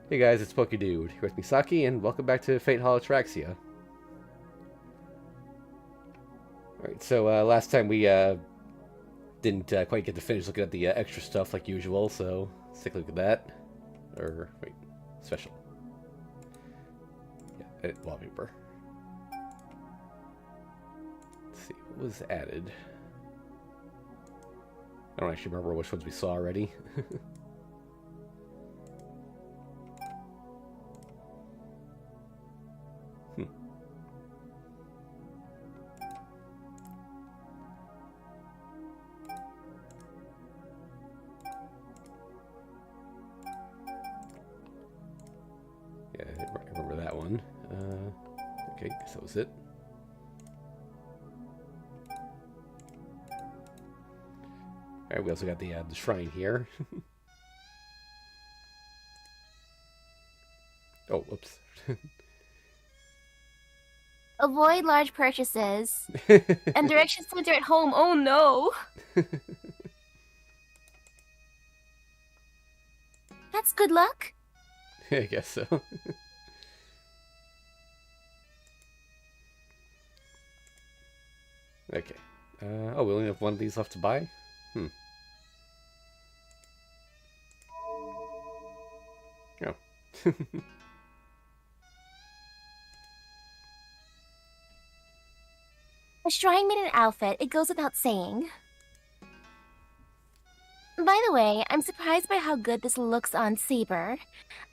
Hey guys, it's Pokedude here with Misaki, and welcome back to Fate Ataraxia. Alright, so last time we didn't quite get to finish looking at the extra stuff like usual, so let's take a look at that. Or, wait, special. Yeah, edit wallpaper. Let's see, what was added? I don't actually remember which ones we saw already. Yeah, I remember that one. Okay, guess that was it. Alright, we also got the shrine here. Oh, whoops. Avoid large purchases. And directions to enter at home. Oh no! That's good luck. I guess so. Okay. Oh, we only have one of these left to buy? Hmm. Oh. A shrine made an outfit, it goes without saying. By the way, I'm surprised by how good this looks on Saber.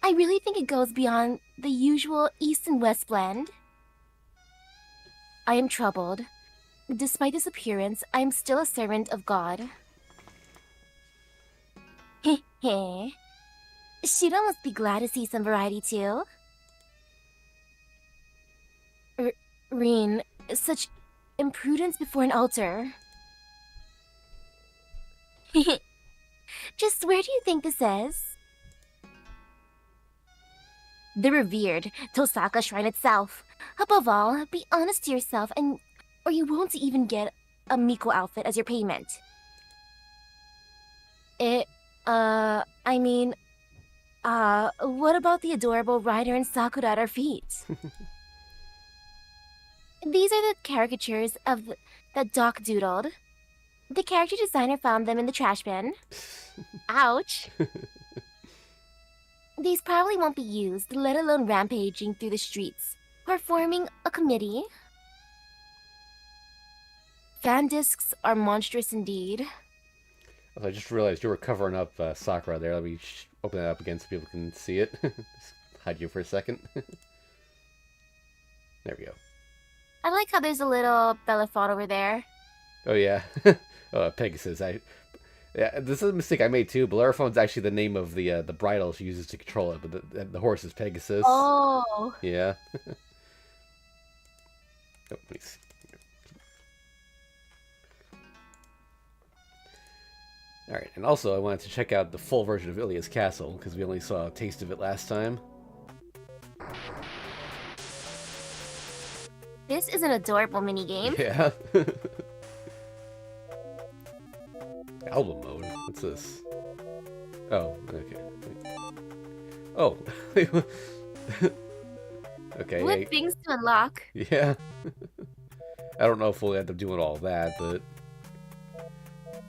I really think it goes beyond the usual East and West blend. I am troubled. Despite this appearance, I am still a servant of God. Heh heh. Shiro must be glad to see some variety too. Reen, such imprudence before an altar. Just where do you think this is? The revered Tosaka Shrine itself. Above all, be honest to yourself or you won't even get a Miko outfit as your payment. What about the adorable rider and Sakura at our feet? These are the caricatures that Doc doodled. The character designer found them in the trash bin. Ouch. These probably won't be used, let alone rampaging through the streets, or forming a committee. Fan discs are monstrous indeed. I just realized you were covering up Sakura there. Let me open that up again so people can see it. Just hide you for a second. There we go. I like how there's a little Belaphon over there. Oh yeah. Oh, Pegasus. Yeah, this is a mistake I made too. Bellerophon's actually the name of the bridle she uses to control it, but the horse is Pegasus. Oh. Yeah. Oh, please. Alright, and also I wanted to check out the full version of Ilia's Castle, because we only saw a taste of it last time. This is an adorable minigame. Yeah. Album mode? What's this? Oh, okay. Oh. Okay. What things to unlock? Yeah. I don't know if we'll end up doing all that, but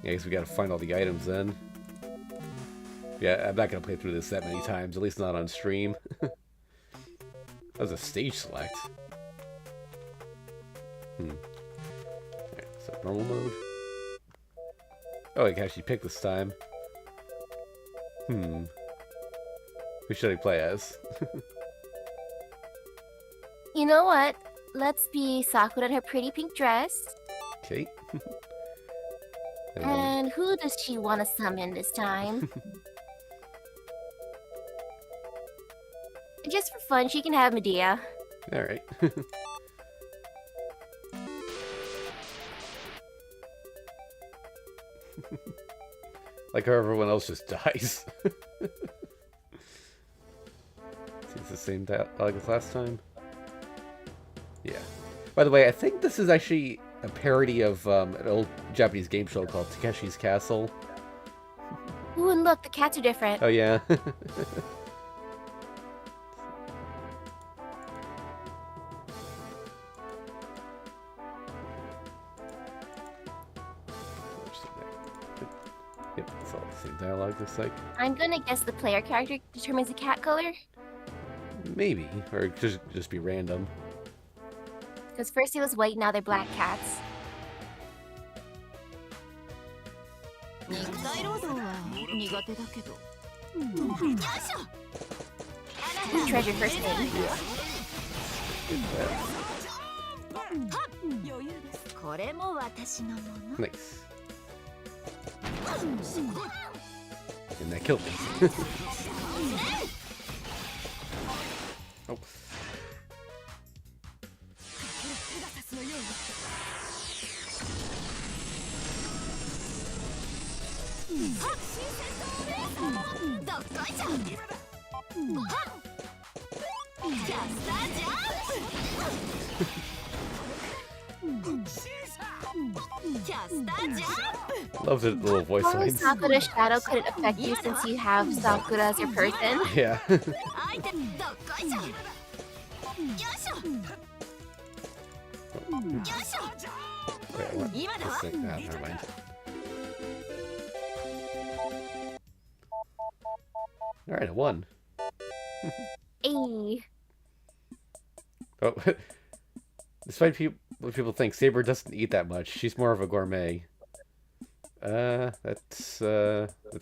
I guess we gotta find all the items then. Yeah, I'm not gonna play through this that many times, at least not on stream. That was a stage select. Alright, so normal mode. Oh, I can actually pick this time. Who should I play as? You know what? Let's be Sakura in her pretty pink dress. Okay. And who does she want to summon this time? Just for fun, she can have Medea. Alright. Like how everyone else just dies. It's the same dialogue as last time. Yeah. By the way, I think this is actually a parody of an old Japanese game show called Takeshi's Castle. Ooh, and look, the cats are different. Oh, yeah. Yep, it's all the same dialogue, looks like. I'm gonna guess the player character determines the cat color. Maybe, or it could just be random. Because first it was white, now they're black cats. You treasure first name. Yeah. Nice. And that killed me. Oh. Love the little voice Only lines. Sakura's shadow couldn't affect you since you have Sakura as your person. Yeah. Wait, what? This thing? Ah, never mind. Alright, I won. Ayy. Oh, despite what people think, Saber doesn't eat that much. She's more of a gourmet. That's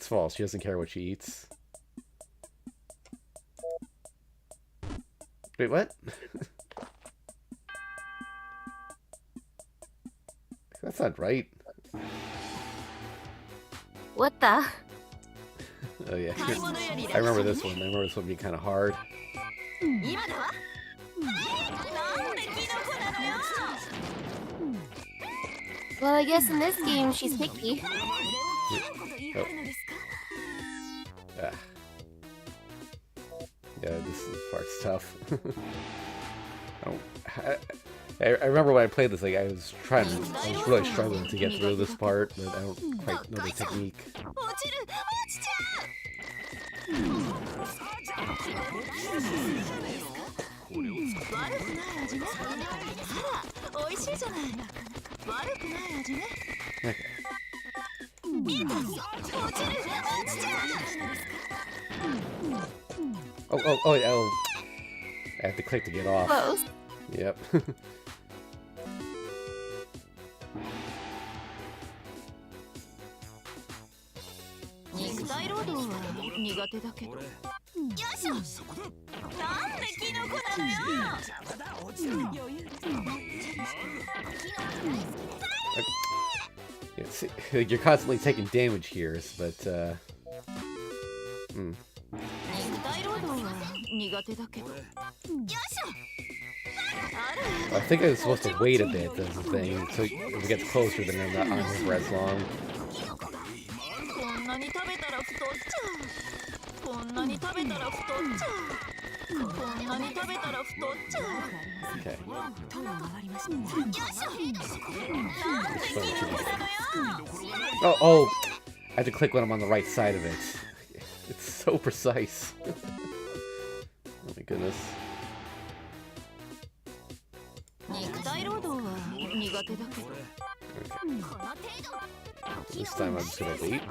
false. She doesn't care what she eats. Wait, what? That's not right. What the? Oh yeah, I remember this one. I remember this one being kind of hard. Well, I guess in this game she's picky. Oh. Ah. Yeah, this part's tough. I remember when I played this, like I was really struggling to get through this part, but I don't quite know the technique. Okay. Oh, I have to click to get off. Close. Yep. Yeah, see, you're constantly taking damage here, but I think I was supposed to wait a bit, that's the thing, so if it gets closer, then I'm not on here for as long. Okay. Oh, I have to click when I'm on the right side of it. It's so precise. Oh my goodness. Okay. This time I'm just gonna wait.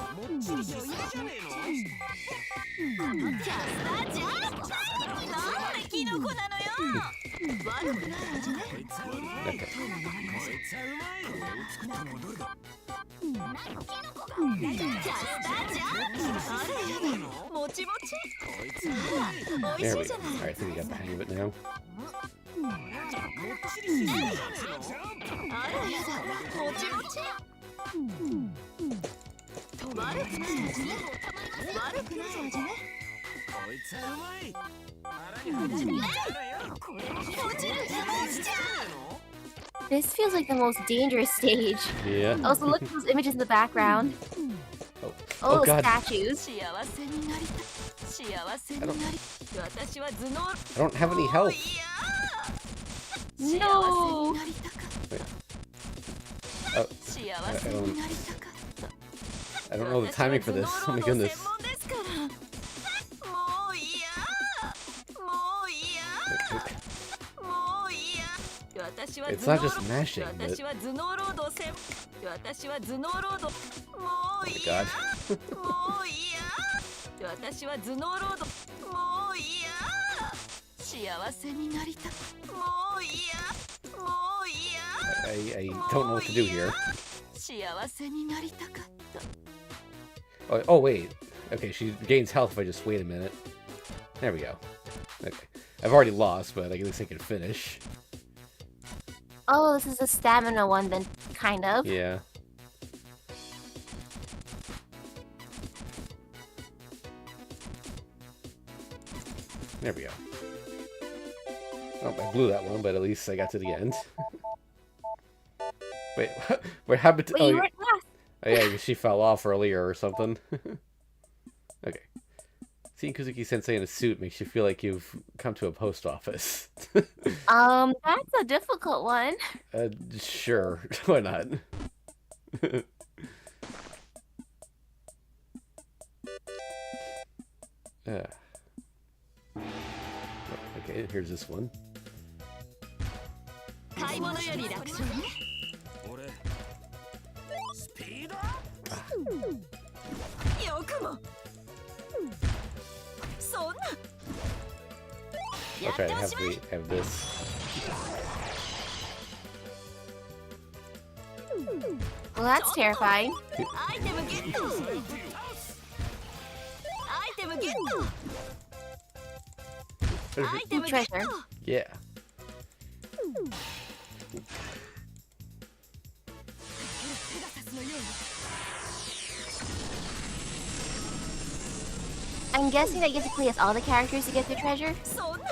Okay. There we go. Alright, I think we got the hang of it now. This feels like the most dangerous stage. Yeah. Also, look at those images in the background. Oh God. Statues. I don't have any health. No. Wait. Oh, I don't know the timing for this. Oh my goodness. It's not just mashing, but... Oh my god. もういいや私は頭脳労働もういいや幸せになりたもういいやもういいや I don't know what to do here. 幸せになりたかった Oh, wait. Okay, she gains health if I just wait a minute. There we go. Okay. I've already lost, but at least I can finish. Oh, this is a stamina one then, kind of. Yeah. There we go. Oh, I blew that one, but at least I got to the end. Wait, what happened to... Wait, you weren't last. Oh yeah, she fell off earlier or something. Okay. Seeing Kuzuki-sensei in a suit makes you feel like you've come to a post office. That's a difficult one. Sure. Why not? Okay, here's this one. 買い物より楽勝ねよくもそんな Okay, have this. Well, that's terrifying. アイテムゲットアイテムゲットアイテムゲット Yeah. I'm guessing that you have to play as all the characters to get the treasure. そんな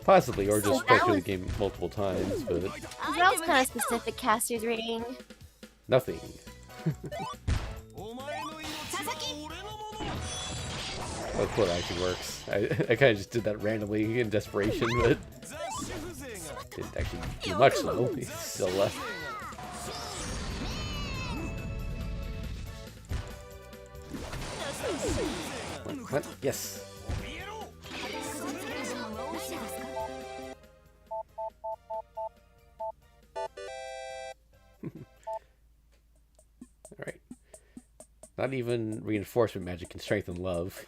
Possibly, or just So play that through the was- game multiple times, but That was kind of specific caster's rating. nothing. 佐々木 That's what actually works. I kind of just did that randomly in desperation, but didn't actually do much though. He's still left. What? Yes. Alright. Not even reinforcement magic can strengthen love.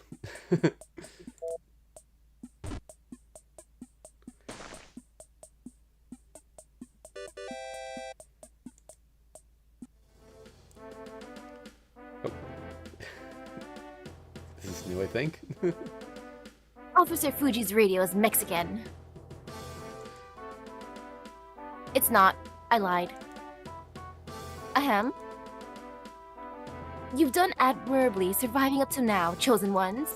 Oh. This is new, I think. Officer Fuji's radio is Mexican. It's not. I lied. Ahem. You've done admirably surviving up to now, chosen ones.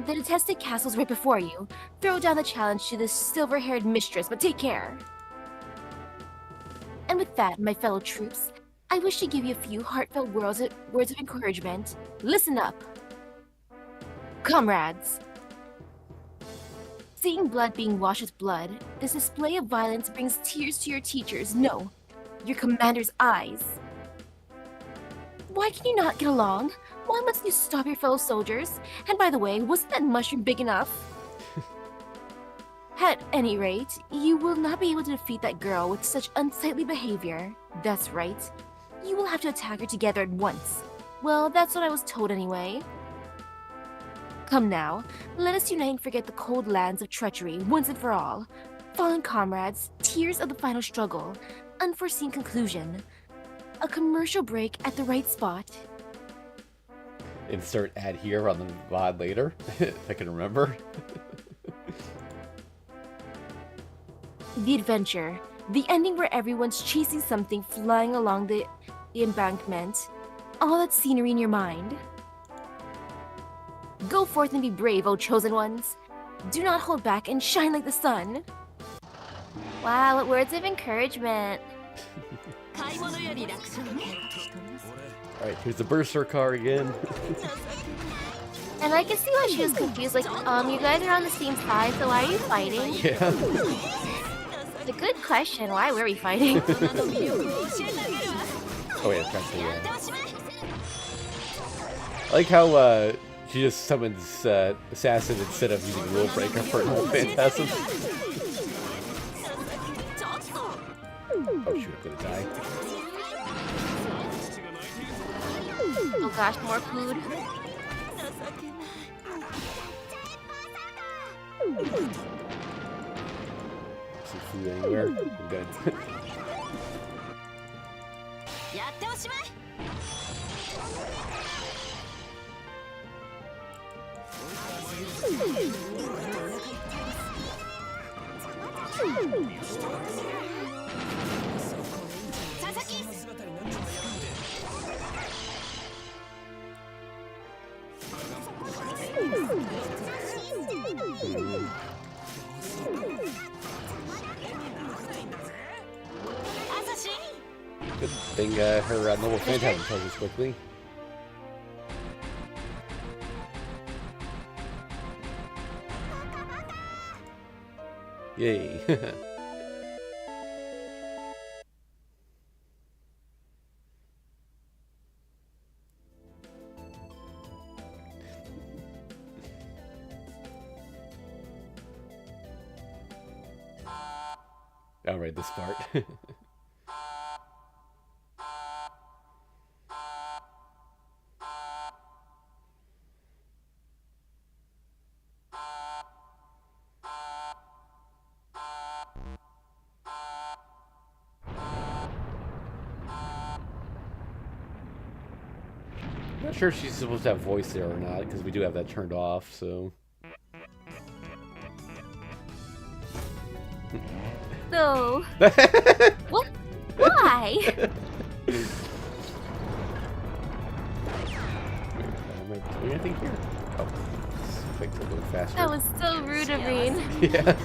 The detested castle's right before you. Throw down the challenge to this silver-haired mistress, but take care. And with that, my fellow troops, I wish to give you a few heartfelt words of encouragement. Listen up. Comrades. Seeing blood being washed with blood, this display of violence brings tears to your teachers, no, your commander's eyes. Why can you not get along? Why must you stop your fellow soldiers? And by the way, wasn't that mushroom big enough? At any rate, you will not be able to defeat that girl with such unsightly behavior. That's right. You will have to attack her together at once. Well, that's what I was told anyway. Come now, let us unite and forget the cold lands of treachery once and for all. Fallen comrades, tears of the final struggle, unforeseen conclusion. A commercial break at the right spot. Insert ad here on the VOD later, if I can remember. The adventure. The ending where everyone's chasing something flying along the embankment. All that scenery in your mind. Go forth and be brave, O chosen ones. Do not hold back and shine like the sun. Wow, what words of encouragement. 買い物より楽勝ね Alright, here's the Berserker again. And I can see why she was confused, like, you guys are on the same side, so why are you fighting? Yeah. It's a good question, why were we fighting? 大人の魅力を教えてあげるわ Oh yeah, that's the やっておしまい I like how she just summons Assassin instead of using Rule Breaker for an old Phantasm. ちょっと Oh shoot, I'm gonna die. Oh gosh, more food. 情けない Some food anywhere? I'm good. やっておしまい 佐々木 Good thing her noble phantasm charges quickly. Yay. Alright, this part. Not sure if she's supposed to have voice there or not, because we do have that turned off, so... So... what? Why? Am I doing anything here? Oh, let's click a little faster. That was so rude of Reen. Yeah.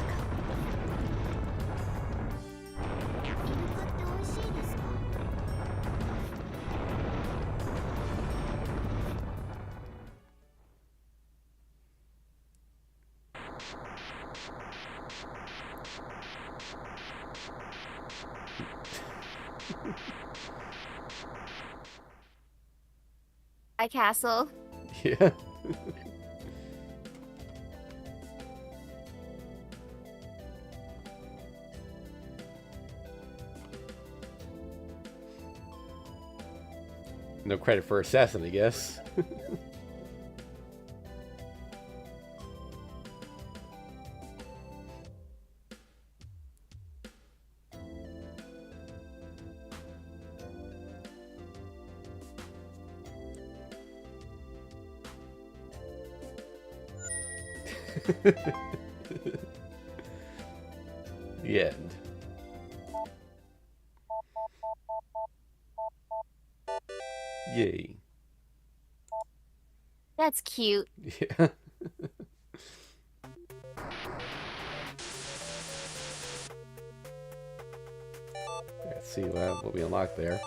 Hi, Castle. Yeah. No credit for assassin, I guess. The end. Yay. That's cute. Yeah. Let's see what we unlock there.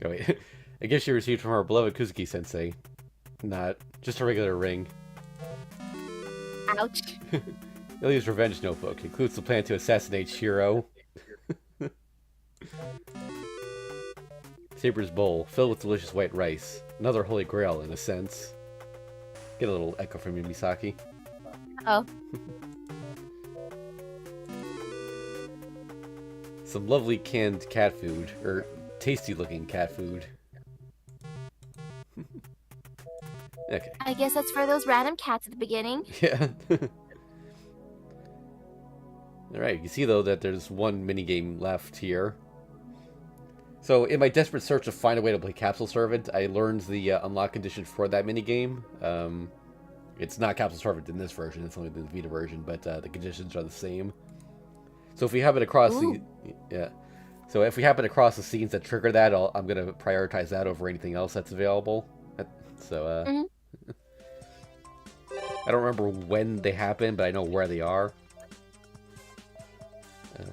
Oh, wait. A gift she received from our beloved Kuzuki-sensei. Not just a regular ring. Ouch. Ilya's revenge notebook includes the plan to assassinate Shiro. Saber's bowl, filled with delicious white rice. Another holy grail, in a sense. Get a little echo from you, Misaki. Oh. Some lovely canned cat food, or tasty-looking cat food. Okay. I guess that's for those random cats at the beginning. Yeah. Alright, you see though that there's one minigame left here. So in my desperate search to find a way to play Capsule Servant, I learned the unlock condition for that minigame. It's not Capsule Servant in this version, it's only the Vita version, but the conditions are the same. So if we happen across So if we happen across the scenes that trigger that, I'm going to prioritize that over anything else that's available. So, I don't remember when they happen, but I know where they are. I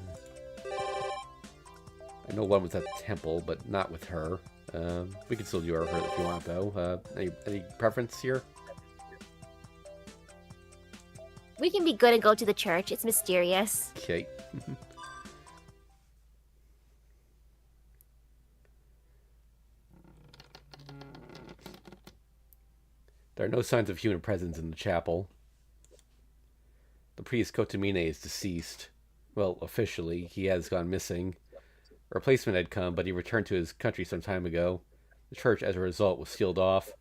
know one was at the temple, but not with her. We can still do her if you want, though. Any preference here? We can be good and go to the church. It's mysterious. Okay. There are no signs of human presence in the chapel. priest Kotomine is deceased. Well, officially, he has gone missing. A replacement had come, but he returned to his country some time ago. The church, as a result, was sealed off.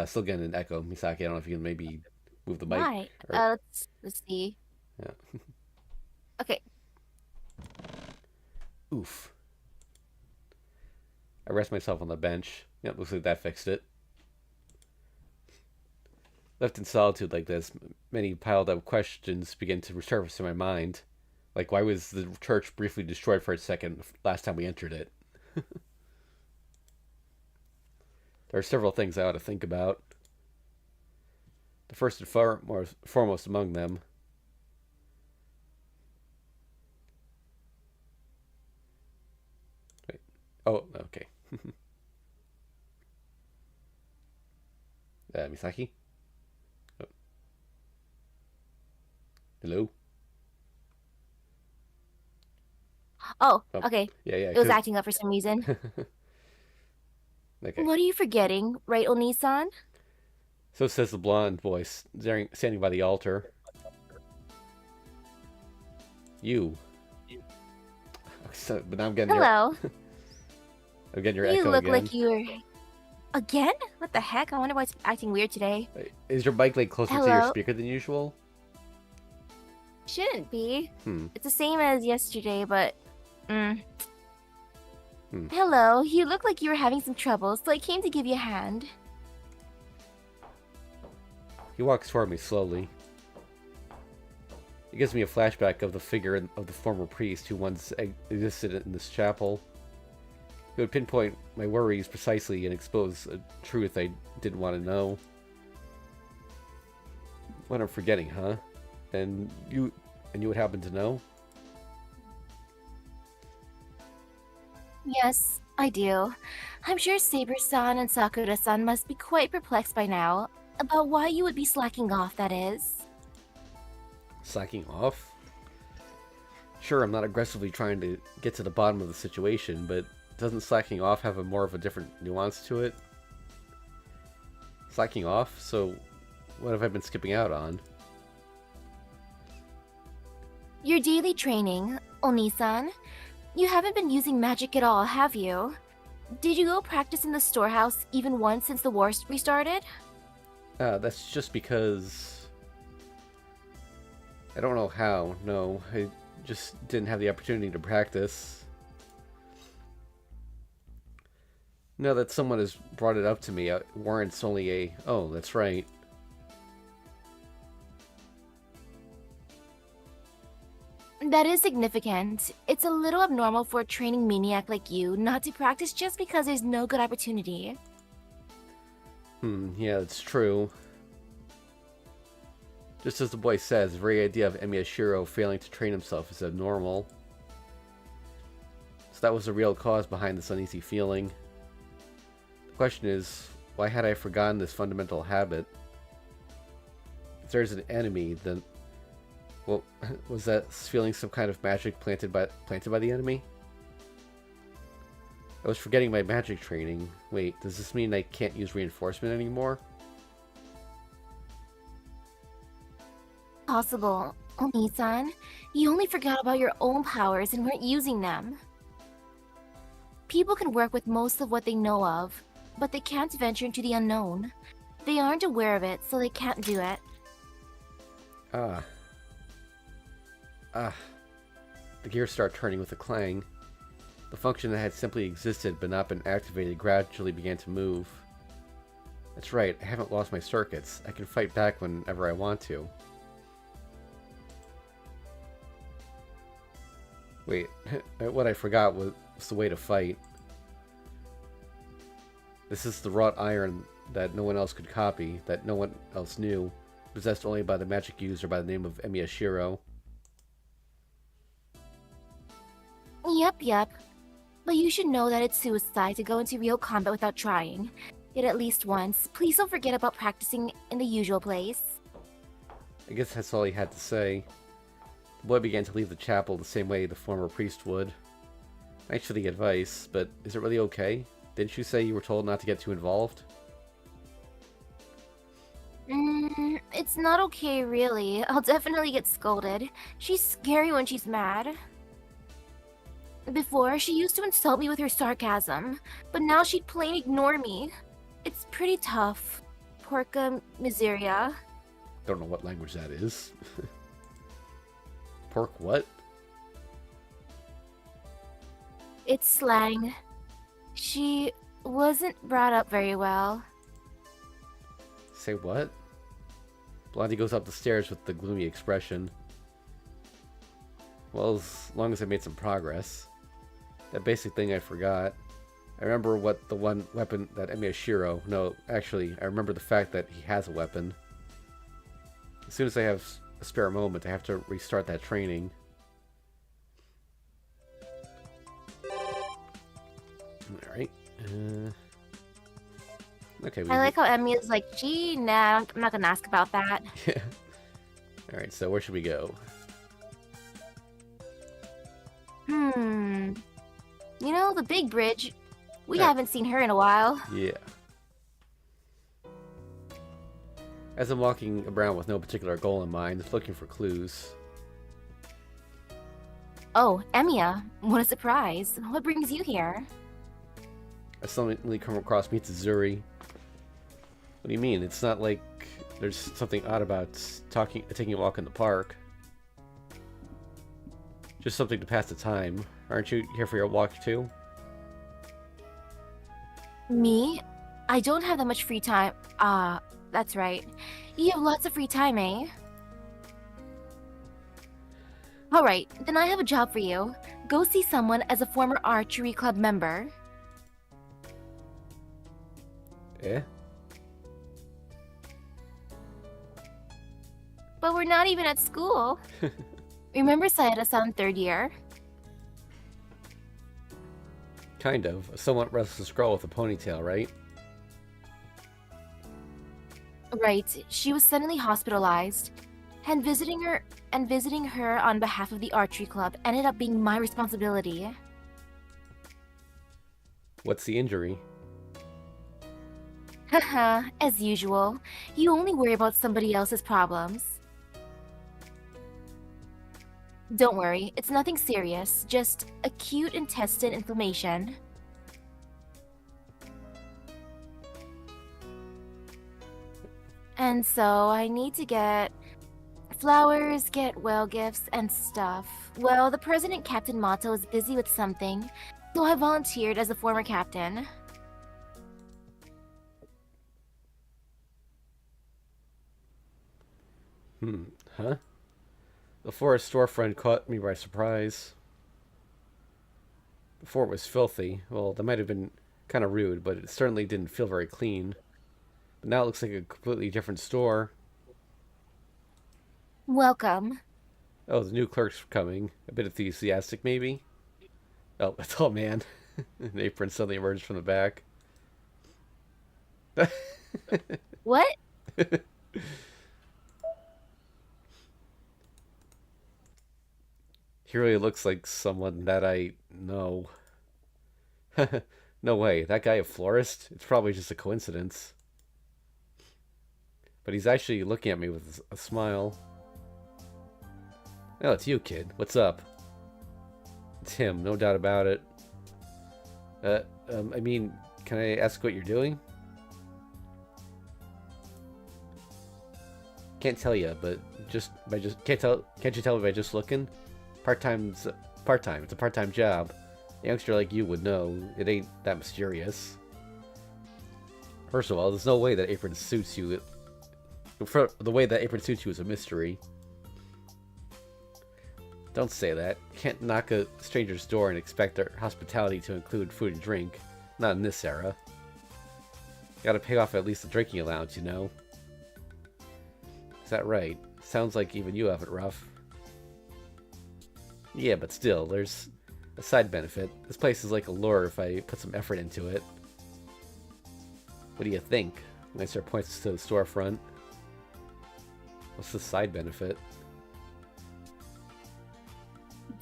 Still getting an echo, Misaki. I don't know if you can maybe move the mic. Why? Or... Let's see. Yeah. Okay. Oof. I rest myself on the bench. Yep, looks like that fixed it. Left in solitude like this, many piled up questions begin to resurface in my mind. Like, why was the church briefly destroyed for a second last time we entered it? There are several things I ought to think about. The first and foremost among them. Wait. Oh, okay. Misaki? Oh. Hello? Oh, okay. Yeah, yeah. It was acting up for some reason. Okay. What are you forgetting, right, Onisan? So says the blonde voice, standing by the altar. You. But now I'm getting Hello. I'm getting your You echo look again. like you're... Again? What the heck? I wonder why it's acting weird today. Is your mic like closer to your Hello? speaker than usual? Shouldn't be. Hmm. It's the same as yesterday, but... Hello, you look like you were having some trouble, so I came to give you a hand. He walks toward me slowly. It gives me a flashback of the figure of the former priest who once existed in this chapel. He would pinpoint my worries precisely and expose a truth I didn't want to know. What I'm forgetting, huh? And you would happen to know? Yes, I do. I'm sure Saber-san and Sakura-san must be quite perplexed by now about why you would be slacking off, that is. Slacking off? Sure, I'm not aggressively trying to get to the bottom of the situation, but doesn't slacking off have more of a different nuance to it? Slacking off? So, what have I been skipping out on? Your daily training, Oni-san. You haven't been using magic at all, have you? Did you go practice in the storehouse even once since the war restarted? That's just because... I don't know how, no. I just didn't have the opportunity to practice. Now that someone has brought it up to me, it warrants only a, oh, that's right. That is significant. It's a little abnormal for a training maniac like you not to practice just because there's no good opportunity. Yeah, that's true. Just as the boy says, the very idea of Emiyashiro failing to train himself is abnormal. So that was the real cause behind this uneasy feeling. The question is, why had I forgotten this fundamental habit? If there's an enemy, then... well, was that feeling some kind of magic planted by the enemy? I was forgetting my magic training. Wait, does this mean I can't use reinforcement anymore? Possible. Oni-san, you only forgot about your own powers and weren't using them. People can work with most of what they know of, but they can't venture into the unknown. They aren't aware of it, so they can't do it. The gears start turning with a clang. The function that had simply existed but not been activated gradually began to move. That's right, I haven't lost my circuits. I can fight back whenever I want to. Wait, what I forgot was the way to fight. This is the wrought iron that no one else could copy, that no one else knew, possessed only by the magic user by the name of Emiyashiro. Yep. But you should know that it's suicide to go into real combat without trying. Yet at least once. Please don't forget about practicing in the usual place. I guess that's all he had to say. The boy began to leave the chapel the same way the former priest would. Thanks for the advice, but is it really okay? Didn't you say you were told not to get too involved? It's not okay, really. I'll definitely get scolded. She's scary when she's mad. Before, she used to insult me with her sarcasm, but now she'd plain ignore me. It's pretty tough. Porca miseria. Don't know what language that is. Pork what? It's slang. She wasn't brought up very well. Say what? Blondie goes up the stairs with the gloomy expression. Well, as long as I made some progress. That basic thing I forgot. I remember what the one weapon that Miyashiro... No, actually, I remember the fact that he has a weapon. As soon as I have a spare moment, I have to restart that training. Alright. Okay. I like how Emiya's like, gee, nah, I'm not gonna ask about that. Yeah. Alright, so where should we go? You know, the big bridge. We Yeah. haven't seen her in a while. Yeah. As I'm walking around with no particular goal in mind, looking for clues. Oh, Emiya, what a surprise. What brings you here? I suddenly come across Mitsuzuri. What do you mean? It's not like there's something odd about taking a walk in the park. Just something to pass the time. Aren't you here for your walk too? Me? I don't have that much free time. Ah, that's right. You have lots of free time, eh? Alright, then I have a job for you. Go see someone as a former archery club member. Eh? But we're not even at school. Remember Sayada-san third year? Kind of. A somewhat restless girl with a ponytail, right? Right, she was suddenly hospitalized. And visiting her on behalf of the archery club ended up being my responsibility. What's the injury? Haha, as usual. You only worry about somebody else's problems. Don't worry, it's nothing serious, just acute intestine inflammation. And so I need to get flowers, get well gifts, and stuff. Well, the president, Captain Mato, is busy with something, so I volunteered as a former captain. Huh? The forest storefront caught me by surprise. Before it was filthy. Well, that might have been kind of rude, but it certainly didn't feel very clean. But now it looks like a completely different store. Welcome. Oh, the new clerk's coming. A bit enthusiastic, maybe? Oh, a tall man. An apron suddenly emerged from the back. What? He really looks like someone that I know. No way, that guy a florist? It's probably just a coincidence. But he's actually looking at me with a smile. Oh, it's you, kid. What's up? It's him, no doubt about it. I mean, can I ask what you're doing? Can't tell you, but can't you tell me by just looking? Part-time's part-time. It's a part-time job. A youngster like you would know. It ain't that mysterious. First of all, there's no way that apron suits you. The way that apron suits you is a mystery. Don't say that. You can't knock a stranger's door and expect their hospitality to include food and drink. Not in this era. Gotta pay off at least the drinking allowance, you know. Is that right? Sounds like even you have it rough. Yeah, but still, there's a side benefit. This place is like a lure if I put some effort into it. What do you think? Nicer points to the storefront. What's the side benefit?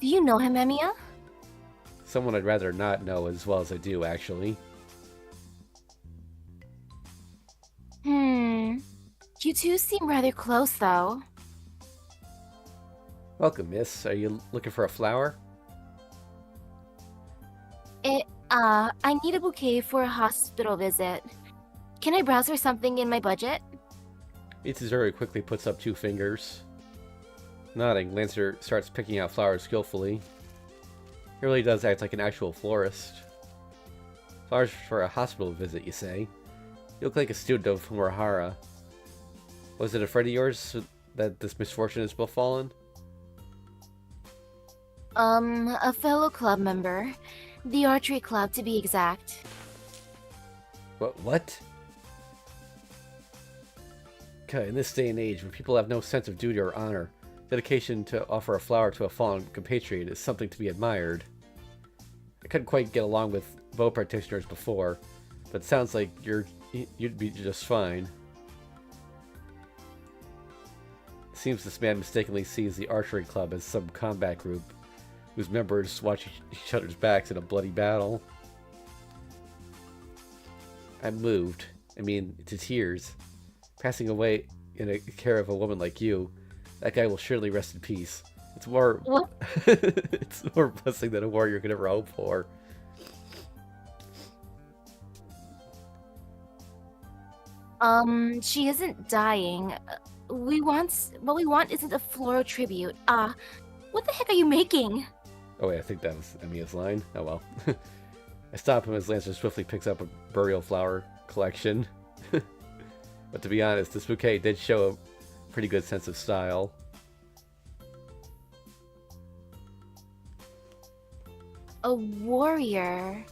Do you know him, Emiya? Someone I'd rather not know as well as I do, actually. You two seem rather close, though. Welcome, miss. Are you looking for a flower? I need a bouquet for a hospital visit. Can I browse for something in my budget? Mitsuzuri quickly puts up 2 fingers. Nodding, Lancer starts picking out flowers skillfully. He really does act like an actual florist. Flowers for a hospital visit, you say? You look like a student of Murahara. Was it a friend of yours that this misfortune has befallen? A fellow club member. The archery club, to be exact. What? Okay, in this day and age, when people have no sense of duty or honor, dedication to offer a flower to a fallen compatriot is something to be admired. I couldn't quite get along with bow practitioners before, but it sounds like you'd be just fine. It seems this man mistakenly sees the archery club as some combat group whose members watch each other's backs in a bloody battle. I'm moved. I mean, to tears. Passing away in the care of a woman like you, that guy will surely rest in peace. It's more... What? It's more blessing than a warrior could ever hope for. She isn't dying. What we want isn't a floral tribute. What the heck are you making? Oh wait, I think that was Emiya's line. Oh well. I stop him as Lancer swiftly picks up a burial flower collection. But to be honest, this bouquet did show a pretty good sense of style. A warrior.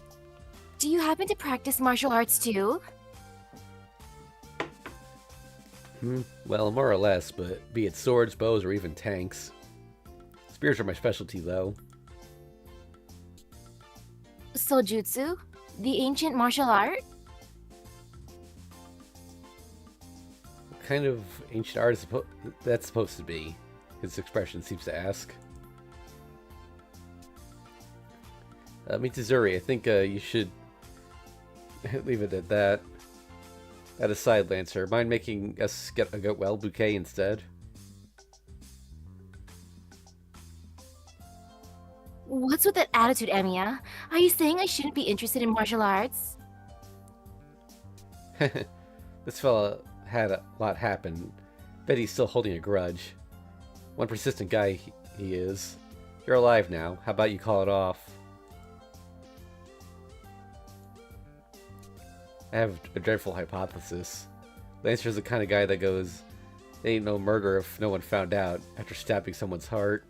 Do you happen to practice martial arts too? Well, more or less, but be it swords, bows, or even tanks. Spears are my specialty, though. Sojutsu? The ancient martial art? What kind of ancient art is that's supposed to be? His expression seems to ask. Mitsuzuri, I think you should leave it at that. That aside, Lancer, mind making us get a well bouquet instead? What's with that attitude, Emiya? Are you saying I shouldn't be interested in martial arts? This fella had a lot happen. Bet he's still holding a grudge. One persistent guy he is. You're alive now. How about you call it off? I have a dreadful hypothesis. Lancer's the kind of guy that goes, "There ain't no murder if no one found out," after stabbing someone's heart.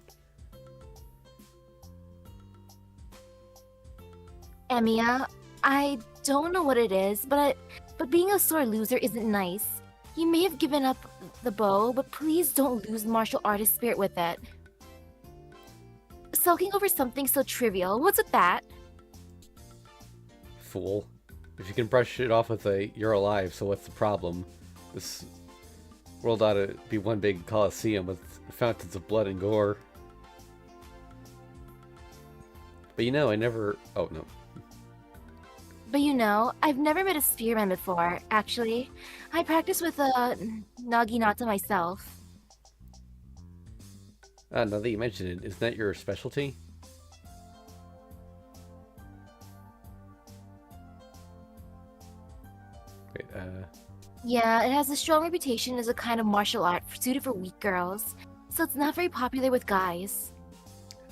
Emiya, I don't know what it is, but being a sore loser isn't nice. You may have given up the bow, but please don't lose martial artist spirit with it. Sulking over something so trivial, what's with that? Fool. If you can brush it off with a "you're alive, so what's the problem?" This world ought to be one big coliseum with fountains of blood and gore. But you know, I never... Oh, no. But you know, I've never met a spearman before, actually. I practice with a naginata myself. Now that you mention it, isn't that your specialty? Wait, Yeah, it has a strong reputation as a kind of martial art suited for weak girls, so it's not very popular with guys.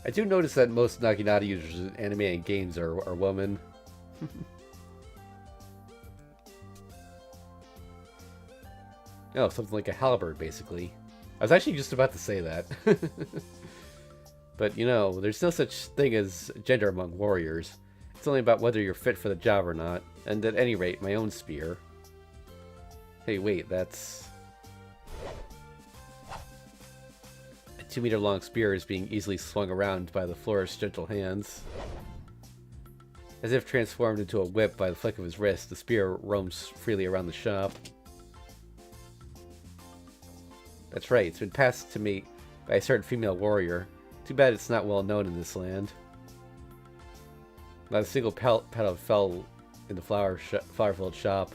I do notice that most naginata users in anime and games are women. Oh, something like a halberd, basically. I was actually just about to say that. But, you know, there's no such thing as gender among warriors. It's only about whether you're fit for the job or not. And at any rate, my own spear. Hey, wait, that's... A 2-meter-long spear is being easily swung around by the florist's gentle hands. As if transformed into a whip by the flick of his wrist, the spear roams freely around the shop. That's right, it's been passed to me by a certain female warrior. Too bad it's not well known in this land. Not a single petal fell in the flower-filled shop.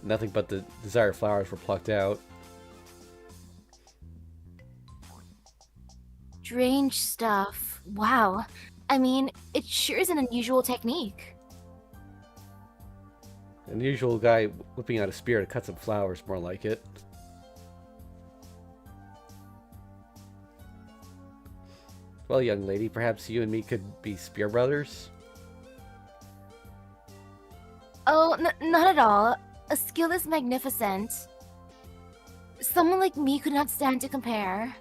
Nothing but the desired flowers were plucked out. Strange stuff. Wow. I mean, it sure is an unusual technique. An unusual guy whipping out a spear to cut some flowers, more like it. Well, young lady, perhaps you and me could be spear brothers? Oh, not at all. A skill is magnificent. Someone like me could not stand to compare.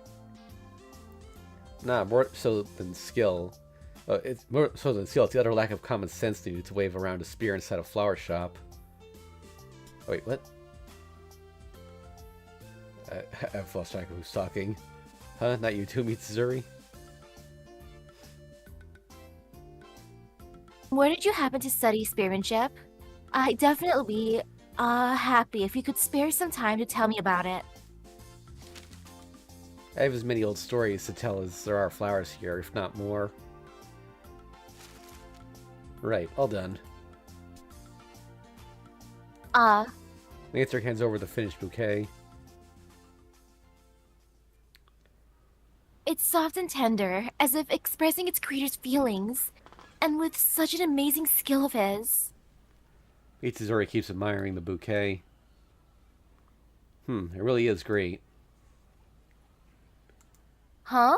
Nah, more so than skill. It's more so than skill. It's the utter lack of common sense needed to wave around a spear inside a flower shop. Oh, wait, what? I've lost track of who's talking. Huh? Not you too, Mitsuzuri? Where did you happen to study spearmanship? I'd definitely be, happy if you could spare some time to tell me about it. I have as many old stories to tell as there are flowers here, if not more. Right, all done. Lancer hands over the finished bouquet. It's soft and tender, as if expressing its creator's feelings, and with such an amazing skill of his. Mitsuzuri keeps admiring the bouquet. It really is great. Huh?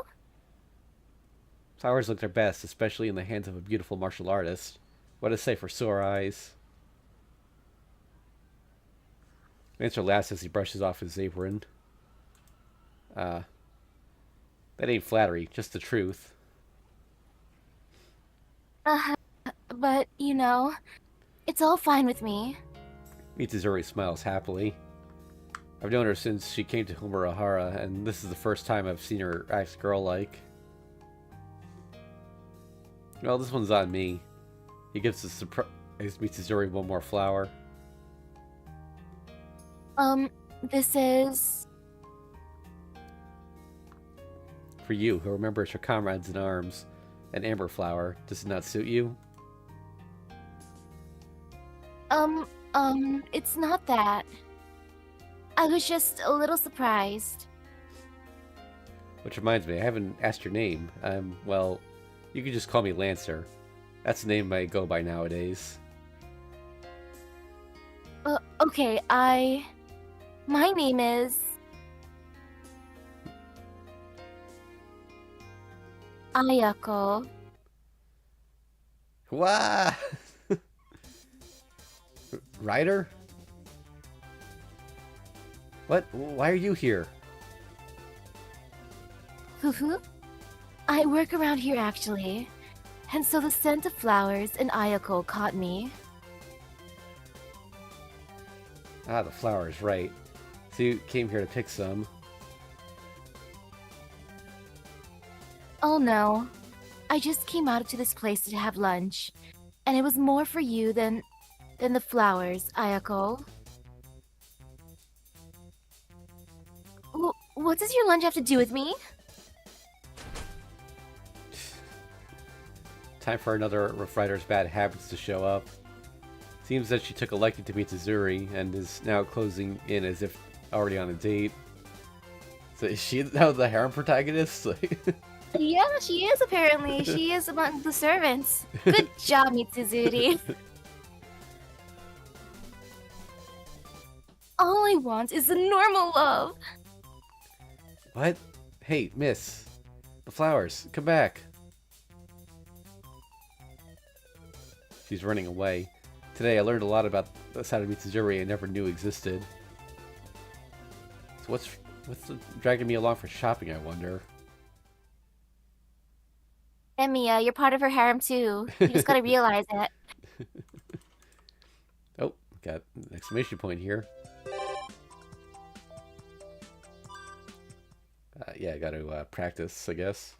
Flowers look their best, especially in the hands of a beautiful martial artist. What a sight for sore eyes. Lancer laughs as he brushes off his apron. That ain't flattery, just the truth. But, you know, it's all fine with me. Mitsuzuri smiles happily. I've known her since she came to Humurahara, and this is the first time I've seen her act girl-like. Well, this one's on me. He gives Mitsuzuri one more flower. This is... For you, who remembers her comrades in arms. An amber flower. Does it not suit you? It's not that. I was just a little surprised. Which reminds me, I haven't asked your name. Well, you can just call me Lancer. That's the name I go by nowadays. Okay, my name is... Ayako. Wah! Ryder? What? Why are you here? I work around here actually, and so the scent of flowers and Ayako caught me. Ah, the flowers, right. So you came here to pick some. Oh no, I just came out to this place to have lunch, and it was more for you than the flowers, Ayako. What does your lunch have to do with me? Time for another of Ryder's bad habits to show up. Seems that she took a liking to Mitsuzuri and is now closing in as if already on a date. So is she now the harem protagonist? Yeah, she is apparently. She is among the servants. Good job, Mitsuzuri. All I want is a normal love. What? Hey, miss. The flowers. Come back. She's running away. Today I learned a lot about the side of Mitsuzuri I never knew existed. So what's dragging me along for shopping, I wonder? Emiya, you're part of her harem too. You just gotta realize it. Oh, got an exclamation point here. Yeah, I gotta practice, I guess.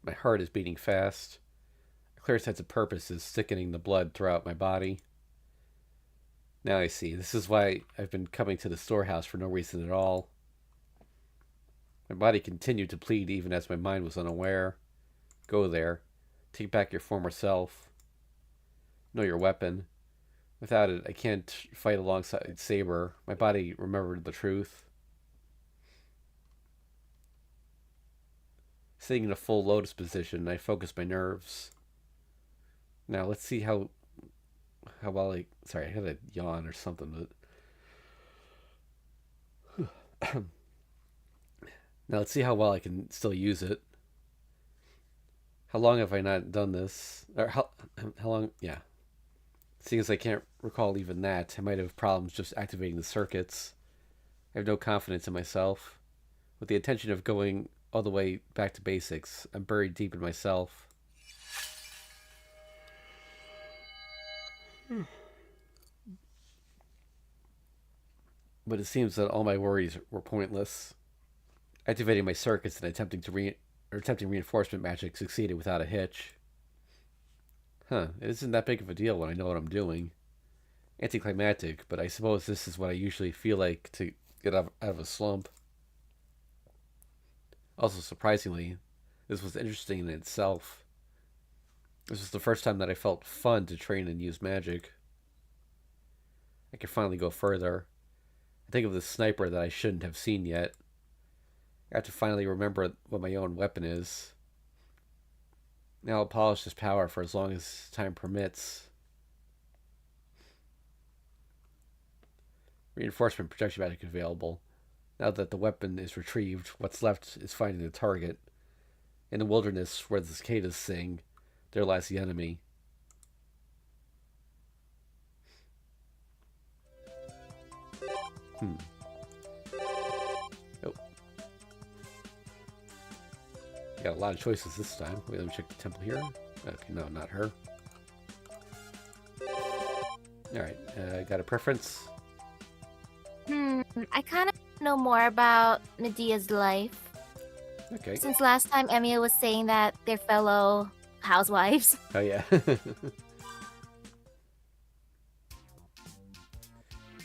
My heart is beating fast. A clear sense of purpose is thickening the blood throughout my body. Now I see. This is why I've been coming to the storehouse for no reason at all. My body continued to plead even as my mind was unaware. Go there. Take back your former self. Know your weapon. Without it, I can't fight alongside Saber. My body remembered the truth. Sitting in a full lotus position, I focus my nerves. Now let's see how well sorry, I had a yawn or something, but now let's see how well I can still use it. How long have I not done this? Or how long? Yeah. Seeing as I can't recall even that, I might have problems just activating the circuits. I have no confidence in myself. With the intention of going all the way back to basics, I'm buried deep in myself. But it seems that all my worries were pointless. Activating my circuits and attempting reinforcement magic succeeded without a hitch. It isn't that big of a deal when I know what I'm doing. Anticlimactic, but I suppose this is what I usually feel like to get out of a slump. Also, surprisingly, this was interesting in itself. This was the first time that I felt fun to train and use magic. I could finally go further. I think of the sniper that I shouldn't have seen yet. I have to finally remember what my own weapon is. Now I'll polish this power for as long as time permits. Reinforcement protection magic available. Now that the weapon is retrieved, what's left is finding the target. In the wilderness where the cicadas sing, there lies the enemy. Oh. Got a lot of choices this time. Wait, let me check the temple here. Okay, no, not her. Alright, got a preference? I kind of know more about Medea's life. Okay. Since last time Emiya was saying that they're fellow housewives. Oh, yeah.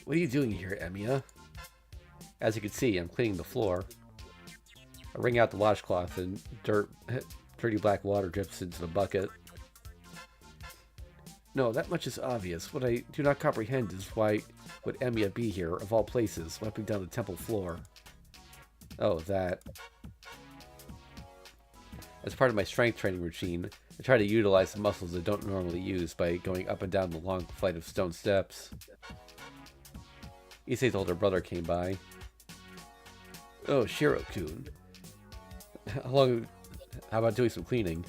What are you doing here, Emiya? As you can see, I'm cleaning the floor. I wring out the washcloth and dirty black water drips into the bucket. No, that much is obvious. What I do not comprehend is why would Emiya be here, of all places, wiping down the temple floor. Oh, that. As part of my strength training routine, I try to utilize the muscles I don't normally use by going up and down the long flight of stone steps. Issei's older brother came by. Oh, Shiro-kun. How about doing some cleaning?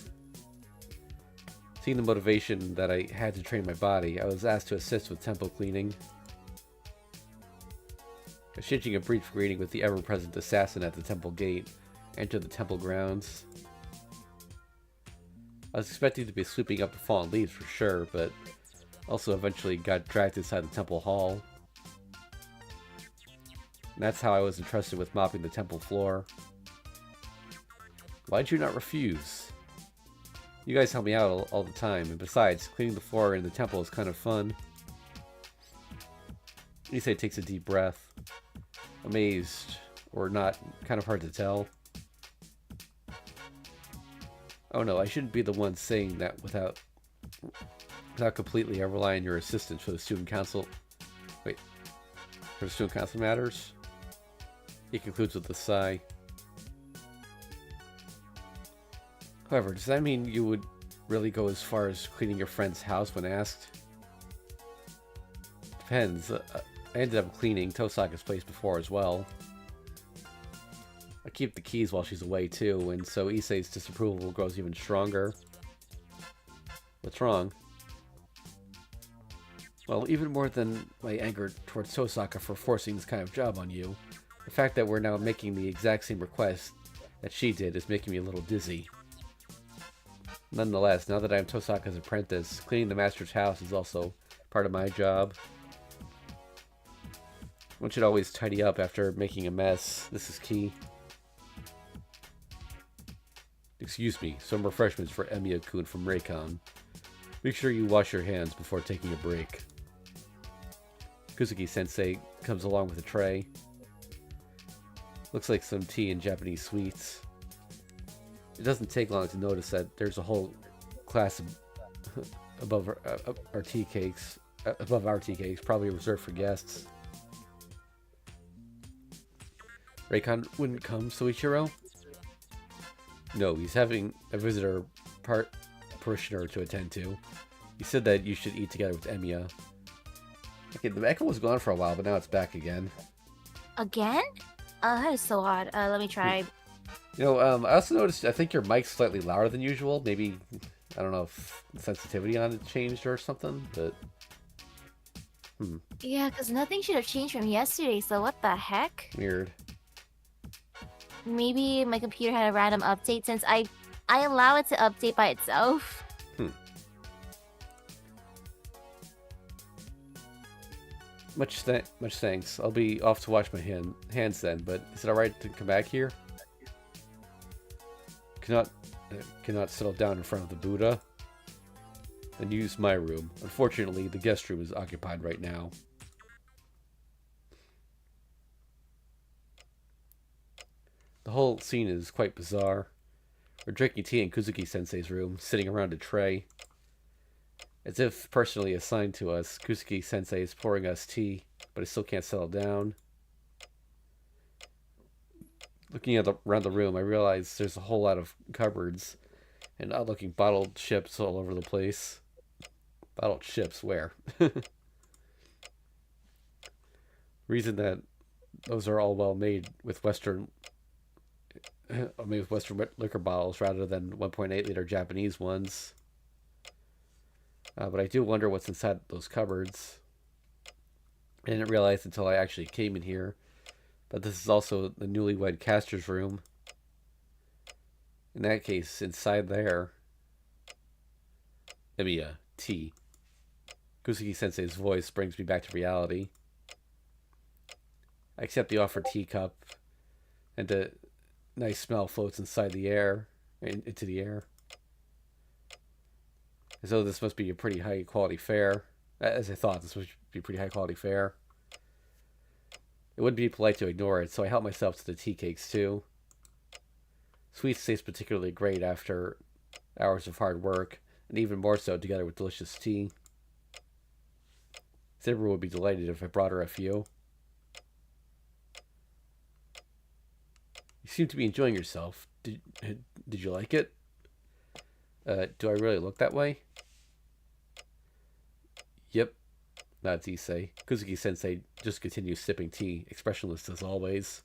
Seeing the motivation that I had to train my body, I was asked to assist with temple cleaning. Exchanging a brief greeting with the ever-present assassin at the temple gate, I entered the temple grounds. I was expecting to be sweeping up the fallen leaves for sure, but also eventually got dragged inside the temple hall. And that's how I was entrusted with mopping the temple floor. Why'd you not refuse? You guys help me out all the time, and besides, cleaning the floor in the temple is kind of fun. Issei takes a deep breath. Amazed, or not, kind of hard to tell. Oh no, I shouldn't be the one saying that without completely relying on your assistance for the student council. Wait, for the student council matters? He concludes with a sigh. However, does that mean you would really go as far as cleaning your friend's house when asked? Depends. I ended up cleaning Tosaka's place before as well. I keep the keys while she's away too, and so Issei's disapproval grows even stronger. What's wrong? Well, even more than my anger towards Tosaka for forcing this kind of job on you, the fact that we're now making the exact same request that she did is making me a little dizzy. Nonetheless, now that I am Tosaka's apprentice, cleaning the master's house is also part of my job. One should always tidy up after making a mess. This is key. Excuse me, some refreshments for Emiya-kun from Raycon. Make sure you wash your hands before taking a break. Kuzuki-sensei comes along with a tray. Looks like some tea and Japanese sweets. It doesn't take long to notice that there's a whole class above our tea cakes, probably reserved for guests. Raycon wouldn't come, Soichiro? No, he's having a visitor parishioner to attend to. He said that you should eat together with Emiya. Okay, the echo was gone for a while, but now it's back again. Again? That is so odd. Let me try. You know, I also noticed, I think your mic's slightly louder than usual. Maybe, I don't know if the sensitivity on it changed or something, but... Yeah, because nothing should have changed from yesterday, so what the heck? Weird. Maybe my computer had a random update since I allow it to update by itself. Much thanks. I'll be off to wash my hands then, but is it alright to come back here? Cannot settle down in front of the Buddha? Then use my room. Unfortunately, the guest room is occupied right now. The whole scene is quite bizarre. We're drinking tea in Kuzuki-sensei's room, sitting around a tray. As if personally assigned to us, Kuzuki-sensei is pouring us tea, but I still can't settle down. Looking around the room, I realize there's a whole lot of cupboards and odd-looking bottled chips all over the place. Bottled chips, where? Reason that those are all well made with Western liquor bottles rather than 1.8 liter Japanese ones. But I do wonder what's inside those cupboards. I didn't realize until I actually came in here, but this is also the newlywed caster's room. In that case, inside there, Emiya, tea. Kuzuki-sensei's voice brings me back to reality. I accept the offered teacup, and a nice smell floats inside the air, into the air. As though this must be a pretty high quality fare. As I thought, this must be pretty high quality fare. It wouldn't be polite to ignore it, so I help myself to the tea cakes too. Sweets taste particularly great after hours of hard work, and even more so together with delicious tea. Zebra would be delighted if I brought her a few. You seem to be enjoying yourself. Did you like it? Do I really look that way? Yep, nods Issei. Kuzuki-sensei just continues sipping tea, expressionless as always.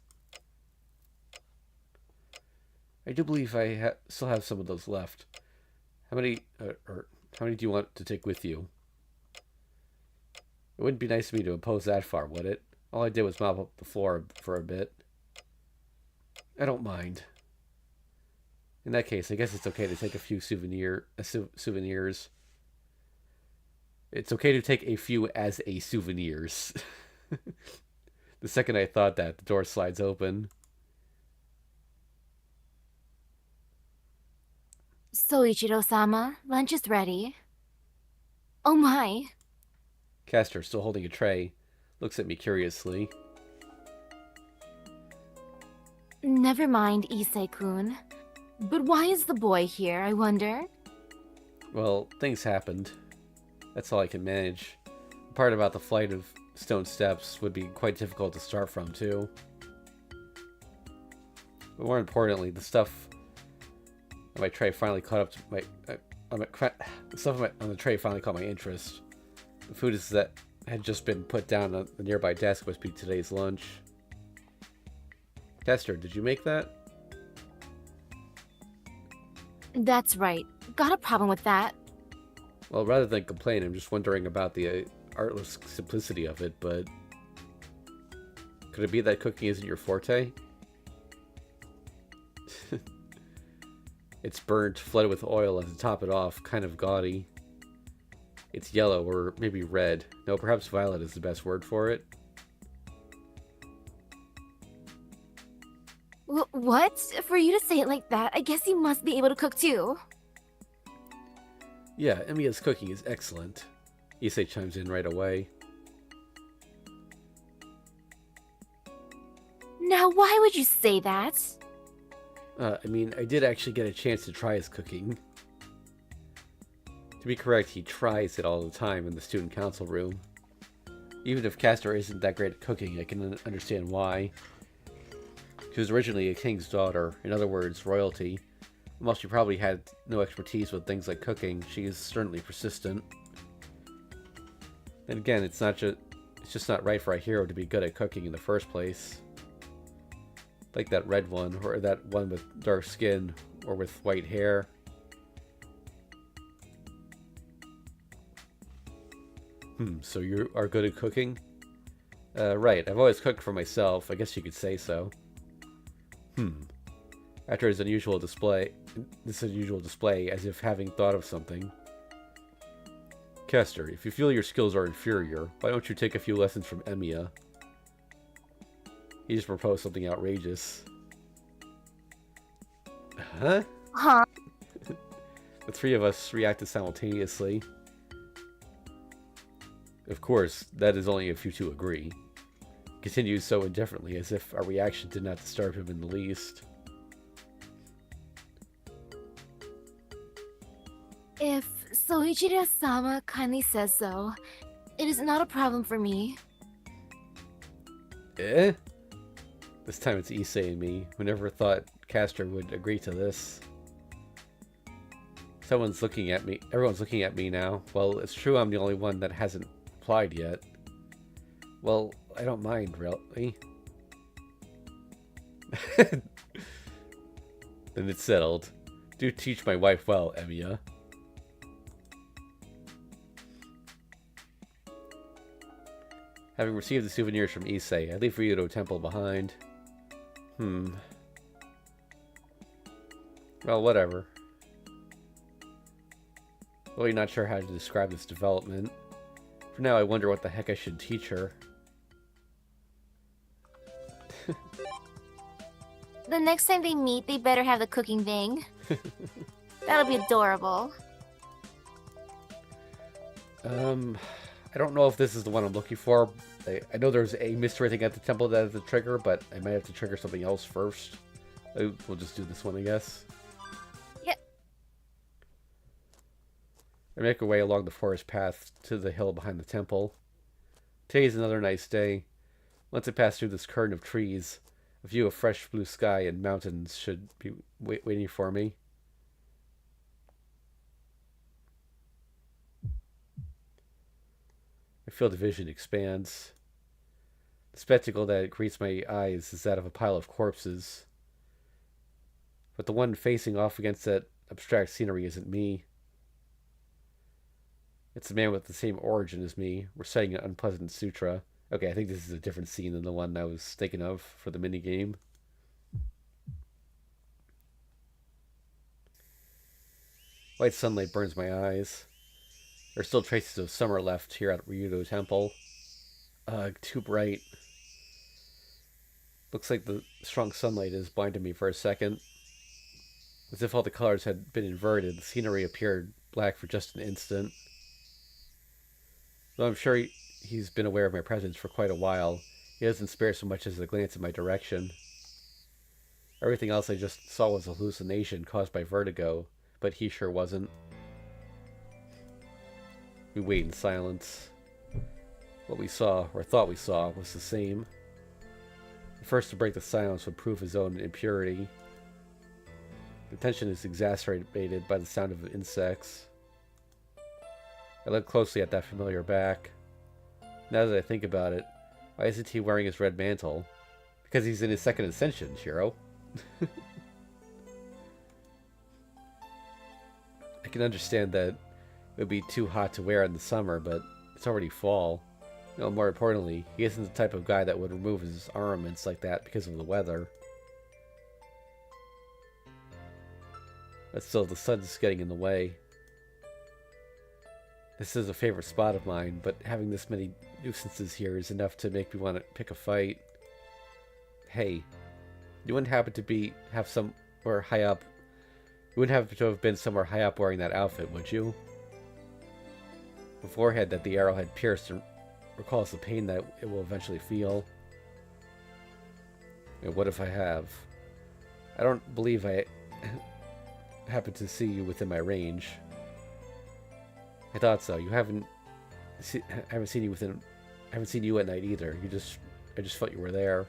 I do believe I still have some of those left. How many do you want to take with you? It wouldn't be nice of me to impose that far, would it? All I did was mop up the floor for a bit. I don't mind. In that case, I guess it's okay to take a few souvenirs. It's okay to take a few as a souvenirs. The second I thought that, the door slides open. Soichiro-sama, lunch is ready. Oh my. Castor, still holding a tray, looks at me curiously. Never mind, Issei-kun. But why is the boy here, I wonder? Well, things happened. That's all I can manage. The part about the flight of stone steps would be quite difficult to start from, too. But more importantly, the stuff on my tray finally caught up to my... the stuff on the tray finally caught my interest. The food that had just been put down on the nearby desk must be today's lunch. Tester, did you make that? That's right. Got a problem with that. Well, rather than complain, I'm just wondering about the artless simplicity of it, but... Could it be that cooking isn't your forte? It's burnt, flooded with oil, and to top it off, kind of gaudy. It's yellow, or maybe red. No, perhaps violet is the best word for it. What? For you to say it like that, I guess you must be able to cook too. Yeah, Emiya's cooking is excellent. Issei chimes in right away. Now, why would you say that? I mean, I did actually get a chance to try his cooking. To be correct, he tries it all the time in the student council room. Even if Castor isn't that great at cooking, I can understand why. She was originally a king's daughter, in other words, royalty, While she probably had no expertise with things like cooking, she is certainly persistent. And again, it's just not right for a hero to be good at cooking in the first place. Like that red one, or that one with dark skin, or with white hair. So you are good at cooking? Right, I've always cooked for myself, I guess you could say so. After this unusual display, as if having thought of something. Kester, if you feel your skills are inferior, why don't you take a few lessons from Emiya? He just proposed something outrageous. Huh? Huh? The three of us reacted simultaneously. Of course, that is only if you two agree. Continues so indifferently, as if our reaction did not disturb him in the least. If Soichiro-sama kindly says so, it is not a problem for me. Eh? This time it's Issei and me, who never thought Castor would agree to this. Everyone's looking at me now. Well, it's true I'm the only one that hasn't applied yet. Well, I don't mind, really. Then it's settled. Do teach my wife well, Emiya. Having received the souvenirs from Issei, I leave Ryudo Temple behind. Well, whatever. Really not sure how to describe this development. For now, I wonder what the heck I should teach her. The next time they meet, they better have the cooking thing. That'll be adorable. I don't know if this is the one I'm looking for. I know there's a mystery thing at the temple that is the trigger, but I might have to trigger something else first. We'll just do this one, I guess. Yep. I make our way along the forest path to the hill behind the temple. Today is another nice day. Once I pass through this curtain of trees, a view of fresh blue sky and mountains should be waiting for me. I feel the vision expands. The spectacle that greets my eyes is that of a pile of corpses. But the one facing off against that abstract scenery isn't me. It's a man with the same origin as me, reciting an unpleasant sutra. Okay, I think this is a different scene than the one I was thinking of for the minigame. White sunlight burns my eyes. There are still traces of summer left here at Ryudo Temple. Ugh, too bright. Looks like the strong sunlight has blinded me for a second. As if all the colors had been inverted, the scenery appeared black for just an instant. Though I'm sure he's been aware of my presence for quite a while, he doesn't spare so much as a glance in my direction. Everything else I just saw was a hallucination caused by vertigo, but he sure wasn't. We wait in silence. What we saw, or thought we saw, was the same. The first to break the silence would prove his own impurity. The tension is exacerbated by the sound of insects. I look closely at that familiar back. Now that I think about it, why isn't he wearing his red mantle? Because he's in his second ascension, Shiro. I can understand that it would be too hot to wear in the summer, but it's already fall. You know, more importantly, he isn't the type of guy that would remove his armaments like that because of the weather. But still, the sun's getting in the way. This is a favorite spot of mine, but having this many nuisances here is enough to make me want to pick a fight. Hey, you wouldn't happen to have somewhere high up. You wouldn't happen to have been somewhere high up wearing that outfit, would you? The forehead that the arrow had pierced recalls the pain that it will eventually feel. And what if I have? I don't believe I happen to see you within my range. I thought so. I haven't seen you at night either. I just thought you were there.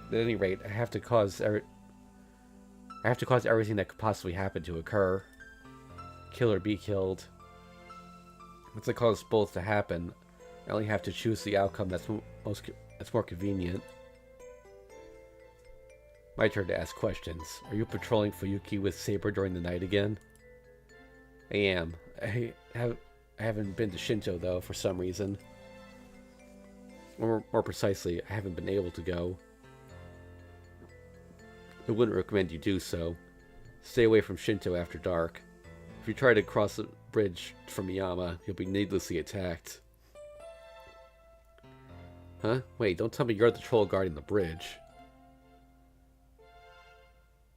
At any rate, I have to cause I have to cause everything that could possibly happen to occur. Kill or be killed. Once I cause both to happen, I only have to choose the outcome that's more convenient. My turn to ask questions. Are you patrolling Fuyuki with Saber during the night again? I am. I haven't been to Shinto, though, for some reason. Or more precisely, I haven't been able to go. I wouldn't recommend you do so. Stay away from Shinto after dark. If you try to cross the bridge from Miyama, you'll be needlessly attacked. Huh? Wait, don't tell me you're the troll guarding the bridge.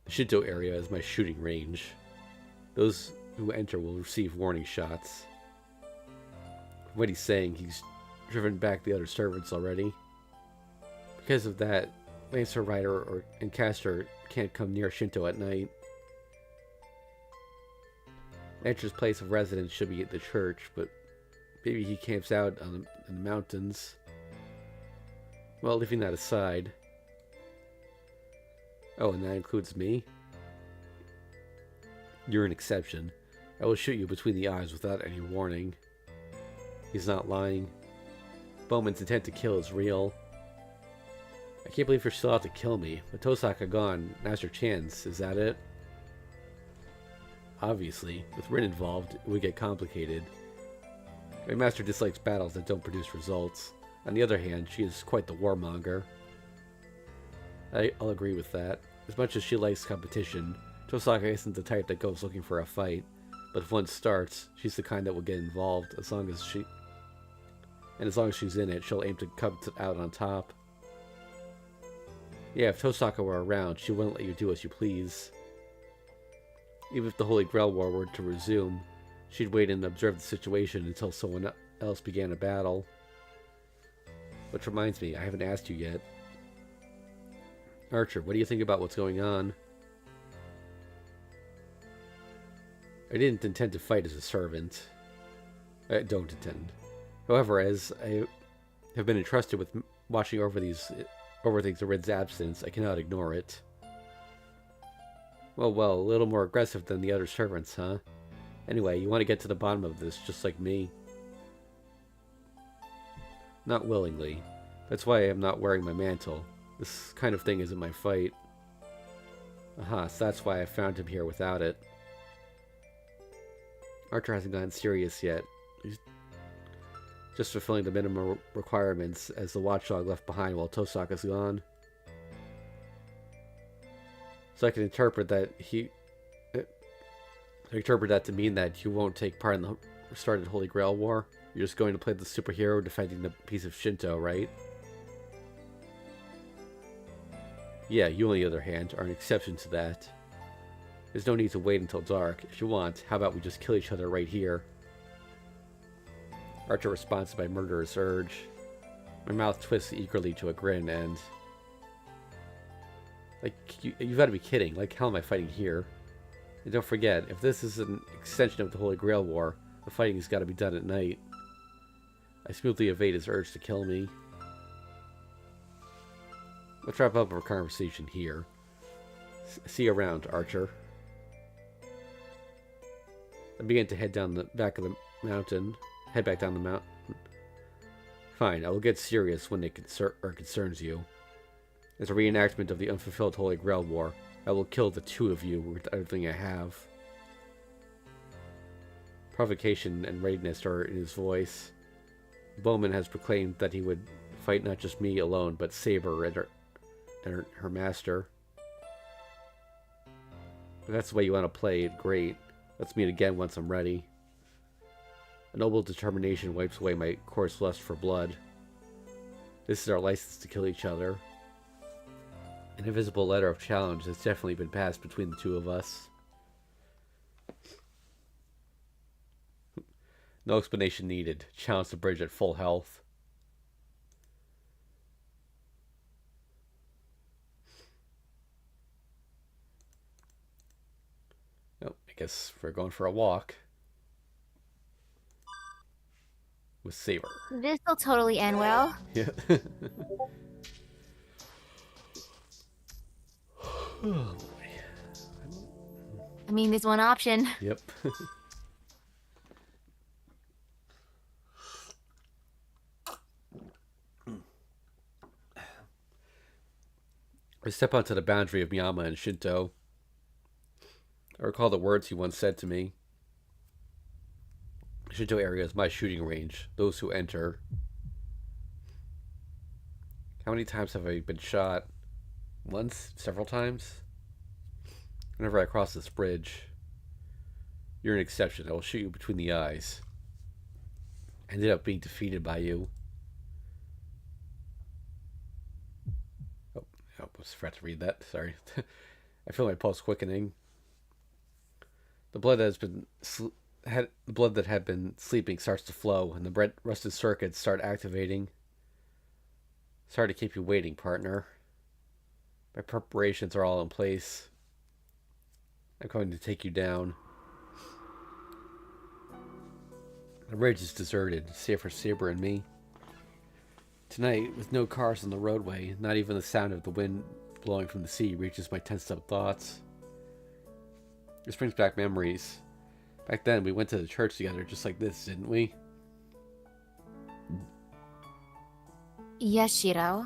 The Shinto area is my shooting range. Those who enter will receive warning shots. From what he's saying, he's driven back the other servants already. Because of that, Lancer Rider and Caster can't come near Shinto at night. Lancer's place of residence should be at the church, but maybe he camps out in the mountains. Well, leaving that aside... Oh, and that includes me? You're an exception. I will shoot you between the eyes without any warning. He's not lying. Bowman's intent to kill is real. I can't believe you're still out to kill me. With Tosaka gone, now's your chance. Is that it? Obviously, with Rin involved, it would get complicated. My master dislikes battles that don't produce results. On the other hand, she is quite the warmonger. I'll agree with that. As much as she likes competition, Tosaka isn't the type that goes looking for a fight. But if one starts, she's the kind that will get involved as long as she's in it, she'll aim to come out on top. Yeah, if Tosaka were around, she wouldn't let you do as you please. Even if the Holy Grail War were to resume, she'd wait and observe the situation until someone else began a battle. Which reminds me, I haven't asked you yet. Archer, what do you think about what's going on? I didn't intend to fight as a servant. I don't intend. However, as I have been entrusted with watching over things in Rin's absence, I cannot ignore it. Well, a little more aggressive than the other servants, huh? Anyway, you want to get to the bottom of this, just like me. Not willingly. That's why I am not wearing my mantle. This kind of thing isn't my fight. Aha, so that's why I found him here without it. Archer hasn't gotten serious yet. He's just fulfilling the minimum requirements as the watchdog left behind while Tosaka's gone. So I can interpret that to mean that you won't take part in the started Holy Grail War. You're just going to play the superhero defending the piece of Shinto, right? Yeah, you on the other hand are an exception to that. There's no need to wait until dark. If you want, how about we just kill each other right here? Archer responds to my murderous urge. My mouth twists eagerly to a grin and... Like, you've got to be kidding. Like, how am I fighting here? And don't forget, if this is an extension of the Holy Grail War, the fighting has got to be done at night. I smoothly evade his urge to kill me. Let's wrap up our conversation here. See you around, Archer. I begin to head down the back of the mountain. Head back down the mountain. Fine, I will get serious when it concerns you. As a reenactment of the unfulfilled Holy Grail War, I will kill the two of you with everything I have. Provocation and readiness are in his voice. Bowman has proclaimed that he would fight not just me alone, but Saber and her master. If that's the way you want to play it, great. Let's meet again once I'm ready. A noble determination wipes away my coarse lust for blood. This is our license to kill each other. An invisible letter of challenge has definitely been passed between the two of us. No explanation needed. Challenge the bridge at full health. Oh, I guess we're going for a walk. With Saber. This'll totally end well. Yeah. Oh boy. I mean, there's one option. Yep. I step onto the boundary of Miyama and Shinto. I recall the words he once said to me. Shinto area is my shooting range. Those who enter. How many times have I been shot? Once? Several times? Whenever I cross this bridge. You're an exception. I will shoot you between the eyes. I ended up being defeated by you. Oh, I almost forgot to read that. Sorry. I feel my pulse quickening. The blood that had been sleeping starts to flow, and the rusted circuits start activating. Sorry to keep you waiting, partner. My preparations are all in place. I'm going to take you down. The ridge is deserted, save for Saber and me. Tonight, with no cars on the roadway, not even the sound of the wind blowing from the sea reaches my tensed-up thoughts. This brings back memories. Back then, we went to the church together just like this, didn't we? Yes, Shiro.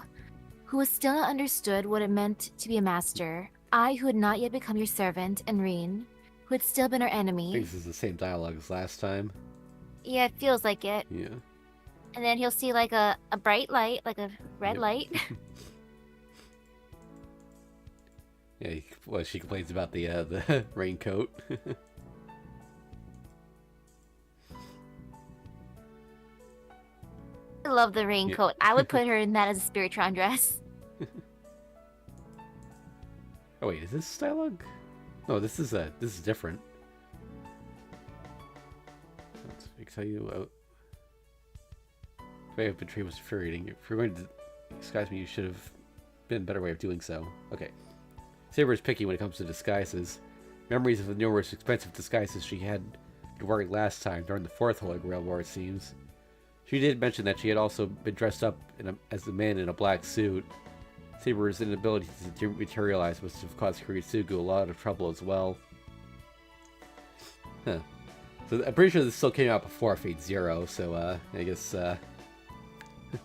Who was still not understood what it meant to be a master. I, who had not yet become your servant, and Rin, who had still been our I enemy. think this is the same dialogue as last time. Yeah, it feels like it. Yeah. And then he'll see like a bright light, like a red light. Yeah, well, she complains about the raincoat. I love the raincoat. I would put her in that as a Spiritron dress. Oh wait, is this dialogue? No, this is different. I can tell you. The way I've betrayed was infuriating. If you're going to disguise me, you should have been a better way of doing so. Okay. Saber is picky when it comes to disguises. Memories of the numerous expensive disguises she had been wearing last time during the Fourth Holy Grail War, it seems. She did mention that she had also been dressed up as a man in a black suit. Saber's inability to materialize must have caused Kiritsugu a lot of trouble as well. Huh. So I'm pretty sure this still came out before Fate Zero, so I guess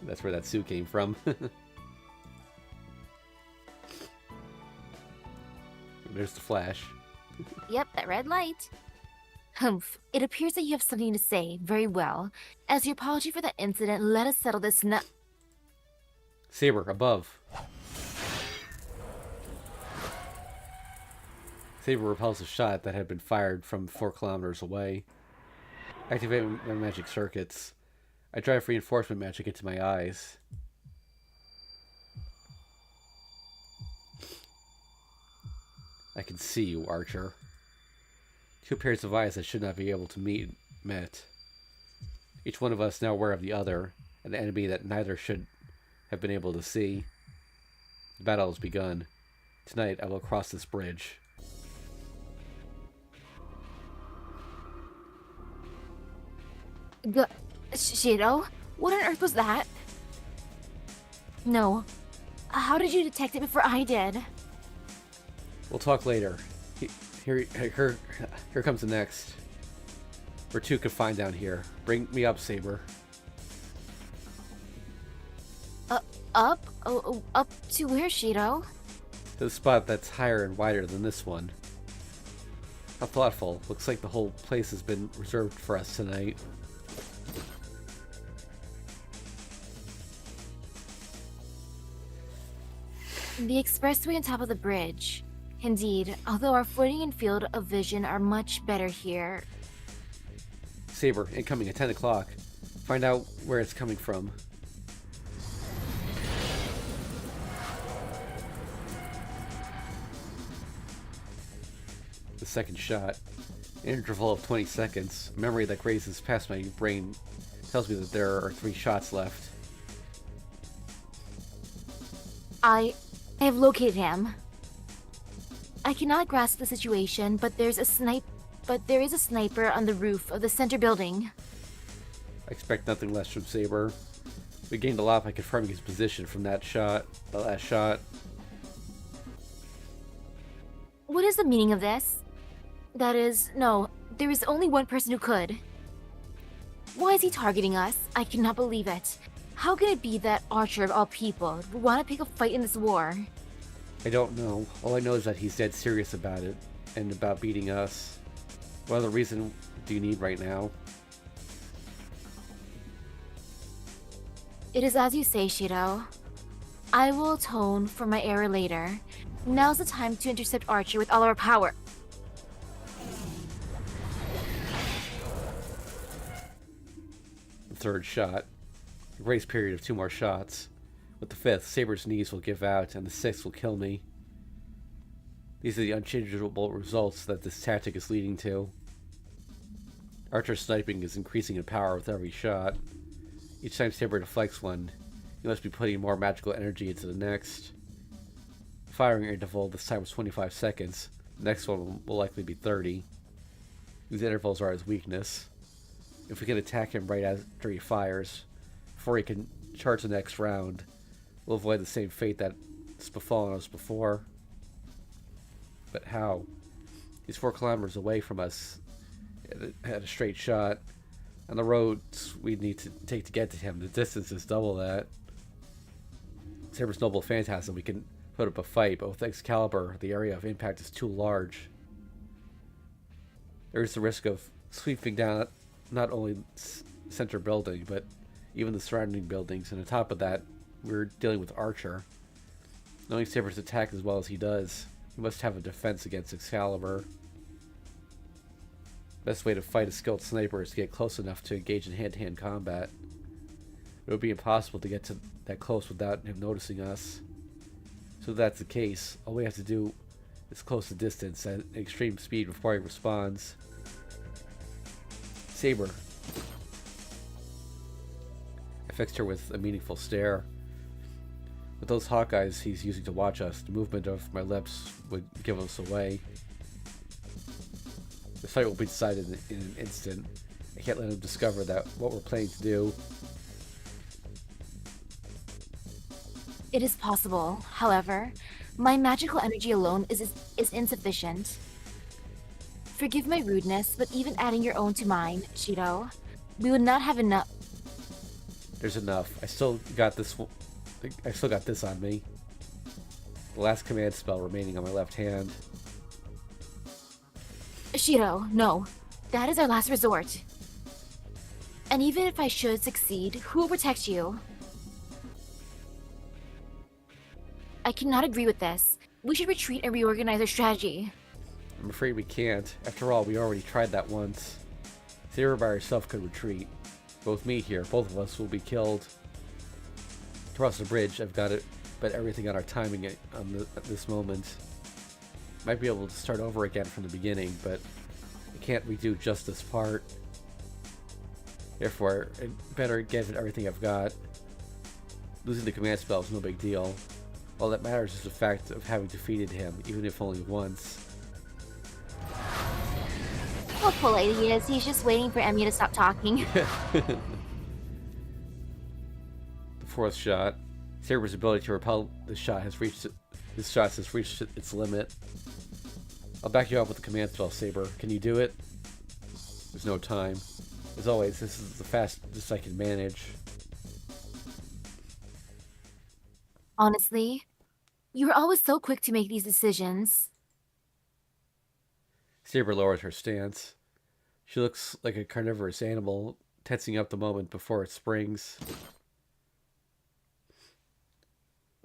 that's where that suit came from. There's the flash. Yep, that red light. Humph. It appears that you have something to say. Very well. As your apology for that incident, let us settle this now. Saber, above. Saber repels a shot that had been fired from 4 kilometers away. Activate my magic circuits. I drive reinforcement magic into my eyes. I can see you, Archer. 2 pairs of eyes that should not be able to met. Each one of us now aware of the other, an enemy that neither should have been able to see. The battle has begun. Tonight I will cross this bridge. Shiro? What on earth was that? No. How did you detect it before I did? We'll talk later. Here comes the next. We're too confined down here. Bring me up, Saber. Up? Oh, up to where, Shiro? To the spot that's higher and wider than this one. How thoughtful. Looks like the whole place has been reserved for us tonight. The expressway on top of the bridge. Indeed, although our footing and field of vision are much better here. Saber, incoming at 10 o'clock. Find out where it's coming from. The second shot. An interval of 20 seconds. A memory that grazes past my brain tells me that there are 3 shots left. I have located him. I cannot grasp the situation, but there is a sniper on the roof of the center building. I expect nothing less from Saber. We gained a lot by confirming his position from that shot, the last shot. What is the meaning of this? That is, no, there is only one person who could. Why is he targeting us? I cannot believe it. How can it be that Archer of all people would want to pick a fight in this war? I don't know. All I know is that he's dead serious about it, and about beating us. What other reason do you need right now? It is as you say, Shiro. I will atone for my error later. Now's the time to intercept Archer with all our power. The third shot. A grace period of 2 more shots. With the 5th, Saber's knees will give out, and the 6th will kill me. These are the unchangeable results that this tactic is leading to. Archer's sniping is increasing in power with every shot. Each time Saber deflects one, he must be putting more magical energy into the next. The firing interval this time was 25 seconds. The next one will likely be 30. These intervals are his weakness. If we can attack him right after he fires, before he can charge the next round, we'll avoid the same fate that's befallen us before. But how? He's 4 kilometers away from us at a straight shot. On the roads we need to take to get to him, the distance is double that. Saber's noble phantasm, we can put up a fight, but with Excalibur, the area of impact is too large. There's the risk of sweeping down not only center building, but even the surrounding buildings, and on top of that, we're dealing with Archer. Knowing Saber's attack as well as he does, he must have a defense against Excalibur. Best way to fight a skilled sniper is to get close enough to engage in hand-to-hand combat. It would be impossible to get to that close without him noticing us. So if that's the case, all we have to do is close the distance at extreme speed before he responds. Saber. I fixed her with a meaningful stare. With those hawk eyes he's using to watch us, the movement of my lips would give us away. The fight will be decided in an instant. I can't let him discover that what we're planning to do. It is possible. However, my magical energy alone is insufficient. Forgive my rudeness, but even adding your own to mine, Shiro, we would not have enough. There's enough. I still got this on me. The last command spell remaining on my left hand. Shiro, no. That is our last resort. And even if I should succeed, who will protect you? I cannot agree with this. We should retreat and reorganize our strategy. I'm afraid we can't. After all, we already tried that once. Saber by herself could retreat. Both me here, both of us will be killed. To cross the bridge, I've got to bet everything on our timing at this moment. Might be able to start over again from the beginning, but I can't redo just this part. Therefore, I'd better give it everything I've got. Losing the command spell is no big deal. All that matters is the fact of having defeated him, even if only once. How polite he is. He's just waiting for Emi to stop talking. The 4th shot. Saber's ability to repel this shot has reached its limit. I'll back you up with the command spell, Saber. Can you do it? There's no time. As always, this is the fastest I can manage. Honestly, you were always so quick to make these decisions. Saber lowered her stance. She looks like a carnivorous animal, tensing up the moment before it springs.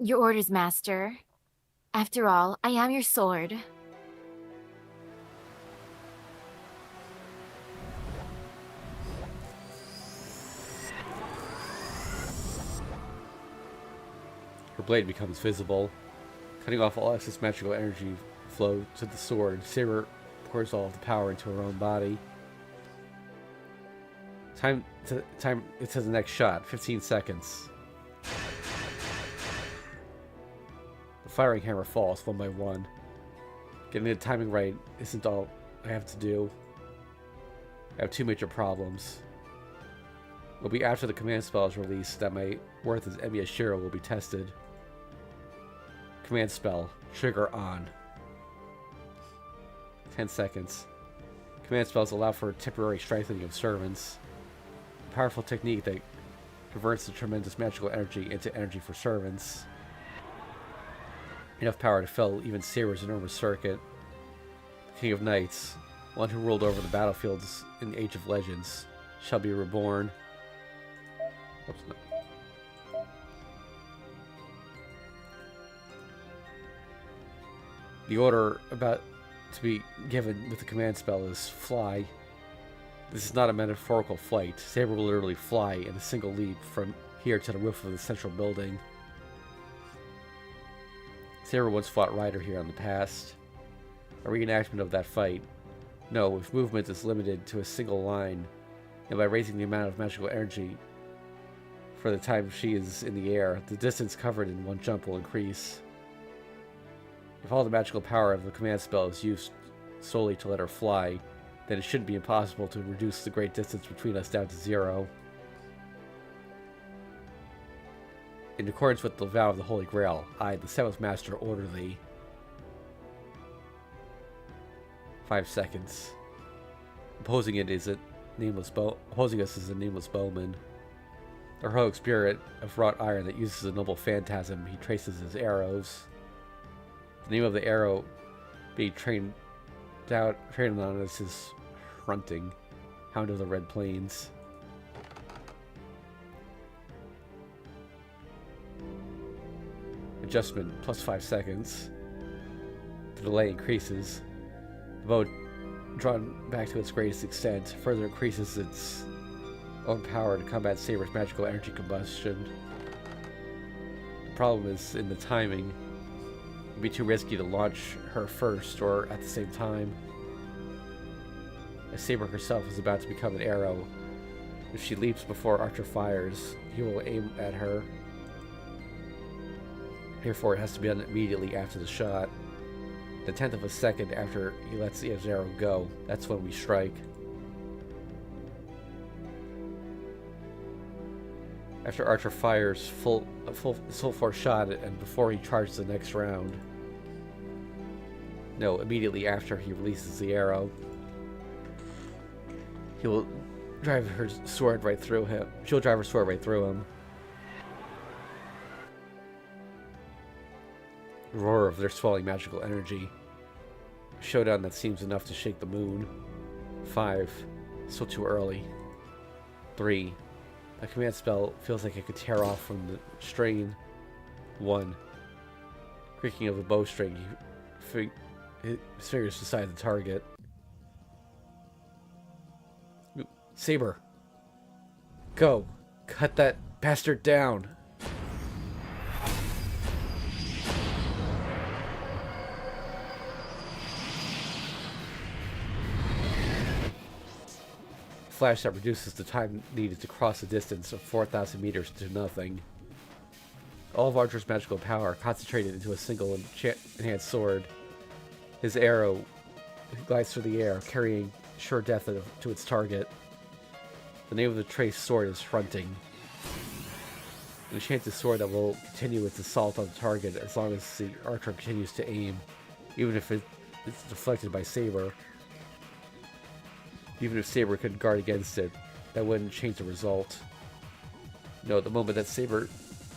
Your orders, Master. After all, I am your sword. Her blade becomes visible, cutting off all excess magical energy flow to the sword. Saber pours all of the power into her own body. Time it to the next shot. 15 seconds. The firing hammer falls one by one. Getting the timing right isn't all I have to do. I have 2 major problems. It'll be after the command spell is released that my worth as Emi Ashiro will be tested. Command spell. Trigger on. 10 seconds. Command spells allow for temporary strengthening of servants. A powerful technique that converts the tremendous magical energy into energy for servants. Enough power to fell even Saber's enormous circuit. The King of Knights, one who ruled over the battlefields in the Age of Legends, shall be reborn. Oops, no. The order about to be given with the command spell is fly. This is not a metaphorical flight. Saber will literally fly in a single leap from here to the roof of the central building. Saber once fought Ryder here in the past. A reenactment of that fight. No, if movement is limited to a single line, and by raising the amount of magical energy for the time she is in the air, the distance covered in one jump will increase. If all the magical power of the command spell is used solely to let her fly, then it shouldn't be impossible to reduce the great distance between us down to 0. In accordance with the vow of the Holy Grail, I, the 7th Master, order thee. 5 seconds. Opposing us is a nameless bowman. A heroic spirit of wrought iron that uses a noble phantasm he traces his arrows. The name of the arrow being trained on is his Hrunting, Hound of the Red Plains. Adjustment plus 5 seconds. The delay increases. The bow, drawn back to its greatest extent, further increases its own power to combat Saber's magical energy combustion. The problem is in the timing. It would be too risky to launch her first or at the same time. As Saber herself is about to become an arrow, if she leaps before Archer fires, he will aim at her. Therefore, it has to be done immediately after the shot. The 10th of a second after he lets his arrow go, that's when we strike. After Archer fires full force shot and before he charges the next round. No, immediately after he releases the arrow. He will drive her sword right through him. She'll drive her sword right through him. The roar of their swelling magical energy. A showdown that seems enough to shake the moon. 5. Still too early. 3. A command spell feels like it could tear off from the string. 1. Creaking of the bowstring. His fingers decide the target. Saber. Go. Cut that bastard down. Flash that reduces the time needed to cross a distance of 4,000 meters to nothing. All of Archer's magical power concentrated into a single enhanced sword. His arrow glides through the air, carrying sure death to its target. The name of the traced sword is Hrunting. An enchanted sword that will continue its assault on the target as long as the archer continues to aim, even if it's deflected by Saber. Even if Saber could guard against it, that wouldn't change the result. No, the moment that Saber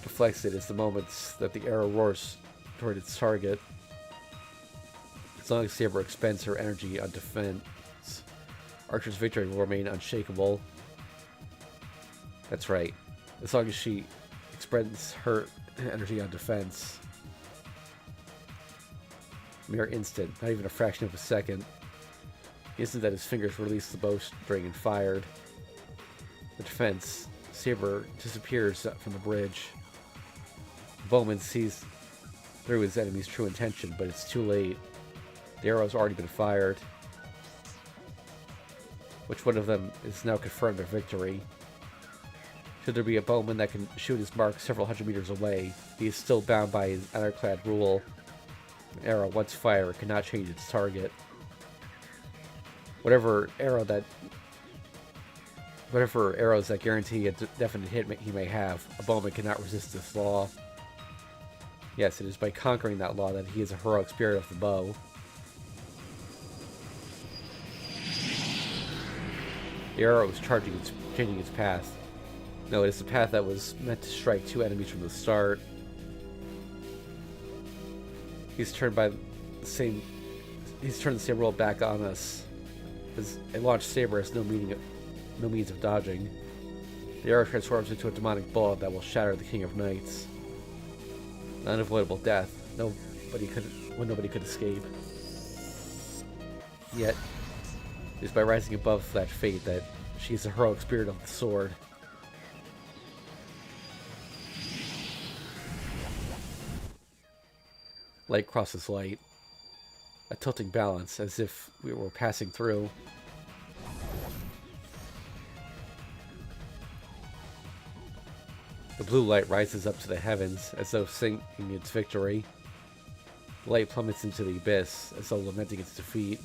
deflects it is the moment that the arrow roars toward its target. As long as Saber expends her energy on defense, Archer's victory will remain unshakable. That's right. As long as she expends her energy on defense. Mere instant, not even a fraction of a second. The instant that his fingers released the bowstring and fired. The defense. Saber disappears from the bridge. The bowman sees through his enemy's true intention, but it's too late. The arrow's already been fired. Which one of them is now confirmed their victory? Should there be a bowman that can shoot his mark several hundred meters away, he is still bound by his ironclad rule. An arrow, once fired, cannot change its target. Whatever arrows that guarantee a definite hit he may have, a bowman cannot resist this law. Yes, it is by conquering that law that he is a heroic spirit of the bow. The arrow was changing its path. No, it is the path that was meant to strike two enemies from the start. He's turned the same roll back on us. A launched saber has no means of dodging. The arrow transforms into a demonic ball that will shatter the King of Knights. An unavoidable death. Nobody could escape. Yet, it is by rising above that fate that she is the heroic spirit of the sword. Light crosses light. A tilting balance, as if we were passing through. The blue light rises up to the heavens, as though singing its victory. The light plummets into the abyss, as though lamenting its defeat.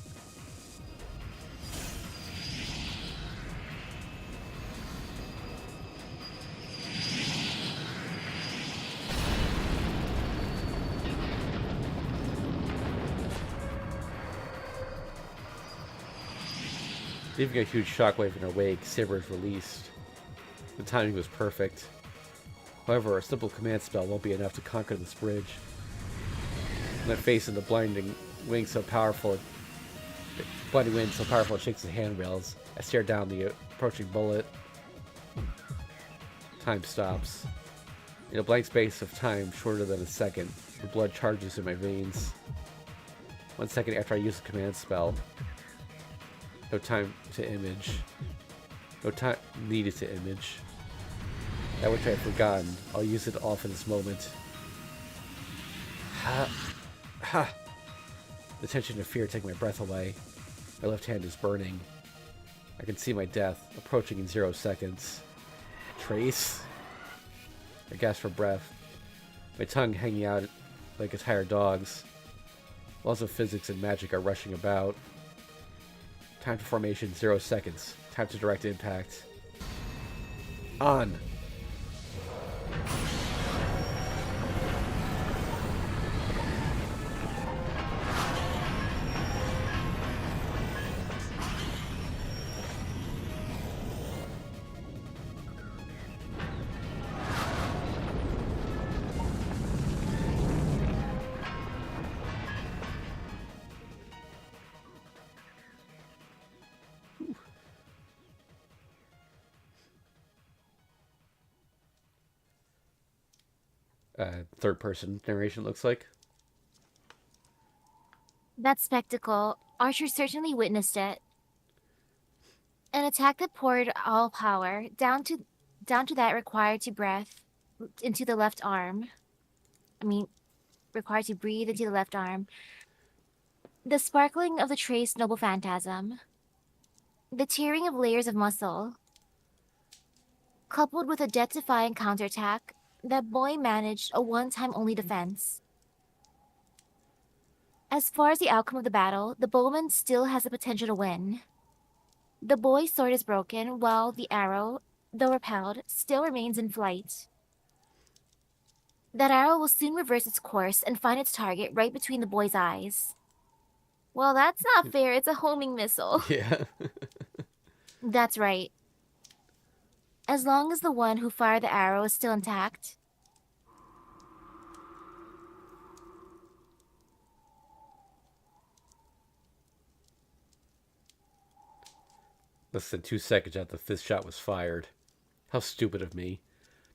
Leaving a huge shockwave in our wake, Saber is released. The timing was perfect. However, a simple command spell won't be enough to conquer this bridge. My face in the blinding wind so powerful it shakes the handrails. I stare down the approaching bullet. Time stops. In a blank space of time shorter than a second, the blood charges in my veins. 1 second after I use the command spell. No time to image. No time needed to image. That which I have forgotten. I'll use it all for this moment. Ha! Ha! The tension of fear taking my breath away. My left hand is burning. I can see my death approaching in 0 seconds. Trace? I gasp for breath. My tongue hanging out like a tired dog's. Laws of physics and magic are rushing about. Time to formation, 0 seconds. Time to direct impact. On! Third-person narration looks like. That spectacle, Archer certainly witnessed it. An attack that poured all power down to that required to breathe into the left arm. Required to breathe into the left arm. The sparkling of the trace noble phantasm. The tearing of layers of muscle. Coupled with a death-defying counterattack, that boy managed a one-time only defense. As far as the outcome of the battle, the bowman still has the potential to win. The boy's sword is broken, while the arrow, though repelled, still remains in flight. That arrow will soon reverse its course and find its target right between the boy's eyes. Well, that's not fair. It's a homing missile. Yeah. That's right. As long as the one who fired the arrow is still intact. Less than 2 seconds after the fifth shot was fired. How stupid of me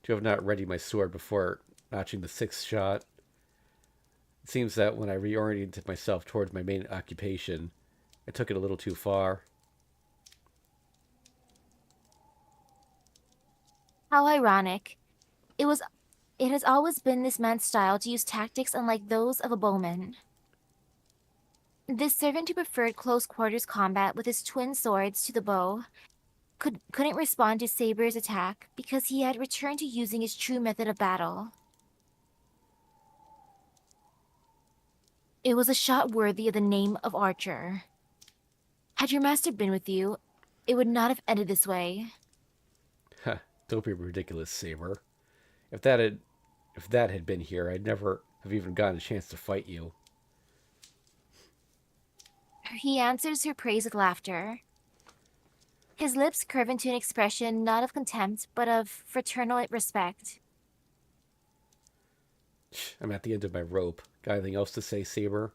to have not readied my sword before notching the sixth shot. It seems that when I reoriented myself towards my main occupation, I took it a little too far. How ironic. It has always been this man's style to use tactics unlike those of a bowman. This servant who preferred close quarters combat with his twin swords to the bow couldn't respond to Saber's attack because he had returned to using his true method of battle. It was a shot worthy of the name of Archer. Had your master been with you, it would not have ended this way. Ha, don't be ridiculous, Saber. If that had been here, I'd never have even gotten a chance to fight you. He answers her praise with laughter. His lips curve into an expression not of contempt, but of fraternal respect. I'm at the end of my rope. Got anything else to say, Saber?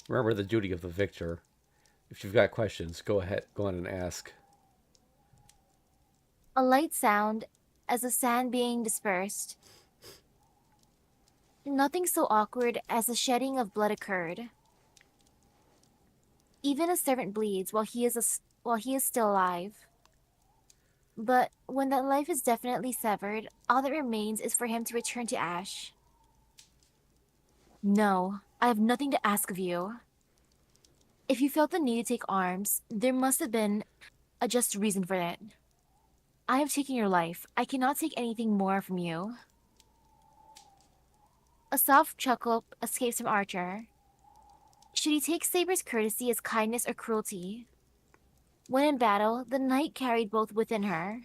Remember the duty of the victor. If you've got questions, go ahead, go on and ask. A light sound as the sand being dispersed. Nothing so awkward as the shedding of blood occurred. Even a servant bleeds while he is still alive. But when that life is definitely severed, all that remains is for him to return to ash. No, I have nothing to ask of you. If you felt the need to take arms, there must have been a just reason for it. I have taken your life. I cannot take anything more from you. A soft chuckle escapes from Archer. Should he take Saber's courtesy as kindness or cruelty? When in battle, the knight carried both within her.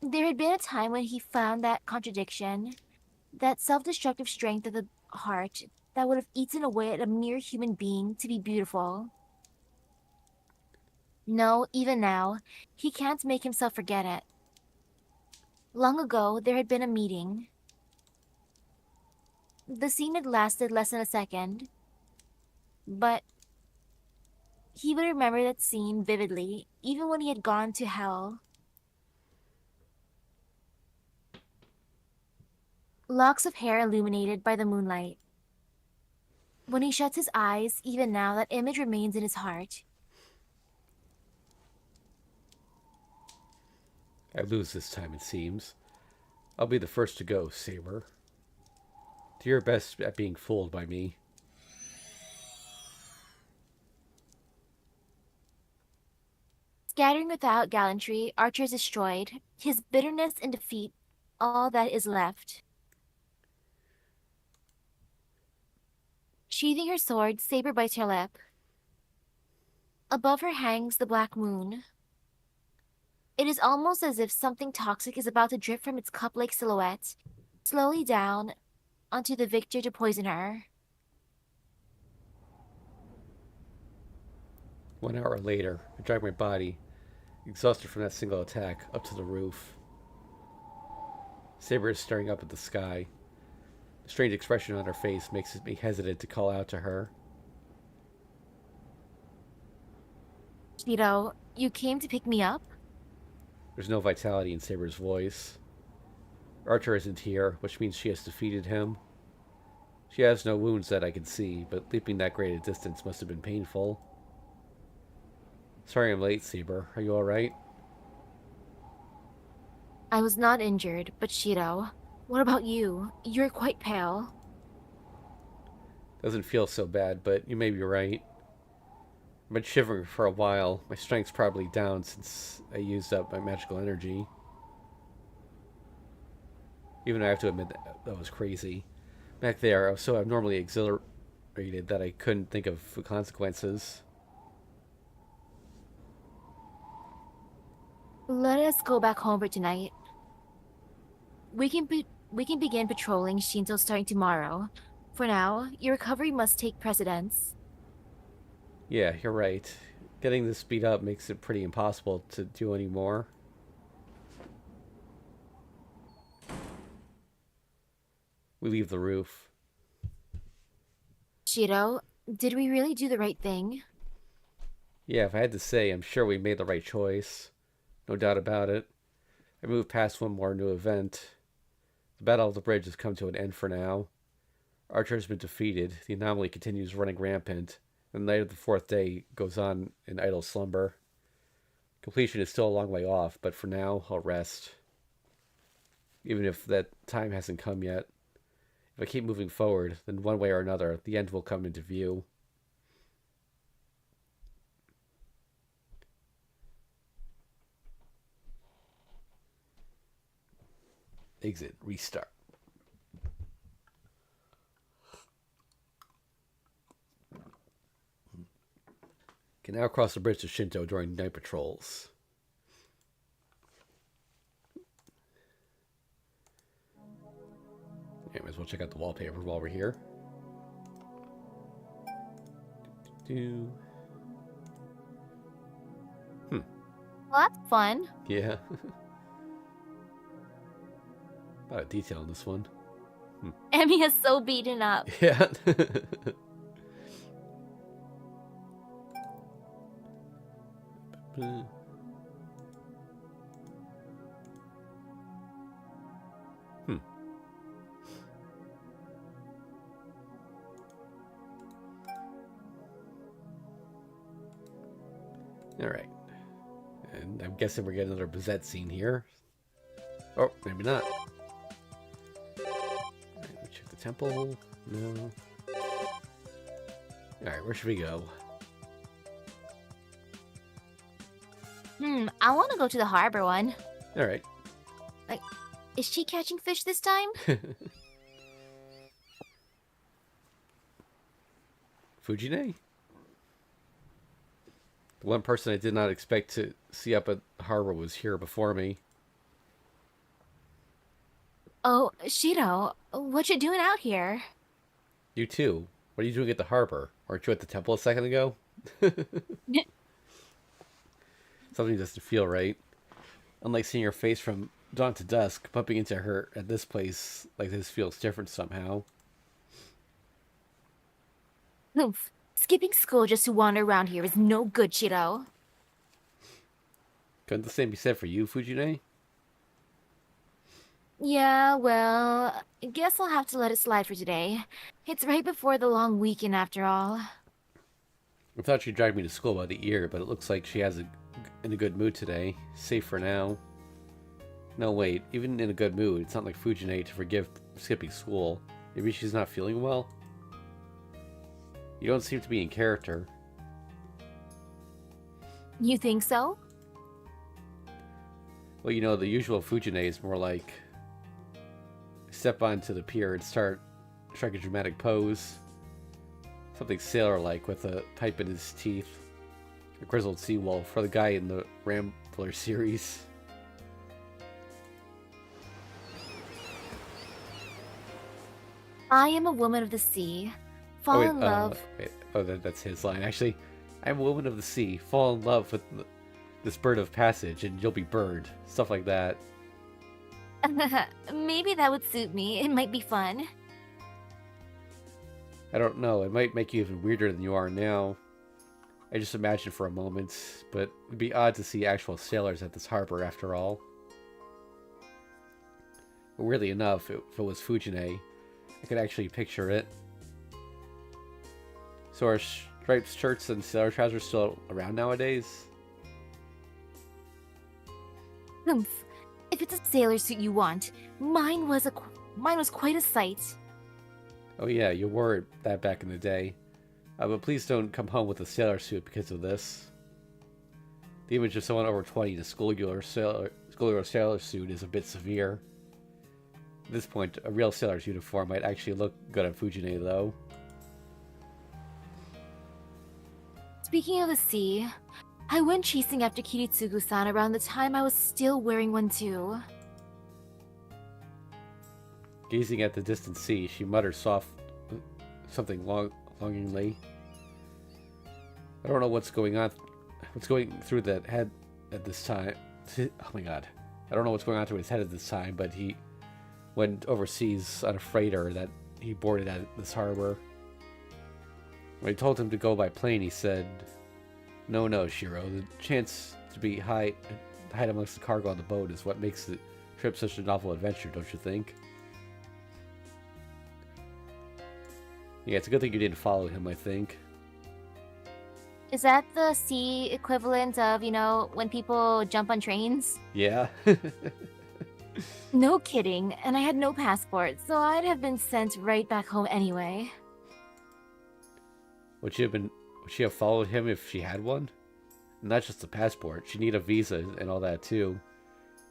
There had been a time when he found that contradiction, that self-destructive strength of the heart that would have eaten away at a mere human being to be beautiful. No, even now, he can't make himself forget it. Long ago, there had been a meeting. The scene had lasted less than a second, but he would remember that scene vividly, even when he had gone to hell. Locks of hair illuminated by the moonlight. When he shuts his eyes, even now that image remains in his heart. I lose this time, it seems. I'll be the first to go, Saber. Do your best at being fooled by me. Scattering without gallantry, Archer is destroyed, his bitterness and defeat all that is left. Sheathing her sword, Saber bites her lip. Above her hangs the black moon. It is almost as if something toxic is about to drip from its cup-like silhouette, slowly down onto the victor to poison her. 1 hour later, I drag my body, exhausted from that single attack, up to the roof. Saber is staring up at the sky. The strange expression on her face makes me hesitant to call out to her. Shiro, you came to pick me up? There's no vitality in Saber's voice. Archer isn't here, which means she has defeated him. She has no wounds that I can see, but leaping that great a distance must have been painful. Sorry I'm late, Saber. Are you alright? I was not injured, but Shiro, what about you? You're quite pale. Doesn't feel so bad, but you may be right. I've been shivering for a while. My strength's probably down since I used up my magical energy. Even I have to admit that was crazy. Back there, I was so abnormally exhilarated that I couldn't think of the consequences. Let us go back home for tonight. We can begin patrolling Shinto starting tomorrow. For now, your recovery must take precedence. Yeah, you're right. Getting this beat up makes it pretty impossible to do any more. We leave the roof. Shiro, did we really do the right thing? Yeah, if I had to say, I'm sure we made the right choice. No doubt about it. I moved past one more new event. The Battle of the Bridge has come to an end for now. Archer has been defeated. The anomaly continues running rampant. And the night of the fourth day goes on in idle slumber. Completion is still a long way off, but for now, I'll rest. Even if that time hasn't come yet. If I keep moving forward, then one way or another, the end will come into view. Exit, restart. Can now cross the bridge to Shinto during night patrols. Yeah, might as well check out the wallpaper while we're here. Well, that's fun. Yeah. A lot of detail in this one. Emmy is so beaten up. Yeah. Hmm. Alright. And I'm guessing we're getting another Bizette scene here. Oh, maybe not. Alright, we check the temple. No. Alright, where should we go? I want to go to the harbor one. Alright. Is she catching fish this time? Fujine? The one person I did not expect to see up at the harbor was here before me. Oh, Shiro, what you doing out here? You too. What are you doing at the harbor? Weren't you at the temple a second ago? Something doesn't feel right. Unlike seeing her face from dawn to dusk, bumping into her at this place like this feels different somehow. Oomph. Skipping school just to wander around here is no good, Shiro. Couldn't the same be said for you, Fujine? Yeah, well, I guess I'll have to let it slide for today. It's right before the long weekend after all. I thought she'd drag me to school by the ear, but it looks like she has in a good mood today. Safe for now. No, wait. Even in a good mood, it's not like Fujine to forgive skipping school. Maybe she's not feeling well? You don't seem to be in character. You think so? Well, you know, the usual Fujine is more like step onto the pier and strike a dramatic pose. Something sailor-like with a pipe in his teeth. A grizzled sea wolf for the guy in the Rambler series. I am a woman of the sea. Fall in love. That's his line. Actually, I'm a woman of the sea. Fall in love with this bird of passage and you'll be burned. Stuff like that. Maybe that would suit me. It might be fun. I don't know. It might make you even weirder than you are now. I just imagined for a moment, but it'd be odd to see actual sailors at this harbor after all. But weirdly enough, if it was Fujine, I could actually picture it. So are striped shirts and sailor trousers still around nowadays? Oomph. If it's a sailor suit you want, mine was quite a sight. Oh yeah, you wore that back in the day. But please don't come home with a sailor suit because of this. The image of someone over 20 in a schoolyard sailor suit is a bit severe. At this point, a real sailor's uniform might actually look good on Fujine, though. Speaking of the sea, I went chasing after Kiritsugu-san around the time I was still wearing one too. Gazing at the distant sea, she mutters something longingly. I don't know what's going through that head at this time. Oh my god. I don't know what's going on through his head at this time, but he went overseas on a freighter that he boarded at this harbor. When I told him to go by plane, he said, No, Shiro. The chance to be hide amongst the cargo on the boat is what makes the trip such a novel adventure, don't you think? Yeah, it's a good thing you didn't follow him, I think. Is that the sea equivalent of, when people jump on trains? Yeah. No kidding, and I had no passport, so I'd have been sent right back home anyway. Would she have followed him if she had one? Not just a passport, she'd need a visa and all that too.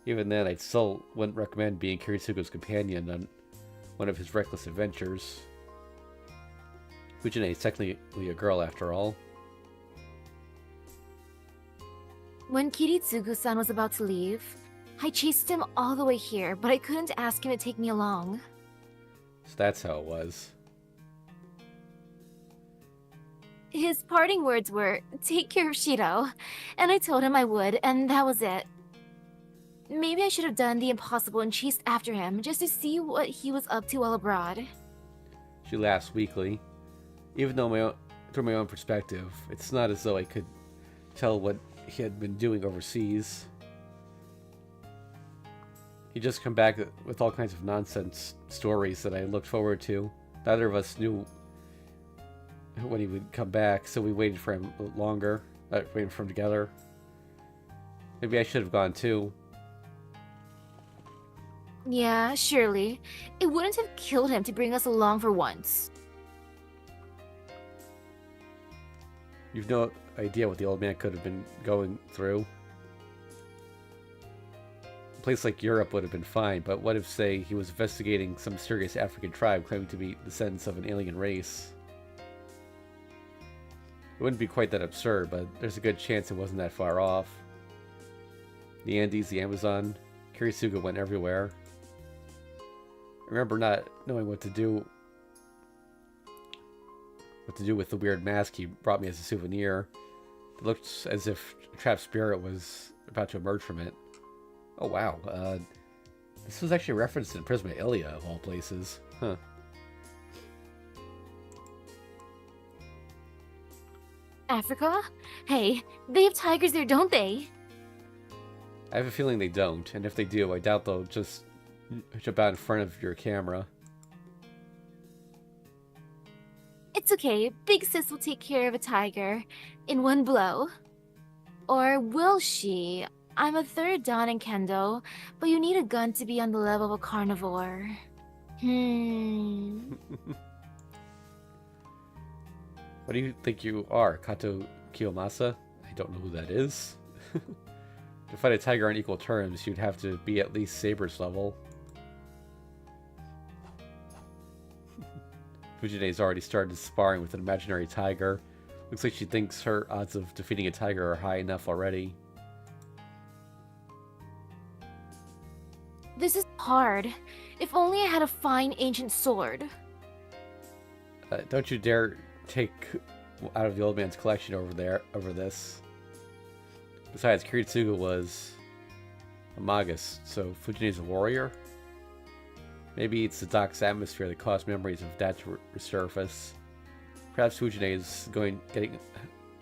Even then, I still wouldn't recommend being Kiritsugu's companion on one of his reckless adventures. Fujine is technically a girl after all. When Kiritsugu-san was about to leave, I chased him all the way here, but I couldn't ask him to take me along. So that's how it was. His parting words were, "Take care of Shiro." And I told him I would, and that was it. Maybe I should have done the impossible and chased after him just to see what he was up to while abroad. She laughs weakly. Even though through my own perspective, it's not as though I could tell what he had been doing overseas. He'd just come back with all kinds of nonsense stories that I looked forward to. Neither of us knew when he would come back, so we waited for him a little longer. Waited for him together. Maybe I should have gone too. Yeah, surely. It wouldn't have killed him to bring us along for once. You've no idea what the old man could have been going through. A place like Europe would have been fine, but what if, say, he was investigating some mysterious African tribe claiming to be descendants of an alien race? It wouldn't be quite that absurd, but there's a good chance it wasn't that far off. The Andes, the Amazon, Kirisuga went everywhere. I remember not knowing what to do with the weird mask he brought me as a souvenir. It looked as if a trapped spirit was about to emerge from it. Oh wow, this was actually referenced in Prisma Ilia, of all places. Huh. Africa? Hey, they have tigers there, don't they? I have a feeling they don't, and if they do, I doubt they'll just jump out in front of your camera. It's okay, Big Sis will take care of a tiger in one blow. Or will she? I'm a third dan in kendo, but you need a gun to be on the level of a carnivore. What do you think you are, Kato Kiyomasa? I don't know who that is. To fight a tiger on equal terms, you'd have to be at least Saber's level. Fujine's already started sparring with an imaginary tiger. Looks like she thinks her odds of defeating a tiger are high enough already. This is hard. If only I had a fine ancient sword. Don't you dare take out of the old man's collection over this. Besides, Kiritsuga was a magus, so Fujine's a warrior? Maybe it's the dock's atmosphere that caused memories of that to resurface. Perhaps Fujine is got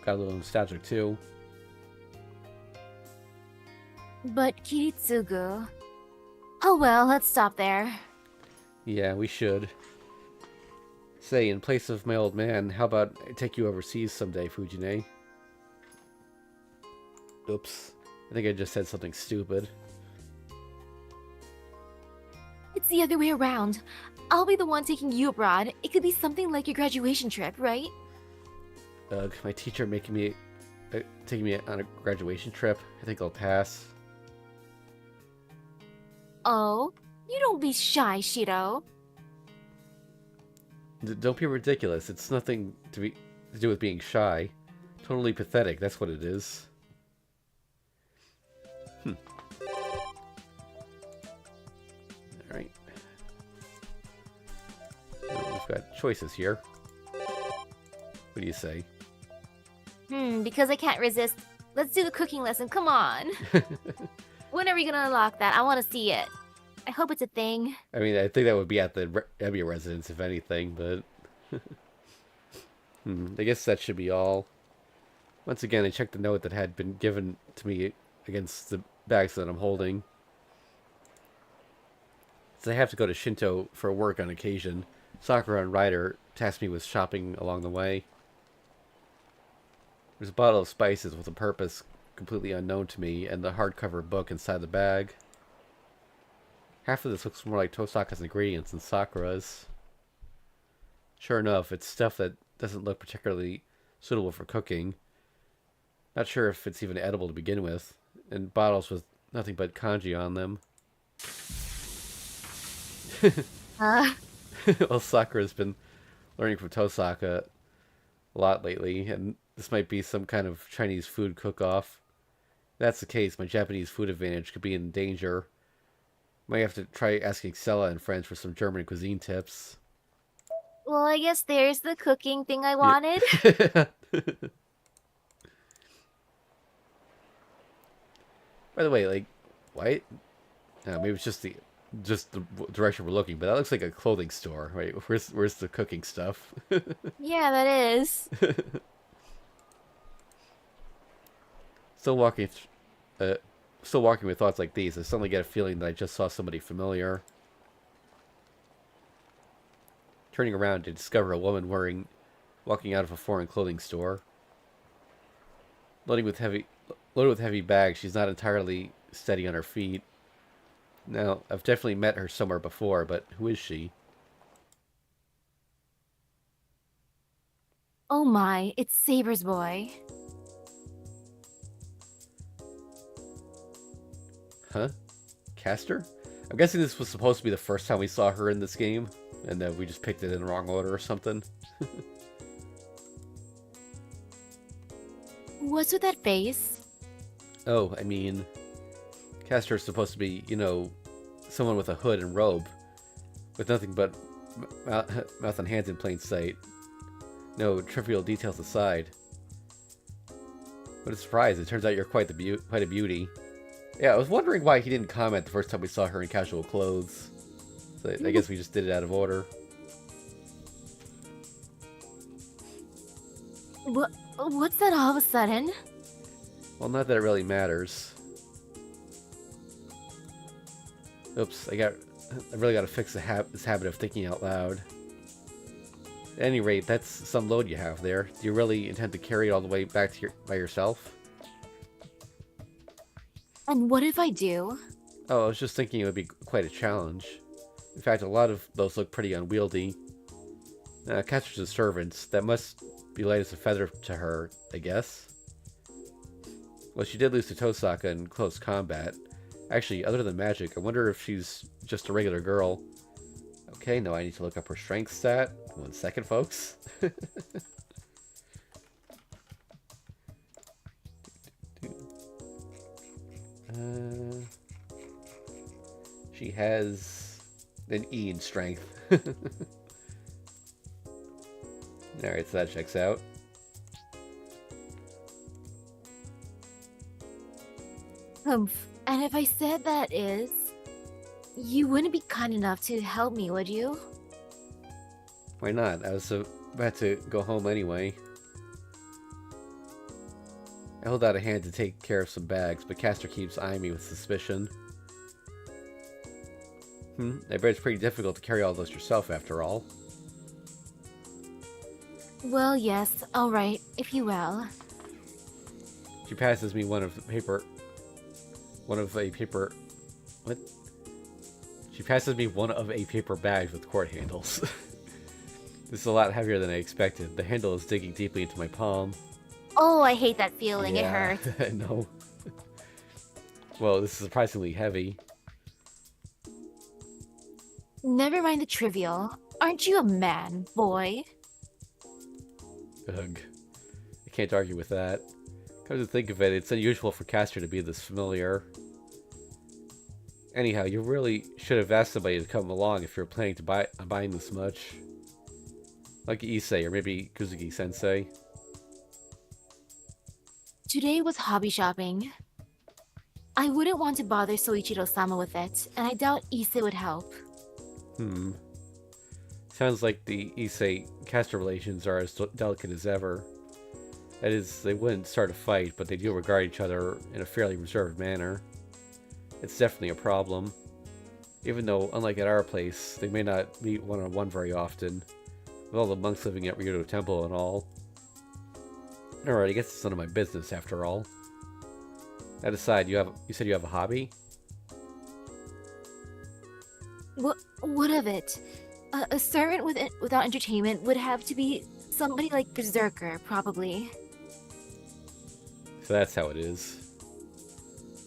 a little nostalgic too. But Kiritsugu... Oh well, let's stop there. Yeah, we should. Say, in place of my old man, how about I take you overseas someday, Fujine? Oops. I think I just said something stupid. It's the other way around. I'll be the one taking you abroad. It could be something like your graduation trip, right? Ugh, my teacher taking me on a graduation trip. I think I'll pass. Oh? You don't be shy, Shiro. Don't be ridiculous. It's nothing to do with being shy. Totally pathetic, that's what it is. Alright. We've got choices here. What do you say? Because I can't resist. Let's do the cooking lesson, come on. When are we gonna unlock that? I want to see it. I hope it's a thing. I mean, I think that would be at the Ebbia residence, if anything, but... I guess that should be all. Once again, I checked the note that had been given to me against the bags that I'm holding. Since I have to go to Shinto for work on occasion, Sakura and Ryder tasked me with shopping along the way. There's a bottle of spices with a purpose completely unknown to me, and the hardcover book inside the bag. Half of this looks more like Tosaka's ingredients than Sakura's. Sure enough, it's stuff that doesn't look particularly suitable for cooking. Not sure if it's even edible to begin with, and bottles with nothing but kanji on them. Well, Sakura's been learning from Tosaka a lot lately, and this might be some kind of Chinese food cook-off. If that's the case, my Japanese food advantage could be in danger. Might have to try asking Sella and friends for some German cuisine tips. Well, I guess there's the cooking thing I wanted. Yeah. By the way, like, why? Maybe it's just the direction we're looking, but that looks like a clothing store. Right? Where's the cooking stuff? Yeah, that is. Still walking, uh, still walking with thoughts like these. I suddenly get a feeling that I just saw somebody familiar. Turning around to discover a woman walking out of a foreign clothing store. Loaded with heavy bags, she's not entirely steady on her feet. Now, I've definitely met her somewhere before, but who is she? Oh my, it's Saber's boy. Huh? Castor? I'm guessing this was supposed to be the first time we saw her in this game, and that we just picked it in the wrong order or something. What's with that face? Oh, I mean, Castor is supposed to be, someone with a hood and robe, with nothing but mouth and hands in plain sight. No trivial details aside. What a surprise! It turns out you're quite a beauty. Yeah, I was wondering why he didn't comment the first time we saw her in casual clothes. So I guess we just did it out of order. What's that all of a sudden? Well, not that it really matters. Oops, I really got to fix this habit of thinking out loud. At any rate, that's some load you have there. Do you really intend to carry it all the way back to by yourself? And what if I do? Oh, I was just thinking it would be quite a challenge. In fact, a lot of those look pretty unwieldy. Castor's a servant. That must be light as a feather to her, I guess. Well, she did lose to Tosaka in close combat. Actually, other than magic, I wonder if she's just a regular girl. Okay, now I need to look up her strength stat. 1 second, folks. She has an E in strength. Alright, so that checks out. And if I said that is, you wouldn't be kind enough to help me, would you? Why not? I was about to go home anyway. I hold out a hand to take care of some bags, but Castor keeps eyeing me with suspicion. I bet it's pretty difficult to carry all those yourself, after all. Well, yes, alright, if you will. She passes me one of a paper... What? She passes me one of a paper bag with cord handles. This is a lot heavier than I expected. The handle is digging deeply into my palm. Oh, I hate that feeling, Yeah, it hurts. I know. Well, this is surprisingly heavy. Never mind the trivial. Aren't you a man, boy? Ugh. I can't argue with that. Come to think of it, it's unusual for Castor to be this familiar. Anyhow, you really should have asked somebody to come along if you're planning to buying this much. Like Issei, or maybe Kuzuki-sensei. Today was hobby shopping. I wouldn't want to bother Soichiro-sama with it, and I doubt Issei would help. Sounds like the Issei-Castor relations are as delicate as ever. That is, they wouldn't start a fight, but they do regard each other in a fairly reserved manner. It's definitely a problem. Even though, unlike at our place, they may not meet one-on-one very often, with all the monks living at Ryoto Temple and all. Alright, I guess it's none of my business after all. That aside, you said you have a hobby? What of it? A servant without entertainment would have to be somebody like Berserker, probably. So that's how it is.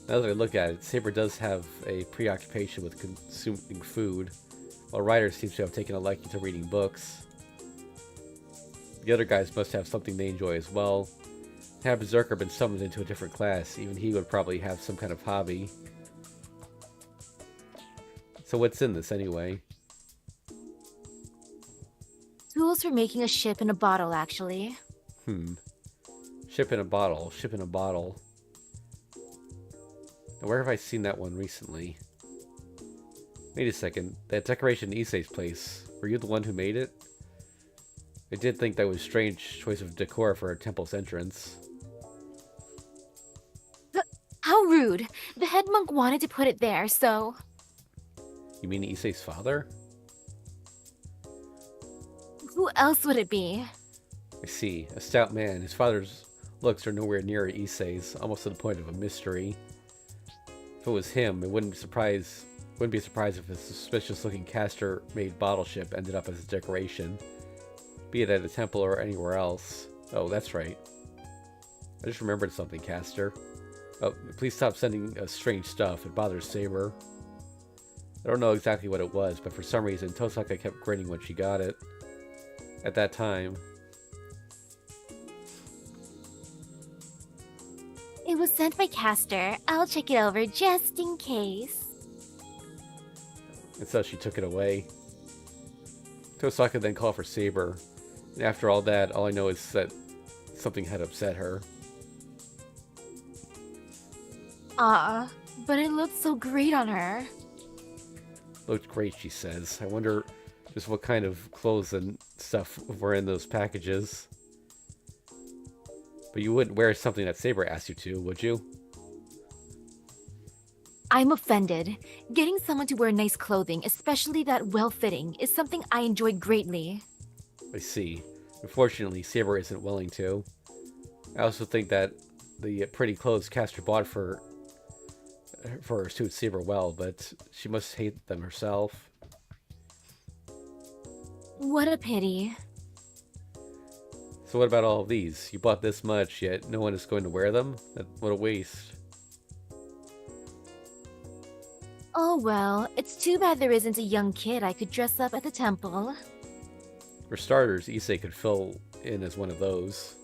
Now that I look at it, Saber does have a preoccupation with consuming food, while Ryder seems to have taken a liking to reading books. The other guys must have something they enjoy as well. Had Berserker been summoned into a different class, even he would probably have some kind of hobby. So what's in this anyway? Tools for making a ship in a bottle, actually. Ship in a bottle. Ship in a bottle. Now, where have I seen that one recently? Wait a second. That decoration in Issei's place. Were you the one who made it? I did think that was a strange choice of decor for a temple's entrance. How rude. The head monk wanted to put it there, so... You mean Issei's father? Who else would it be? I see. A stout man. His father's looks are nowhere near Issei's, almost to the point of a mystery. If it was him, it wouldn't be surprised if a suspicious-looking caster-made bottle ship ended up as a decoration, be it at a temple or anywhere else. Oh, that's right. I just remembered something, Caster. Oh, please stop sending us strange stuff. It bothers Saber. I don't know exactly what it was, but for some reason, Tosaka kept grinning when she got it. At that time. It was sent by Caster. I'll check it over just in case. And so she took it away. Tosaka then called for Saber. And after all that, all I know is that something had upset her. But it looked so great on her. Looked great, she says. I wonder just what kind of clothes and stuff were in those packages. But you wouldn't wear something that Saber asked you to, would you? I'm offended. Getting someone to wear nice clothing, especially that well-fitting, is something I enjoy greatly. I see. Unfortunately, Saber isn't willing to. I also think that the pretty clothes Caster bought for her suit Saber well, but she must hate them herself. What a pity. So what about all of these? You bought this much, yet no one is going to wear them? What a waste. Oh well, it's too bad there isn't a young kid I could dress up at the temple. For starters, Issei could fill in as one of those.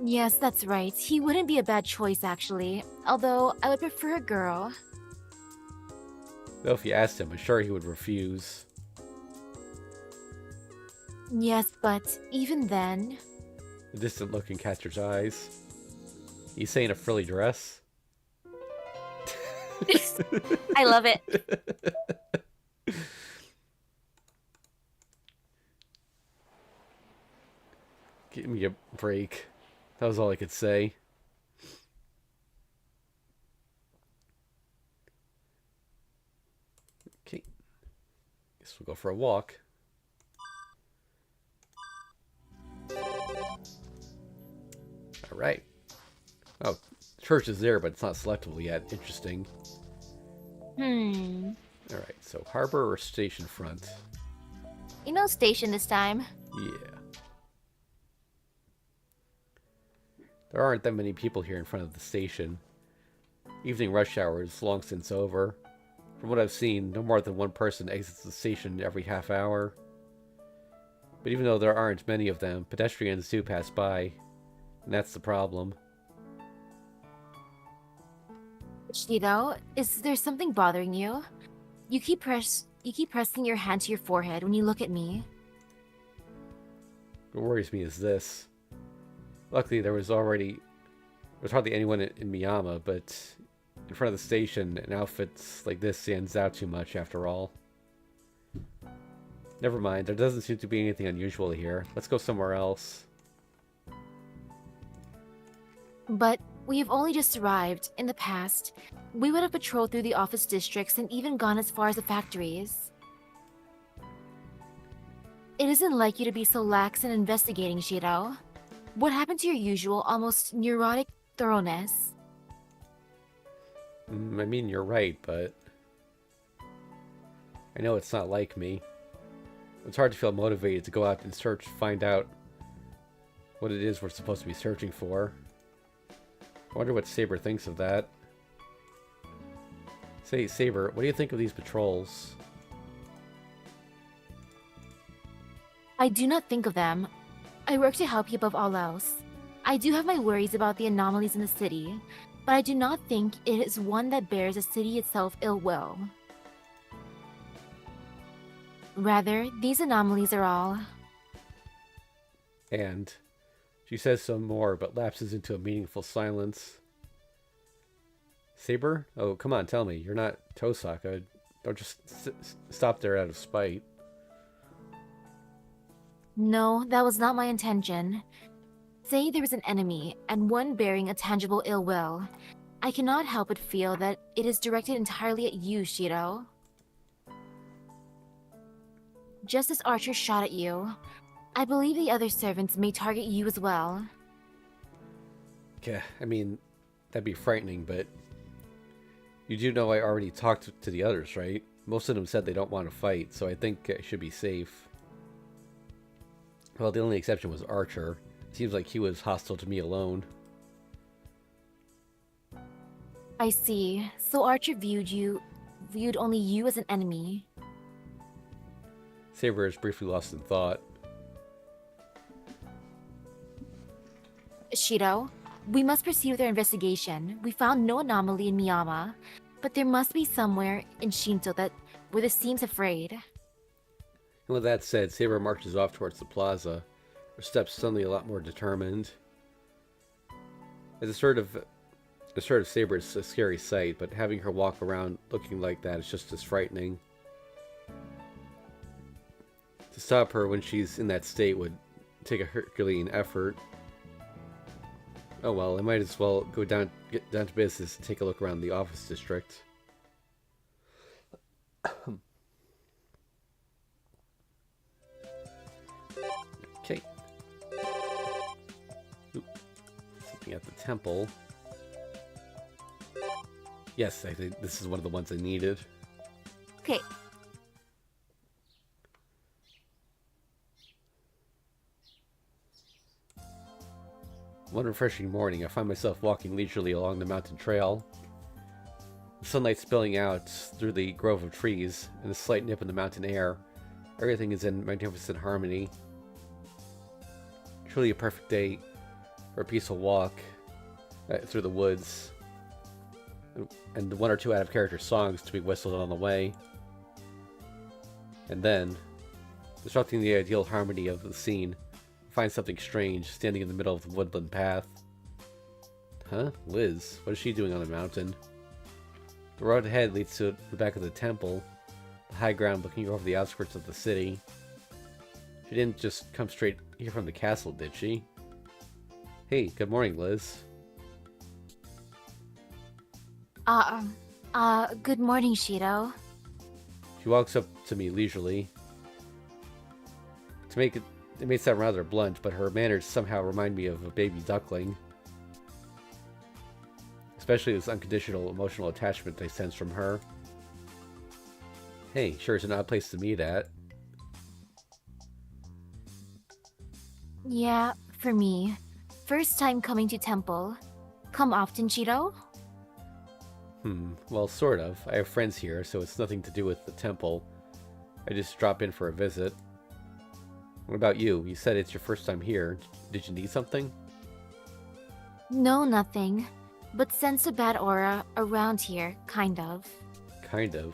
Yes, that's right. He wouldn't be a bad choice, actually. Although, I would prefer a girl. Though if you asked him, I'm sure he would refuse. Yes, but even then... The distant look in Caster's eyes. Issei in a frilly dress? I love it. Give me a break. That was all I could say. Okay. Guess we'll go for a walk. Alright. Oh, church is there, but it's not selectable yet. Interesting. Alright, so harbor or station front? You know station this time. Yeah. There aren't that many people here in front of the station. Evening rush hour is long since over. From what I've seen, no more than one person exits the station every half hour. But even though there aren't many of them, pedestrians do pass by. And that's the problem. Shido, is there something bothering you? You keep pressing your hand to your forehead when you look at me. What worries me is this. Luckily, there was hardly anyone in Miyama, but in front of the station, an outfit like this stands out too much after all. Never mind, there doesn't seem to be anything unusual here. Let's go somewhere else. But we have only just arrived. In the past, we would have patrolled through the office districts and even gone as far as the factories. It isn't like you to be so lax in investigating, Shiro. What happened to your usual, almost neurotic thoroughness? I mean, you're right, but I know it's not like me. It's hard to feel motivated to go out and find out what it is we're supposed to be searching for. I wonder what Saber thinks of that. Say, Saber, what do you think of these patrols? I do not think of them. I work to help you above all else. I do have my worries about the anomalies in the city, but I do not think it is one that bears the city itself ill will. Rather, these anomalies are all... And She says some more, but lapses into a meaningful silence. Saber? Oh, come on, tell me. You're not Tosaka. Don't just stop there out of spite. No, that was not my intention. Say there is an enemy, and one bearing a tangible ill will. I cannot help but feel that it is directed entirely at you, Shiro. Just as Archer shot at you, I believe the other servants may target you as well. Yeah, I mean, that'd be frightening, but you do know I already talked to the others, right? Most of them said they don't want to fight, so I think I should be safe. Well, the only exception was Archer. Seems like he was hostile to me alone. I see. So Archer viewed only you as an enemy. Saber is briefly lost in thought. Shiro, we must proceed with our investigation. We found no anomaly in Miyama, but there must be somewhere in Shinto where this seems afraid. And with that said, Saber marches off towards the plaza, her steps suddenly a lot more determined. As a sort of Saber is a scary sight, but having her walk around looking like that is just as frightening. To stop her when she's in that state would take a Herculean effort. Oh well, I might as well get down to business and take a look around the office district. Okay. Oop. Something at the temple. Yes, I think this is one of the ones I needed. Okay. One refreshing morning, I find myself walking leisurely along the mountain trail. The sunlight spilling out through the grove of trees, and a slight nip in the mountain air. Everything is in magnificent harmony. Truly a perfect day for a peaceful walk through the woods. And one or two out-of-character songs to be whistled on the way. And then, disrupting the ideal harmony of the scene, find something strange standing in the middle of the woodland path. Huh? Liz. What is she doing on the mountain? The road ahead leads to the back of the temple, the high ground looking over the outskirts of the city. She didn't just come straight here from the castle, did she? Hey, good morning, Liz. Good morning, Shiro. She walks up to me leisurely. It may sound rather blunt, but her manners somehow remind me of a baby duckling. Especially this unconditional emotional attachment I sense from her. Hey, sure is an odd place to meet at. Yeah, for me. First time coming to temple. Come often, Shiro? Well, sort of. I have friends here, so it's nothing to do with the temple. I just drop in for a visit. What about you? You said it's your first time here. Did you need something? No, nothing. But sense a bad aura around here, kind of. Kind of.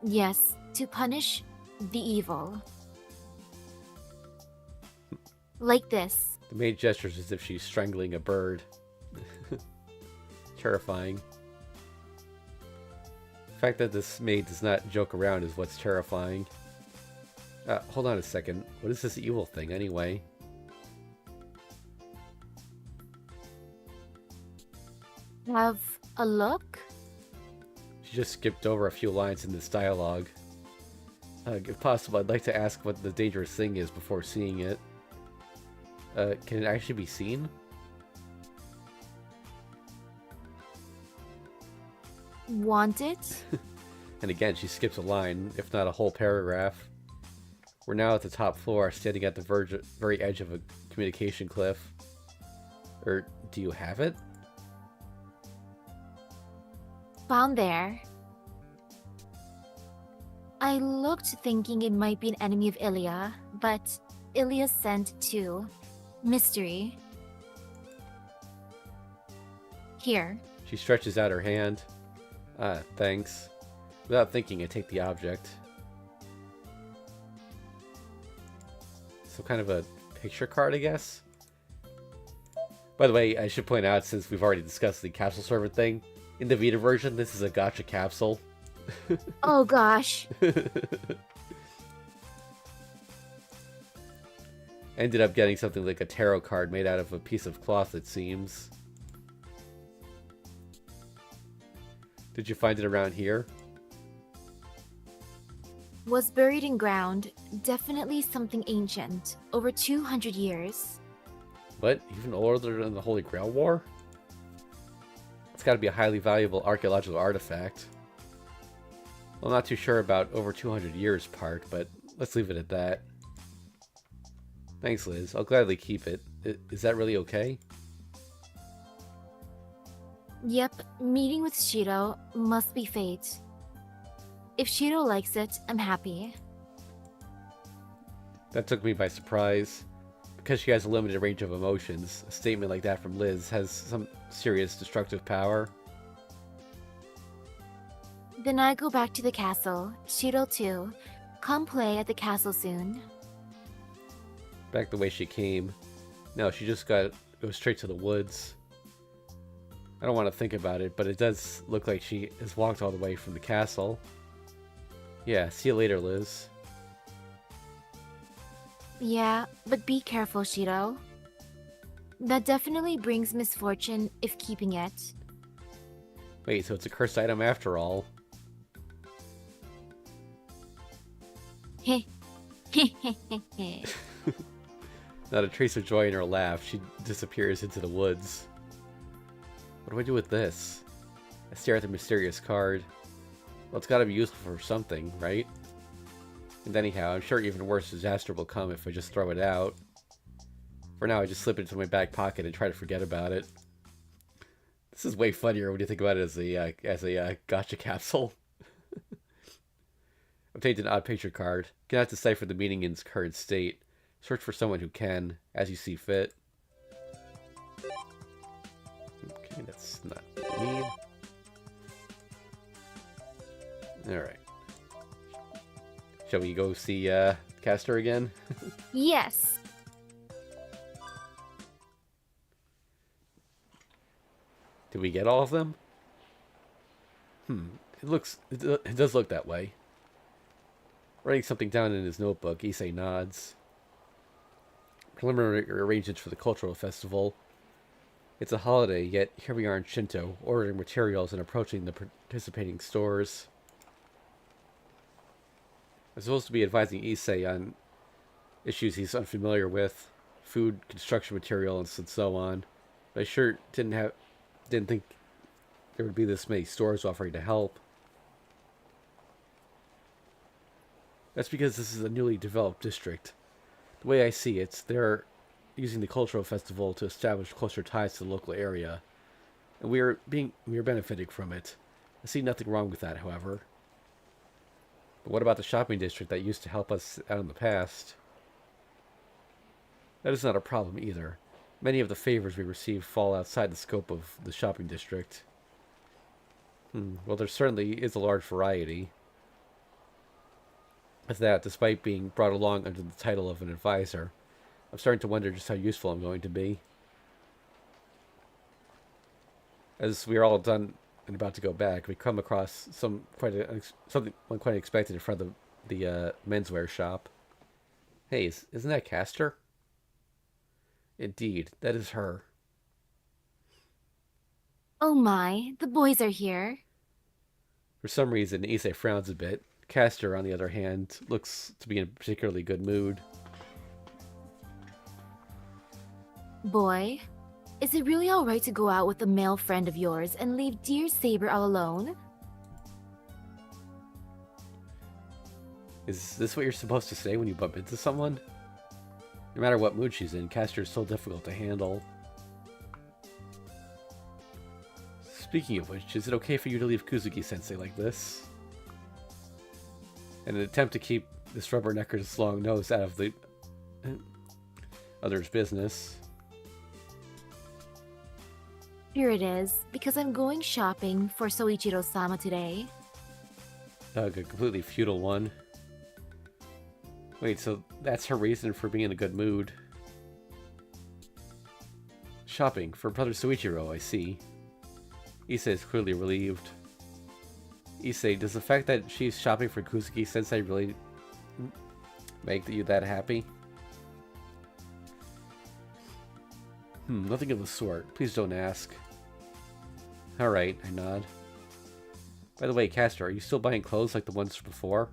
Yes, to punish the evil. Like this. The maid gestures as if she's strangling a bird. Terrifying. The fact that this maid does not joke around is what's terrifying. Hold on a second. What is this evil thing, anyway? Have a look? She just skipped over a few lines in this dialogue. If possible, I'd like to ask what the dangerous thing is before seeing it. Can it actually be seen? Want it? And again, she skips a line, if not a whole paragraph. We're now at the top floor, standing at the very edge of a communication cliff. Do you have it? Found there. I looked thinking it might be an enemy of Ilya, but Ilya sent too. Mystery. Here. She stretches out her hand. Thanks. Without thinking, I take the object. Some kind of a picture card, I guess. By the way, I should point out, since we've already discussed the capsule server thing, in the Vita version, this is a gacha capsule. Oh gosh. Ended up getting something like a tarot card made out of a piece of cloth, it seems. Did you find it around here? Was buried in ground. Definitely something ancient. Over 200 years. What? Even older than the Holy Grail War? It's got to be a highly valuable archaeological artifact. Well, I'm not too sure about over 200 years part, but let's leave it at that. Thanks, Liz. I'll gladly keep it. Is that really okay? Yep, meeting with Shiro must be fate. If Shiro likes it, I'm happy. That took me by surprise. Because she has a limited range of emotions, a statement like that from Liz has some serious destructive power. Then I go back to the castle. Shiro too. Come play at the castle soon. Back the way she came. No, she just go straight to the woods. I don't want to think about it, but it does look like she has walked all the way from the castle. Yeah, see you later, Liz. Yeah, but be careful, Shiro. That definitely brings misfortune if keeping it. Wait, so it's a cursed item after all. Heh. Not a trace of joy in her laugh, she disappears into the woods. What do I do with this? I stare at the mysterious card. Well, it's gotta be useful for something, right? And anyhow, I'm sure even worse disaster will come if I just throw it out. For now, I just slip it into my back pocket and try to forget about it. This is way funnier when you think about it as a gacha capsule. Obtained an odd picture card. Cannot decipher the meaning in its current state. Search for someone who can, as you see fit. Okay, that's not me. Alright. Shall we go see Castor again? Yes. Did we get all of them? It does look that way. Writing something down in his notebook, Issei nods. Preliminary arrangements for the cultural festival. It's a holiday, yet here we are in Shinto, ordering materials and approaching the participating stores. I'm supposed to be advising Issei on issues he's unfamiliar with, food, construction materials, and so on. But I sure didn't think there would be this many stores offering to help. That's because this is a newly developed district. The way I see it, they're using the cultural festival to establish closer ties to the local area, and we are benefiting from it. I see nothing wrong with that, however. But what about the shopping district that used to help us out in the past? That is not a problem either. Many of the favors we receive fall outside the scope of the shopping district. Well, there certainly is a large variety. As that, despite being brought along under the title of an advisor, I'm starting to wonder just how useful I'm going to be. As we are all done and about to go back, we come across something quite unexpected in front of the menswear shop. Hey, isn't that Castor? Indeed, that is her. Oh my, the boys are here. For some reason, Issei frowns a bit. Castor, on the other hand, looks to be in a particularly good mood. Boy, is it really alright to go out with a male friend of yours and leave dear Saber all alone? Is this what you're supposed to say when you bump into someone? No matter what mood she's in, Castor is so difficult to handle. Speaking of which, is it okay for you to leave Kuzuki-sensei like this? In an attempt to keep this rubbernecker's long nose out of the other's business. Here it is, because I'm going shopping for Soichiro-sama today. A completely futile one. Wait, so that's her reason for being in a good mood. Shopping for Brother Soichiro, I see. Issei is clearly relieved. Issei, does the fact that she's shopping for Kuzuki-sensei really make you that happy? Nothing of the sort. Please don't ask. Alright, I nod. By the way, Castor, are you still buying clothes like the ones before?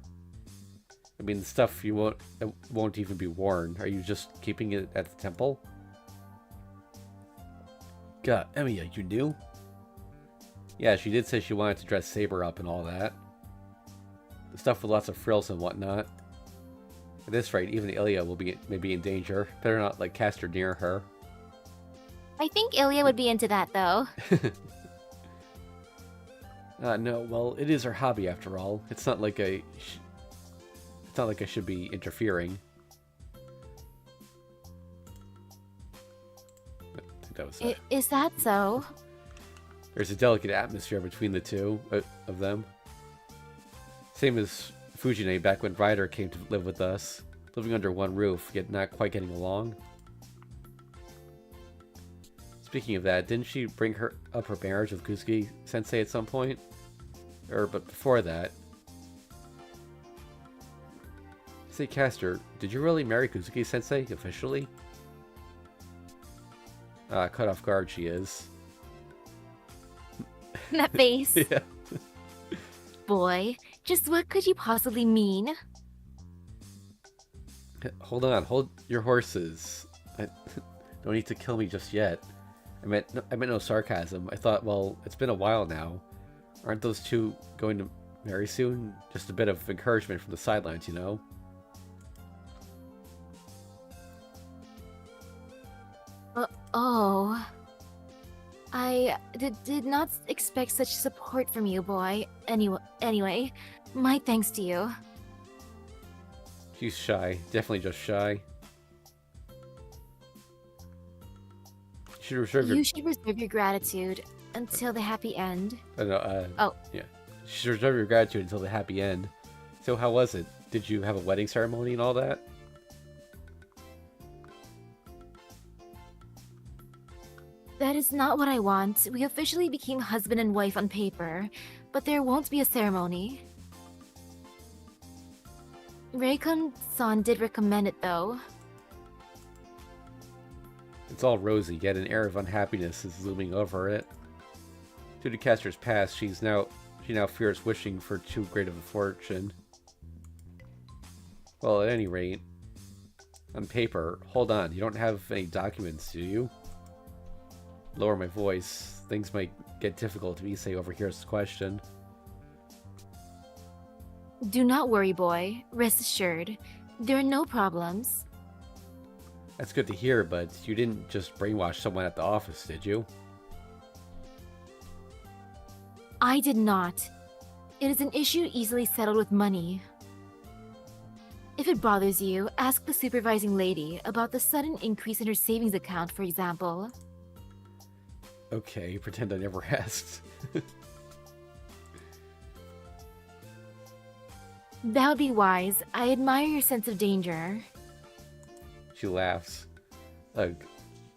I mean, the stuff that won't even be worn. Are you just keeping it at the temple? God, Emiya, you knew? Yeah, she did say she wanted to dress Saber up and all that. The stuff with lots of frills and whatnot. At this rate, even Ilya may be in danger. Better not let Castor near her. I think Ilya would be into that, though. No, well, it is her hobby after all. It's not like I should be interfering. I think that was it. Is that so? There's a delicate atmosphere between the two of them. Same as Fujine back when Ryder came to live with us. Living under one roof, yet not quite getting along. Speaking of that, didn't she bring up her marriage with Kuzuki-sensei at some point? But before that... Say, Castor, did you really marry Kuzuki-sensei officially? Cut off guard she is. That face. Yeah. Boy, just what could you possibly mean? Hold on, hold your horses. Don't need to kill me just yet. I meant no sarcasm. I thought, well, it's been a while now. Aren't those two going to marry soon? Just a bit of encouragement from the sidelines, you know? Oh. I did not expect such support from you, boy. Anyway, my thanks to you. She's shy. Definitely just shy. You should reserve your gratitude until the happy end. Oh. Yeah. You should reserve your gratitude until the happy end. So how was it? Did you have a wedding ceremony and all that? That is not what I want. We officially became husband and wife on paper, but there won't be a ceremony. Reikon-san did recommend it, though. It's all rosy, yet an air of unhappiness is looming over it. Due to Castor's past, she now fears wishing for too great of a fortune. Well, at any rate, on paper, hold on, you don't have any documents, do you? Lower my voice. Things might get difficult if Issei overhears the question. Do not worry, boy. Rest assured. There are no problems. That's good to hear, but you didn't just brainwash someone at the office, did you? I did not. It is an issue easily settled with money. If it bothers you, ask the supervising lady about the sudden increase in her savings account, for example. Okay, pretend I never asked. That would be wise. I admire your sense of danger. She laughs.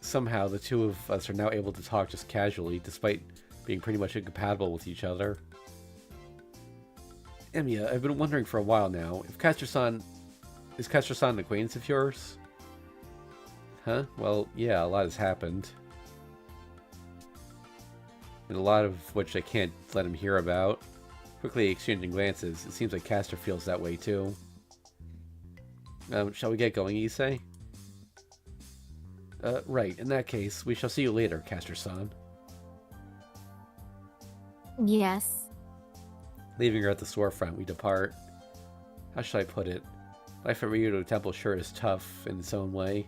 Somehow the two of us are now able to talk just casually, despite being pretty much incompatible with each other. Emiya, I've been wondering for a while now, if is Castor-san an acquaintance of yours? Huh? Well, yeah, a lot has happened. And a lot of which I can't let him hear about. Quickly exchanging glances, it seems like Castor feels that way too. Shall we get going, Issei? Right, in that case, we shall see you later, Castor-san. Yes. Leaving her at the storefront, we depart. How should I put it? Life at Ryudo Temple sure is tough in its own way.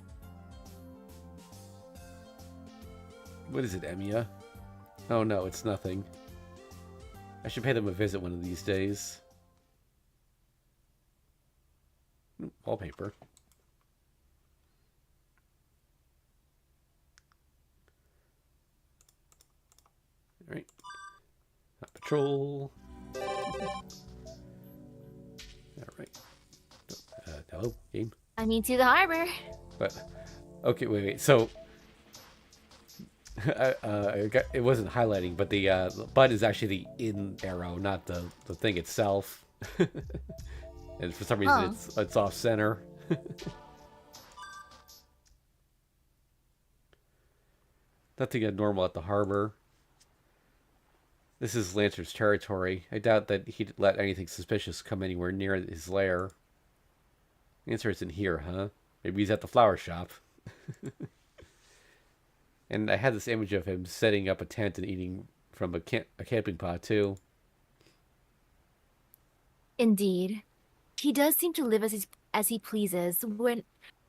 What is it, Emiya? Oh no, it's nothing. I should pay them a visit one of these days. Wallpaper. Alright. Patrol. Alright. Hello, game? I mean, to the harbor. But, okay, wait. So, It wasn't highlighting, but the button is actually the in arrow, not the thing itself. And for some reason, it's off center. Nothing abnormal at the harbor. This is Lancer's territory. I doubt that he'd let anything suspicious come anywhere near his lair. Lancer isn't here, huh? Maybe he's at the flower shop. And I had this image of him setting up a tent and eating from a camping pot, too. Indeed. He does seem to live as he pleases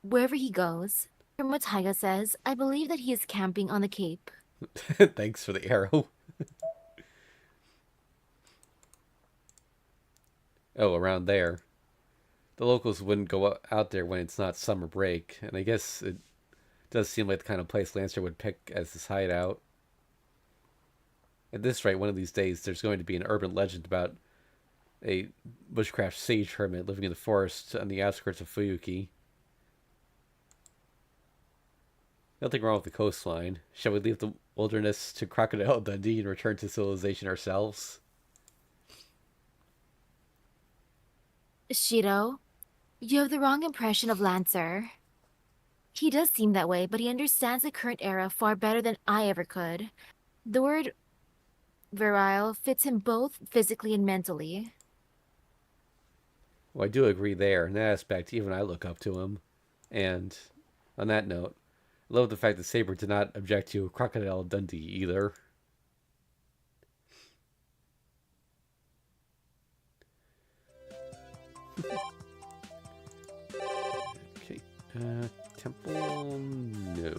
wherever he goes. From what Taiga says, I believe that he is camping on the Cape. Thanks for the arrow. Oh, around there. The locals wouldn't go out there when it's not summer break, and I guess it does seem like the kind of place Lancer would pick as his hideout. At this rate, one of these days, there's going to be an urban legend about a bushcraft sage hermit living in the forest on the outskirts of Fuyuki. Nothing wrong with the coastline. Shall we leave the wilderness to Crocodile Dundee and return to civilization ourselves? Shiro, you have the wrong impression of Lancer. He does seem that way, but he understands the current era far better than I ever could. The word virile fits him both physically and mentally. Well, I do agree there. In that aspect, even I look up to him. And on that note, I love the fact that Saber did not object to Crocodile Dundee either. Okay, temple, no.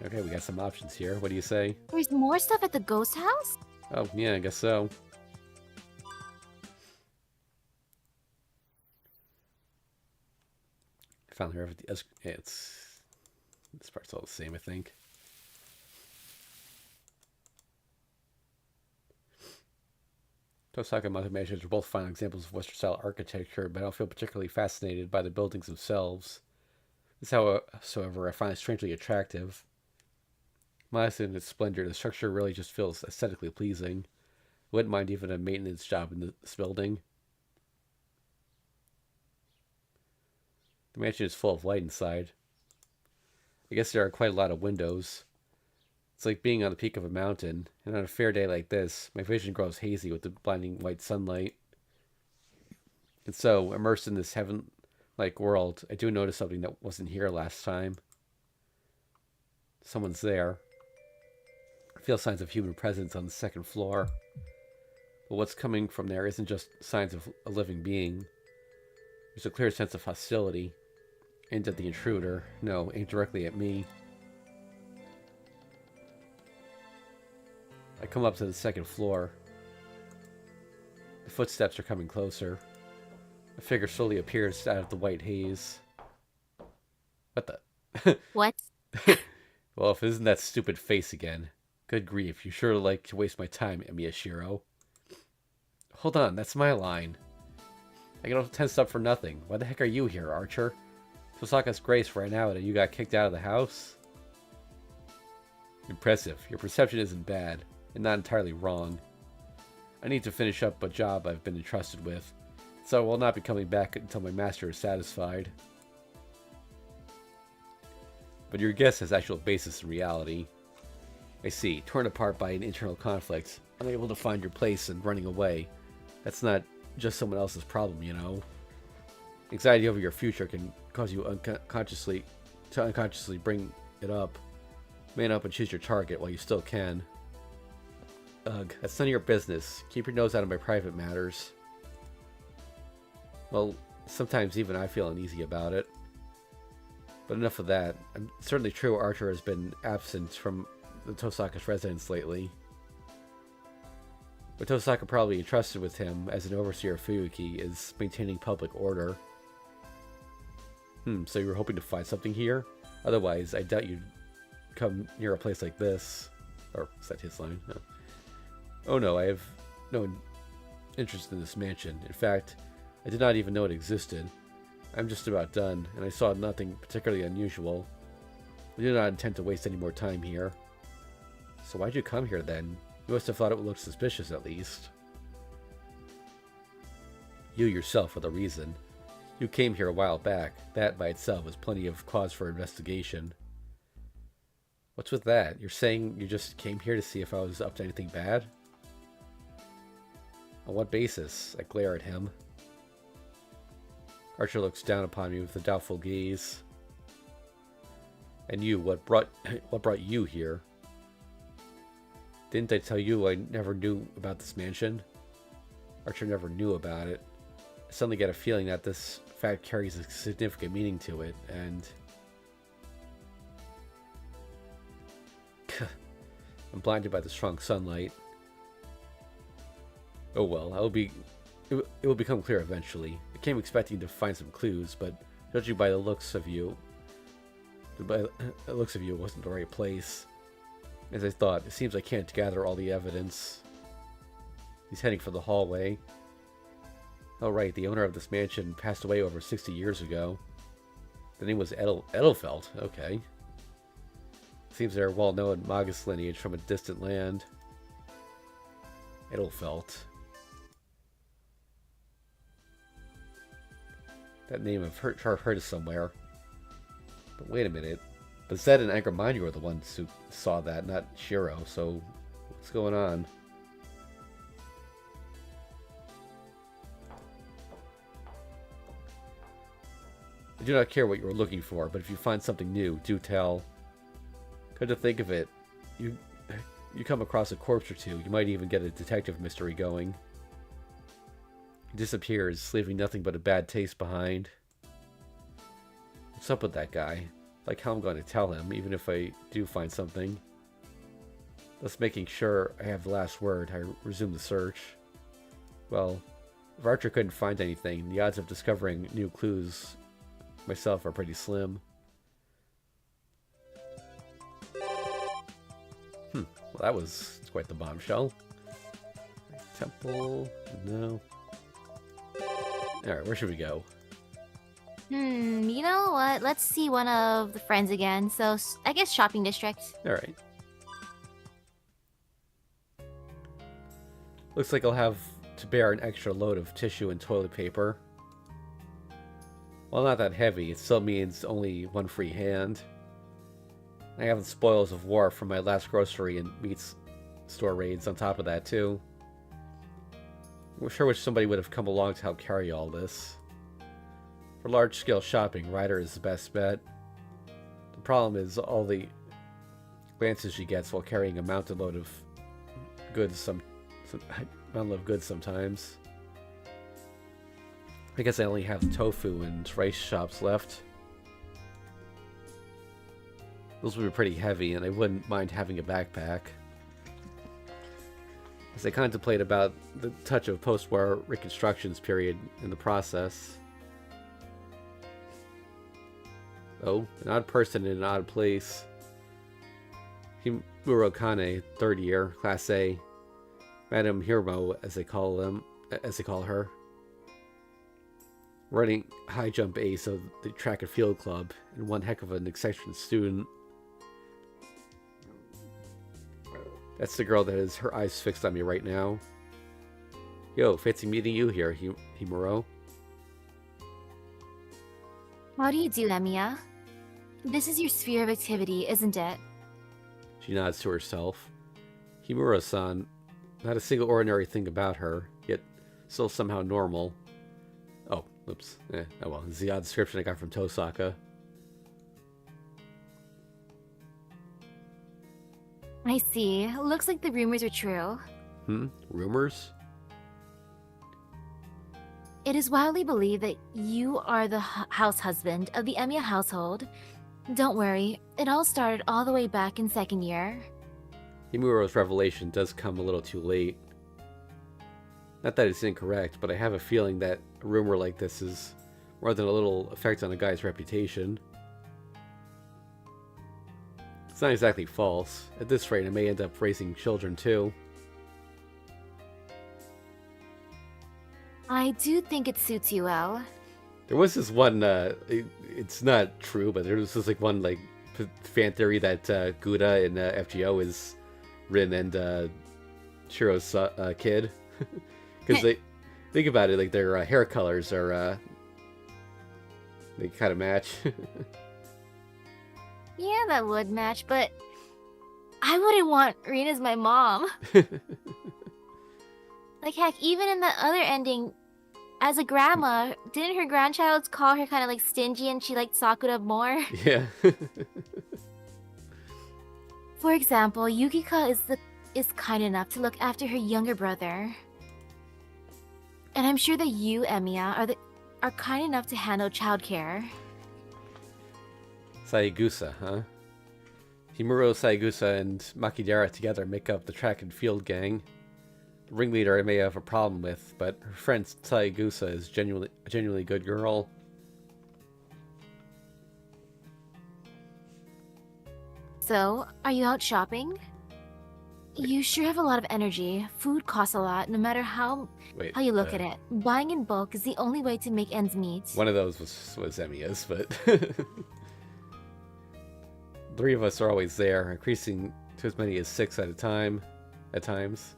Okay, we got some options here. What do you say? There's more stuff at the ghost house? Oh, yeah, I guess so. I found her. It's this part's all the same, I think. Tosaka and Mata mansions are both fine examples of Western-style architecture, but I don't feel particularly fascinated by the buildings themselves. This, however, I find it strangely attractive. Modest in its splendor, the structure really just feels aesthetically pleasing. I wouldn't mind even a maintenance job in this building. The mansion is full of light inside. I guess there are quite a lot of windows. It's like being on the peak of a mountain, and on a fair day like this, my vision grows hazy with the blinding white sunlight. And so, immersed in this heaven-like world, I do notice something that wasn't here last time. Someone's there. I feel signs of human presence on the second floor. But what's coming from there isn't just signs of a living being. There's a clear sense of hostility. Aimed at the intruder. No, aimed directly at me. I come up to the second floor. The footsteps are coming closer. A figure slowly appears out of the white haze. What the? What? Well, if it isn't that stupid face again. Good grief, you sure like to waste my time, Miyashiro. Hold on, that's my line. I get all tensed up for nothing. Why the heck are you here, Archer? Tosaka's grace ran out and you got kicked out of the house? Impressive. Your perception isn't bad, and not entirely wrong. I need to finish up a job I've been entrusted with, so I will not be coming back until my master is satisfied. But your guess has actual basis in reality. I see. Torn apart by an internal conflict, unable to find your place and running away. That's not just someone else's problem, you know. Anxiety over your future can cause you unconsciously bring it up. Man up and choose your target while you still can. Ugh, that's none of your business. Keep your nose out of my private matters. Well, sometimes even I feel uneasy about it. But enough of that. I'm certainly true Archer has been absent from the Tosaka's residence lately. But Tosaka probably entrusted with him as an overseer of Fuyuki is maintaining public order. So you were hoping to find something here? Otherwise, I doubt you'd come near a place like this. Or, is that his line? No. Oh no, I have no interest in this mansion. In fact, I did not even know it existed. I'm just about done, and I saw nothing particularly unusual. I do not intend to waste any more time here. So why'd you come here then? You must have thought it would look suspicious at least. You yourself were the reason. You came here a while back. That by itself was plenty of cause for investigation. What's with that? You're saying you just came here to see if I was up to anything bad? On what basis? I glare at him. Archer looks down upon me with a doubtful gaze. And you, what brought you here? Didn't I tell you I never knew about this mansion? Archer never knew about it. I suddenly get a feeling that this fact carries a significant meaning to it, and I'm blinded by the strong sunlight. Oh well, it will become clear eventually. I came expecting to find some clues, but judging by the looks of you, it wasn't the right place. As I thought, it seems I can't gather all the evidence. He's heading for the hallway. Oh right, the owner of this mansion passed away over 60 years ago. The name was Edelfelt, okay. Seems they're well-known Magus lineage from a distant land. Edelfelt. That name I've heard of somewhere. But wait a minute. But Zed and Angermanu were the ones who saw that, not Shiro, so what's going on? I do not care what you are looking for, but if you find something new, do tell. Come to think of it, you come across a corpse or two, you might even get a detective mystery going. He disappears, leaving nothing but a bad taste behind. What's up with that guy? Like how I'm going to tell him, even if I do find something. Thus making sure I have the last word, I resume the search. Well, if Archer couldn't find anything, the odds of discovering new clues myself are pretty slim. Well, that was quite the bombshell. Temple, no. Alright, where should we go? You know what? Let's see one of the friends again. So, I guess shopping district. Alright. Looks like I'll have to bear an extra load of tissue and toilet paper. While not that heavy, it still means only one free hand. I have the spoils of war from my last grocery and meats store raids on top of that, too. I sure wish somebody would have come along to help carry all this. For large-scale shopping, Ryder is the best bet. The problem is all the glances she gets while carrying a mounted load of goods sometimes. I guess I only have tofu and rice shops left. Those would be pretty heavy, and I wouldn't mind having a backpack. As I contemplate about the touch of post-war reconstructions period in the process. Oh, an odd person in an odd place. Himuro Kane, 3rd year, Class A. Madame Hirmo, as they call her. Running high jump ace of the track and field club, and one heck of an exceptional student. That's the girl that has her eyes fixed on me right now. Yo, fancy meeting you here, Himuro. How do you do, Emiya? This is your sphere of activity, isn't it? She nods to herself. Himuro-san, not a single ordinary thing about her, yet still somehow normal. Oh, oops. Oh well, this is the odd description I got from Tosaka. I see. Looks like the rumors are true. Rumors? It is widely believed that you are the house husband of the Emiya household. Don't worry, it all started all the way back in 2nd year. Himuro's revelation does come a little too late. Not that it's incorrect, but I have a feeling that a rumor like this is more than a little effect on a guy's reputation. It's not exactly false. At this rate, I may end up raising children too. I do think it suits you well. There was this one, it's not true, but there was this like one like fan theory that Gouda in FGO is Rin and Shiro's kid. Because they think about it, like their hair colors are they kind of match. Yeah, that would match, but I wouldn't want Rin as my mom. Like, heck, even in the other ending, as a grandma, didn't her grandchild call her kind of like stingy and she liked Sakura more? Yeah. For example, Yukika is kind enough to look after her younger brother. And I'm sure that you, Emiya, are kind enough to handle childcare. Saegusa, huh? Himuro, Saegusa, and Makidera together make up the track and field gang. The ringleader I may have a problem with, but her friend Saegusa is a genuinely good girl. So, are you out shopping? You sure have a lot of energy. Food costs a lot, no matter how you look at it. Buying in bulk is the only way to make ends meet. One of those was Emiya's, but... Three of us are always there, increasing to as many as 6 at a time, at times.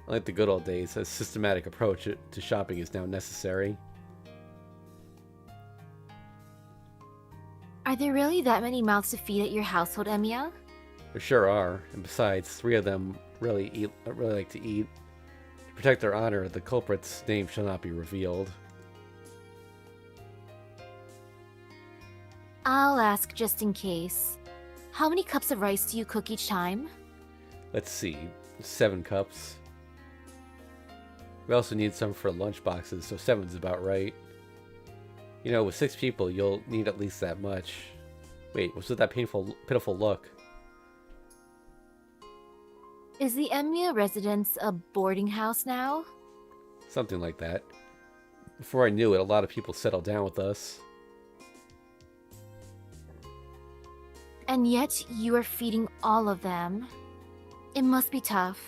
Unlike the good old days, a systematic approach to shopping is now necessary. Are there really that many mouths to feed at your household, Emiya? There sure are, and besides, 3 of them really like to eat. To protect their honor, the culprit's name shall not be revealed. I'll ask just in case. How many cups of rice do you cook each time? Let's see, 7 cups. We also need some for lunch boxes, so 7's about right. You know, with 6 people, you'll need at least that much. Wait, what's with that pitiful look? Is the Emiya residence a boarding house now? Something like that. Before I knew it, a lot of people settled down with us. And yet, you are feeding all of them. It must be tough.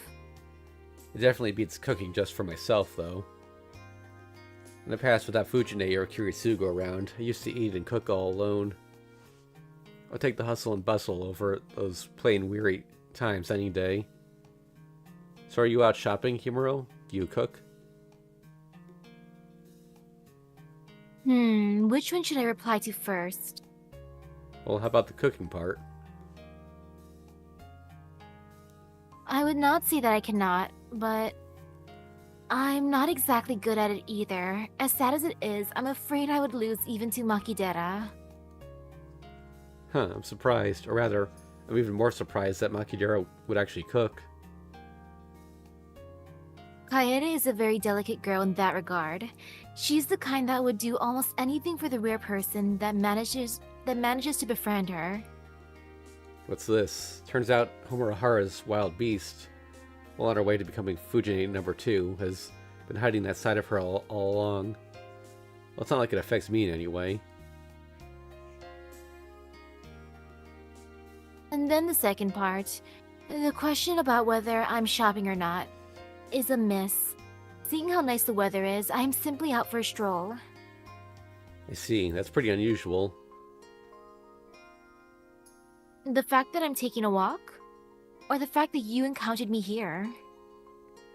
It definitely beats cooking just for myself, though. In the past, without Fujine or Kirisugo around, I used to eat and cook all alone. I'll take the hustle and bustle over those plain weary times any day. So are you out shopping, Himuro? Do you cook? Which one should I reply to first? Well, how about the cooking part? I would not say that I cannot, but I'm not exactly good at it either. As sad as it is, I'm afraid I would lose even to Makidera. Huh, I'm surprised. Or rather, I'm even more surprised that Makidera would actually cook. Kaede is a very delicate girl in that regard. She's the kind that would do almost anything for the rare person that manages to befriend her. What's this? Turns out Homurahara's wild beast, while on her way to becoming Fujine number 2, has been hiding that side of her all along. Well, it's not like it affects me in any way. And then the second part, the question about whether I'm shopping or not, is a miss. Seeing how nice the weather is, I'm simply out for a stroll. I see, that's pretty unusual. The fact that I'm taking a walk? Or the fact that you encountered me here?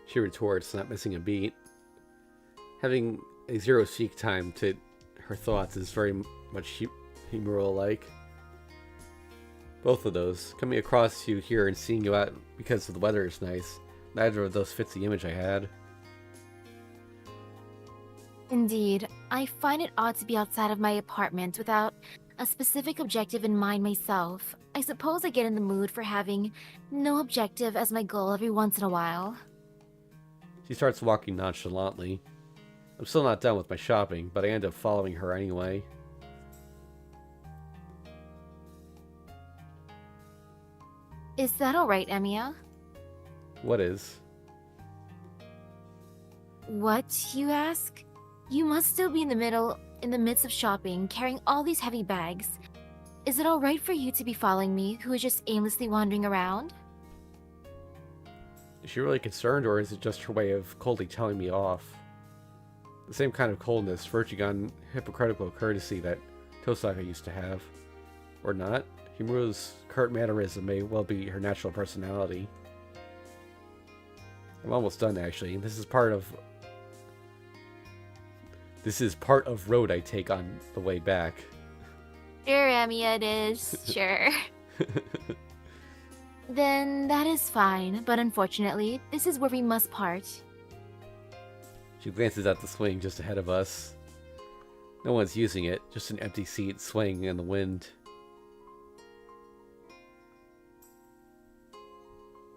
She retorts, not missing a beat. Having a zero-seek time to her thoughts is very much Himuro-like. Both of those, coming across you here and seeing you out because the weather is nice, neither of those fits the image I had. Indeed, I find it odd to be outside of my apartment without a specific objective in mind myself. I suppose I get in the mood for having no objective as my goal every once in a while. She starts walking nonchalantly. I'm still not done with my shopping, but I end up following her anyway. Is that alright, Emiya? What is? What, you ask? You must still be in the midst of shopping, carrying all these heavy bags. Is it alright for you to be following me, who is just aimlessly wandering around? Is she really concerned, or is it just her way of coldly telling me off? The same kind of coldness, verging on hypocritical courtesy that Tosaka used to have. Or not. Himuro's curt mannerism may well be her natural personality. I'm almost done, actually. This is part of road I take on the way back. Sure, Amiya, it is. Sure. Then that is fine, but unfortunately, this is where we must part. She glances at the swing just ahead of us. No one's using it, just an empty seat swaying in the wind.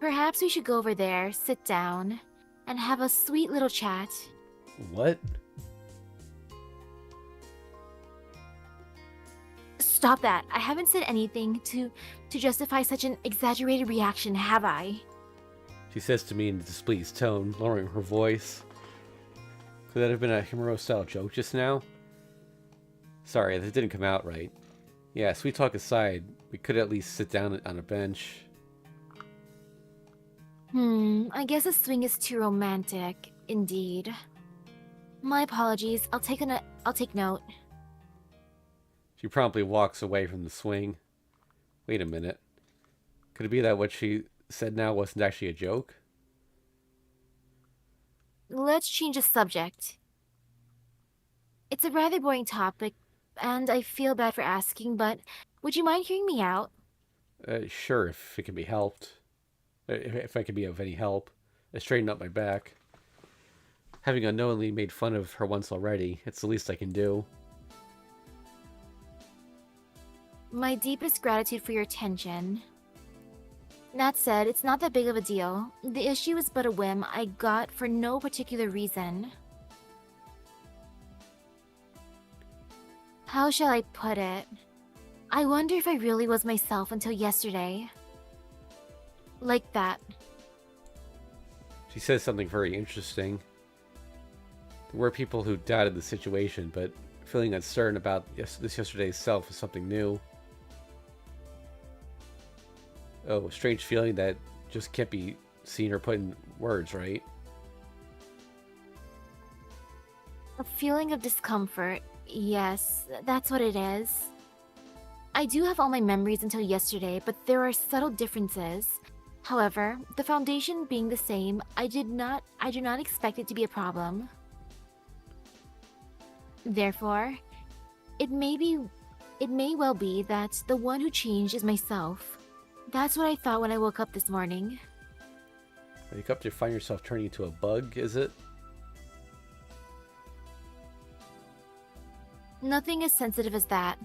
Perhaps we should go over there, sit down, and have a sweet little chat. What? Stop that. I haven't said anything to justify such an exaggerated reaction, have I? She says to me in a displeased tone, lowering her voice. Could that have been a Himuro-style joke just now? Sorry, that didn't come out right. Yeah, sweet talk aside, we could at least sit down on a bench. I guess a swing is too romantic, indeed. My apologies. I'll take note. She promptly walks away from the swing. Wait a minute. Could it be that what she said now wasn't actually a joke? Let's change the subject. It's a rather boring topic, and I feel bad for asking, but would you mind hearing me out? Sure, if it can be helped. If I can be of any help. I straighten up my back. Having unknowingly made fun of her once already, it's the least I can do. My deepest gratitude for your attention. That said, it's not that big of a deal. The issue is but a whim I got for no particular reason. How shall I put it? I wonder if I really was myself until yesterday. Like that. She says something very interesting. There were people who doubted the situation, but feeling uncertain about this yesterday's self is something new. Oh, a strange feeling that just can't be seen or put in words, right? A feeling of discomfort. Yes, that's what it is. I do have all my memories until yesterday, but there are subtle differences. However, the foundation being the same, I do not expect it to be a problem. Therefore, it may well be that the one who changed is myself. That's what I thought when I woke up this morning. Wake up to find yourself turning into a bug, is it? Nothing as sensitive as that.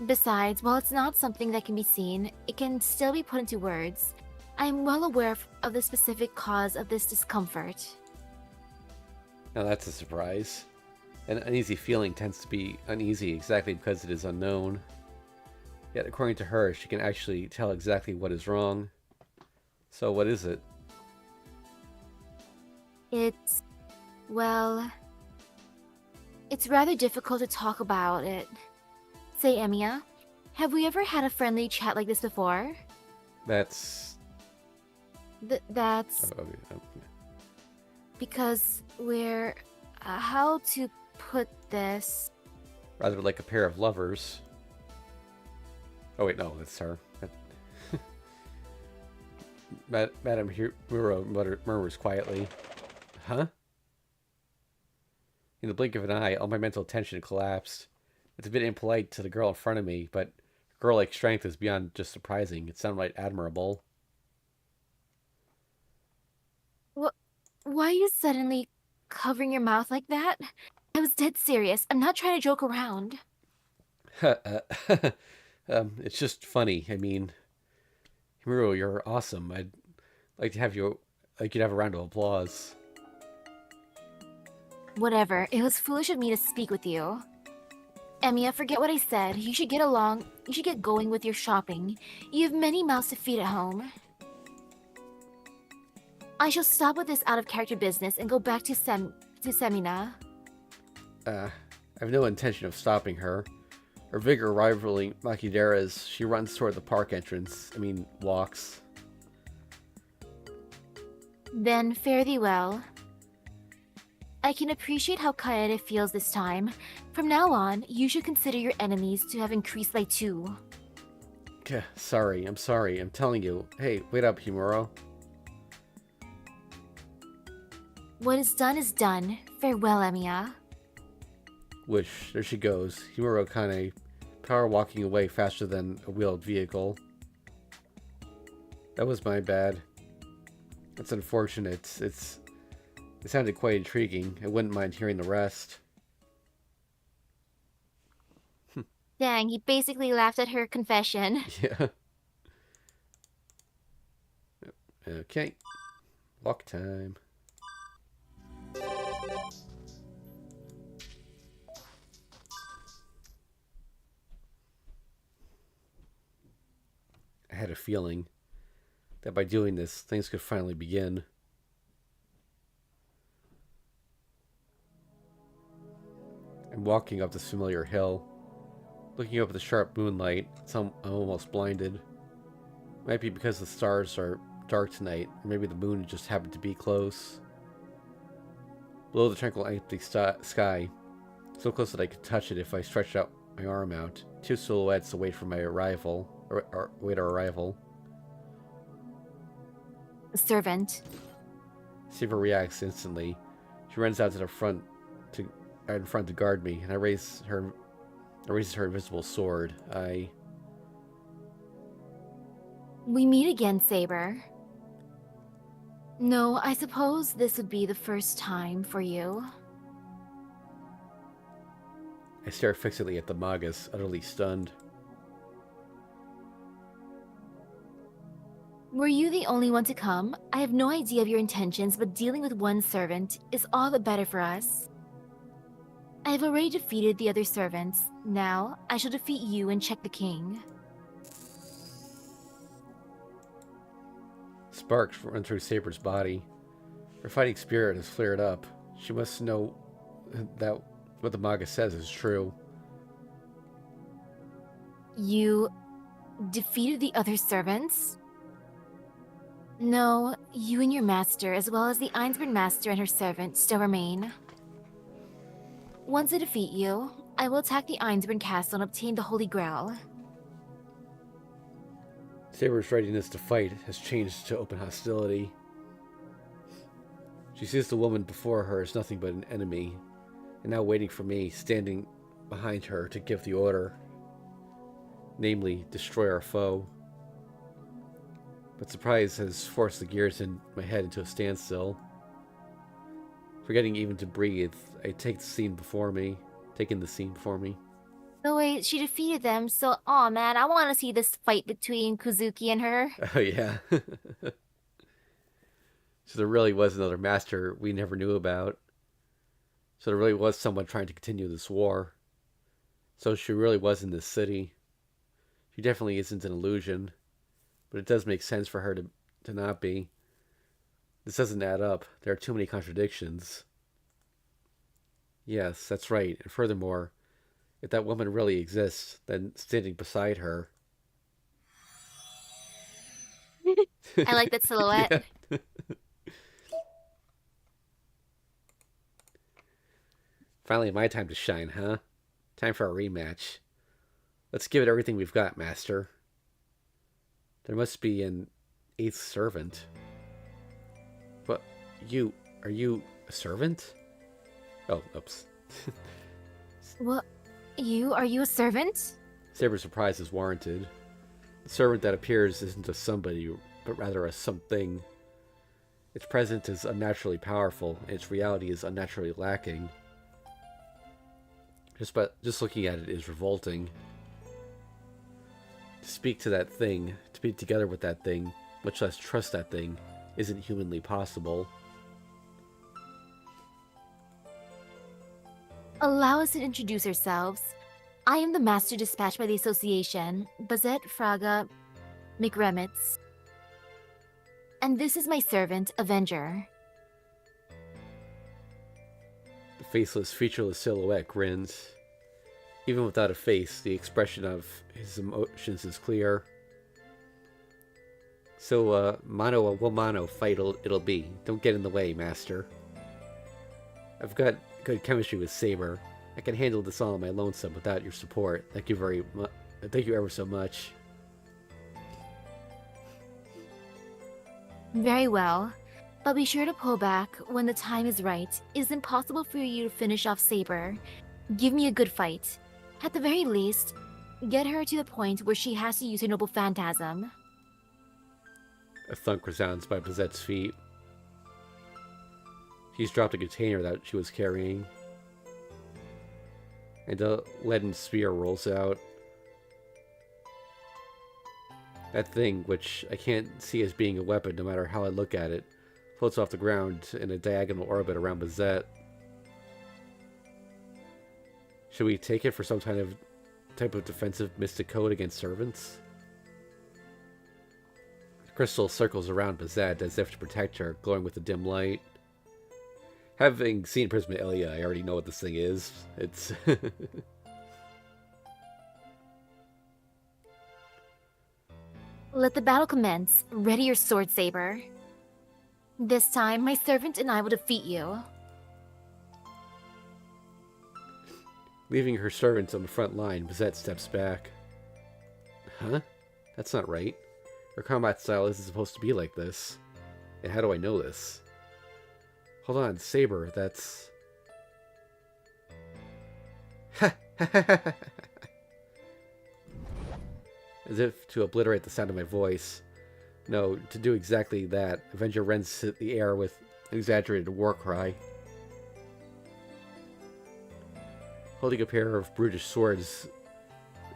Besides, while it's not something that can be seen, it can still be put into words. I am well aware of the specific cause of this discomfort. Now that's a surprise. An uneasy feeling tends to be uneasy exactly because it is unknown. Yet according to her, she can actually tell exactly what is wrong. So what is it? Well, it's rather difficult to talk about it. Say, Emiya, have we ever had a friendly chat like this before? That's... That's... Because we're... how to put this... Rather like a pair of lovers. Oh wait, no, that's her. Madame Himuro murmurs quietly. Huh? In the blink of an eye, all my mental tension collapsed. It's a bit impolite to the girl in front of me, but girl-like strength is beyond just surprising. It's downright admirable. Why are you suddenly covering your mouth like that? I was dead serious. I'm not trying to joke around. It's just funny. I mean, Himuro, you're awesome. I'd like to have you, like you'd have a round of applause. Whatever. It was foolish of me to speak with you. Emiya, forget what I said. You should get going with your shopping. You have many mouths to feed at home. I shall stop with this out-of-character business and go back to Semina. I have no intention of stopping her. Her vigor rivaling Makidera's, she runs toward the park entrance. Walks. Then fare thee well. I can appreciate how Kaede feels this time. From now on, you should consider your enemies to have increased by 2. Sorry, I'm telling you. Hey, wait up, Himuro. What is done. Farewell, Emiya. Whoosh, there she goes. Himuro Kane, power walking away faster than a wheeled vehicle. That was my bad. That's unfortunate. It sounded quite intriguing. I wouldn't mind hearing the rest. Dang, he basically laughed at her confession. Yeah. Okay. Walk time. I had a feeling that by doing this, things could finally begin. I'm walking up this familiar hill, looking up at the sharp moonlight. I'm almost blinded. Might be because the stars are dark tonight, or maybe the moon just happened to be close. Below the tranquil empty sky, so close that I could touch it if I stretched out my arm out. 2 silhouettes await for my arrival, or await our arrival. The servant. Siva reacts instantly. She runs out to the front in front to guard me, and I raises her invisible sword. We meet again, Saber. No, I suppose this would be the first time for you. I stare fixedly at the Magus, utterly stunned. Were you the only one to come? I have no idea of your intentions, but dealing with one servant is all the better for us. I have already defeated the other servants. Now, I shall defeat you and check the king. Sparks run through Saber's body. Her fighting spirit has flared up. She must know that what the Magus says is true. You defeated the other servants? No, you and your master, as well as the Einsborn master and her servant, still remain. Once I defeat you, I will attack the Einsborn castle and obtain the Holy Grail. Saber's readiness to fight has changed to open hostility. She sees the woman before her as nothing but an enemy, and now waiting for me, standing behind her to give the order. Namely, destroy our foe. But surprise has forced the gears in my head into a standstill. Forgetting even to breathe, I take the scene before me. Oh wait, she defeated them, so aw man, I want to see this fight between Kuzuki and her. Oh yeah. So there really was another master we never knew about. So there really was someone trying to continue this war. So she really was in this city. She definitely isn't an illusion. But it does make sense for her to not be. This doesn't add up. There are too many contradictions. Yes, that's right. And furthermore, if that woman really exists, then standing beside her... I like that silhouette. Yeah. Finally my time to shine, huh? Time for a rematch. Let's give it everything we've got, Master. There must be an 8th servant. What? Are you a servant? Oh, oops. What? Are you a servant? Saber's surprise is warranted. The servant that appears isn't a somebody, but rather a something. Its presence is unnaturally powerful, and its reality is unnaturally lacking. Just looking at it is revolting. To speak to that thing, to be together with that thing, much less trust that thing, isn't humanly possible. Allow us to introduce ourselves. I am the master dispatched by the association, Bazette Fraga McRemitz. And this is my servant, Avenger. The faceless, featureless silhouette grins. Even without a face, the expression of his emotions is clear. So, mano a woman fight it'll be. Don't get in the way, Master. I've got good chemistry with Saber. I can handle this all on my lonesome without your support. Thank you very much. Thank you ever so much. Very well. But be sure to pull back when the time is right. It is impossible for you to finish off Saber. Give me a good fight. At the very least, get her to the point where she has to use her noble phantasm. A thunk resounds by Bizette's feet. She's dropped a container that she was carrying. And a leaden spear rolls out. That thing, which I can't see as being a weapon no matter how I look at it, floats off the ground in a diagonal orbit around Bizette. Should we take it for some type of defensive mystic code against servants? The crystal circles around Bizette as if to protect her, glowing with a dim light. Having seen Prisma Ilia, I already know what this thing is. It's... Let the battle commence. Ready your sword, Saber. This time, my servant and I will defeat you. Leaving her servants on the front line, Bizette steps back. Huh? That's not right. Her combat style isn't supposed to be like this. And how do I know this? Hold on, Saber, that's... Ha! As if to obliterate the sound of my voice. No, to do exactly that, Avenger rends the air with an exaggerated war cry. Holding a pair of brutish swords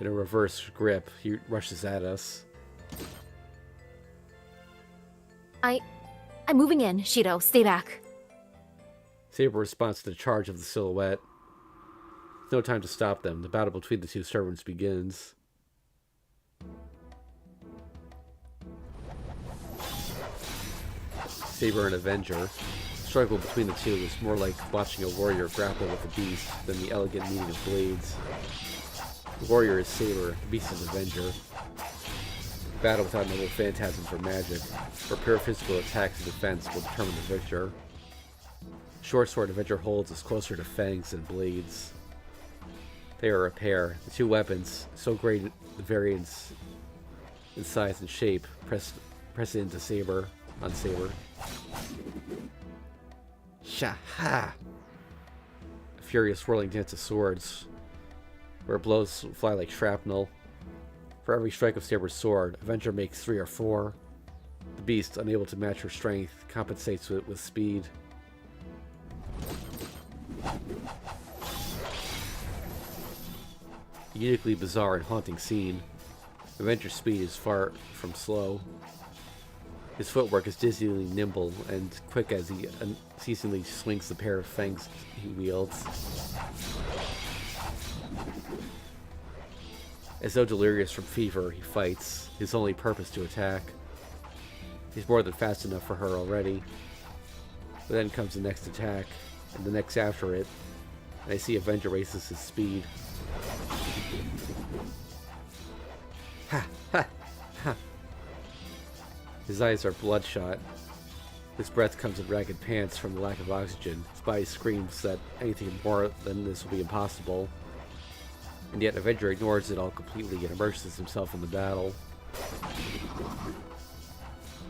in a reverse grip, he rushes at us. I'm moving in, Shido. Stay back. Saber responds to the charge of the silhouette. No time to stop them. The battle between the two servants begins. Saber and Avenger. The struggle between the two is more like watching a warrior grapple with a beast than the elegant meeting of blades. The warrior is Saber, the beast is Avenger. Battle without noble phantasms or magic, or pure physical attacks and defense will determine the victor. The short sword Avenger holds is closer to fangs than blades. They are a pair. The two weapons, so great the variance in size and shape, press into Saber on Saber. Sha-ha! A furious swirling dance of swords, where blows fly like shrapnel. For every strike of Saber's sword, Avenger makes 3 or 4. The beast, unable to match her strength, compensates with speed. A uniquely bizarre and haunting scene. Avenger's speed is far from slow. His footwork is dizzyingly nimble and quick as he unceasingly swings the pair of fangs he wields. As though delirious from fever, he fights, his only purpose to attack. He's more than fast enough for her already. But then comes the next attack, and the next after it, and I see Avenger races his speed. Ha! Ha! Ha! His eyes are bloodshot. His breath comes in ragged pants from the lack of oxygen. His body screams that anything more than this will be impossible. And yet Avenger ignores it all completely and immerses himself in the battle.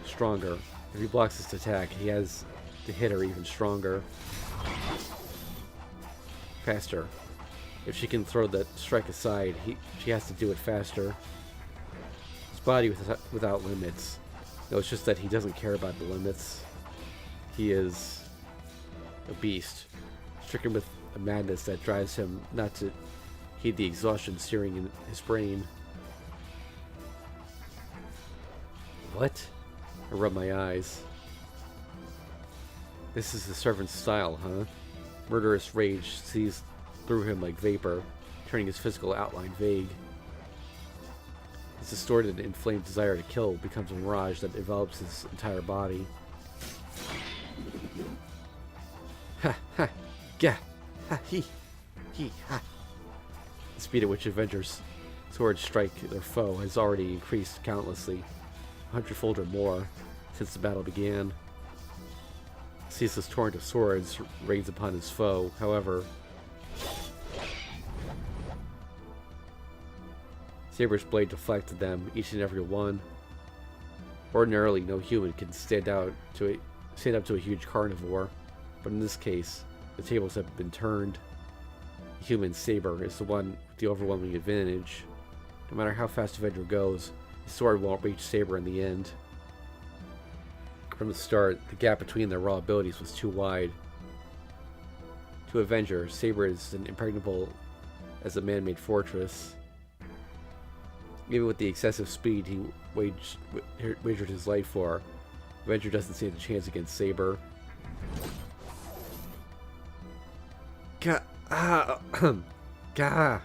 Stronger. If he blocks this attack, he has to hit her even stronger. Faster. If she can throw that strike aside, she has to do it faster. His body without limits. No, it's just that he doesn't care about the limits. He is a beast, stricken with a madness that drives him not to heed the exhaustion searing in his brain. What? I rub my eyes. This is the servant's style, huh? Murderous rage sees through him like vapor, turning his physical outline vague. His distorted, inflamed desire to kill becomes a mirage that envelops his entire body. Ha! Ha! Gah! Ha! He! Ha! The speed at which Avengers' swords strike their foe has already increased countlessly, 100-fold or more, since the battle began. ceaseless torrent of swords rains upon his foe. However, Saber's blade deflected them, each and every one. Ordinarily, no human can stand up to a huge carnivore, but in this case, the tables have been turned. The human Saber is the one with the overwhelming advantage. No matter how fast Avenger goes, his sword won't reach Saber in the end. From the start, the gap between their raw abilities was too wide. To Avenger, Saber is as impregnable as a man-made fortress. Even with the excessive speed he wagered his life for, Avenger doesn't stand a chance against Saber. Gah! Gah!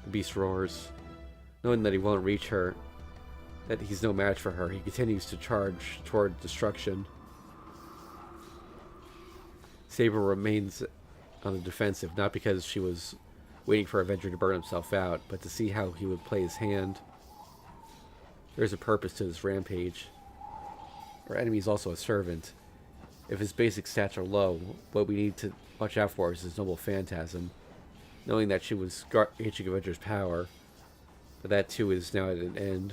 The beast roars. Knowing that he won't reach her, that he's no match for her, he continues to charge toward destruction. Saber remains on the defensive, not because she was waiting for Avenger to burn himself out, but to see how he would play his hand. There's a purpose to this rampage. Our enemy is also a servant. If his basic stats are low, what we need to watch out for is his noble phantasm. Knowing that she was gauging Avenger's power, but that too is now at an end.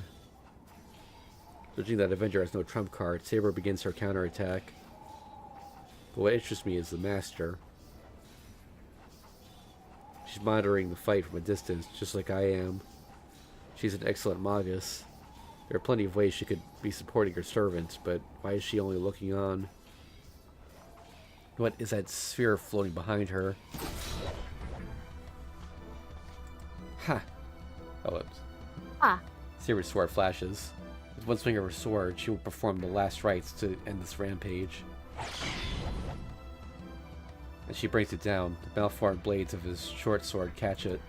Judging that Avenger has no trump card, Saber begins her counterattack. But what interests me is the Master. She's monitoring the fight from a distance, just like I am. She's an excellent Magus. There are plenty of ways she could be supporting her servants, but why is she only looking on? What is that sphere floating behind her? Ha! Oh, oops. Ah. Saber's sword flashes. With one swing of her sword, she will perform the last rites to end this rampage. And she brings it down. The malformed blades of his short sword catch it.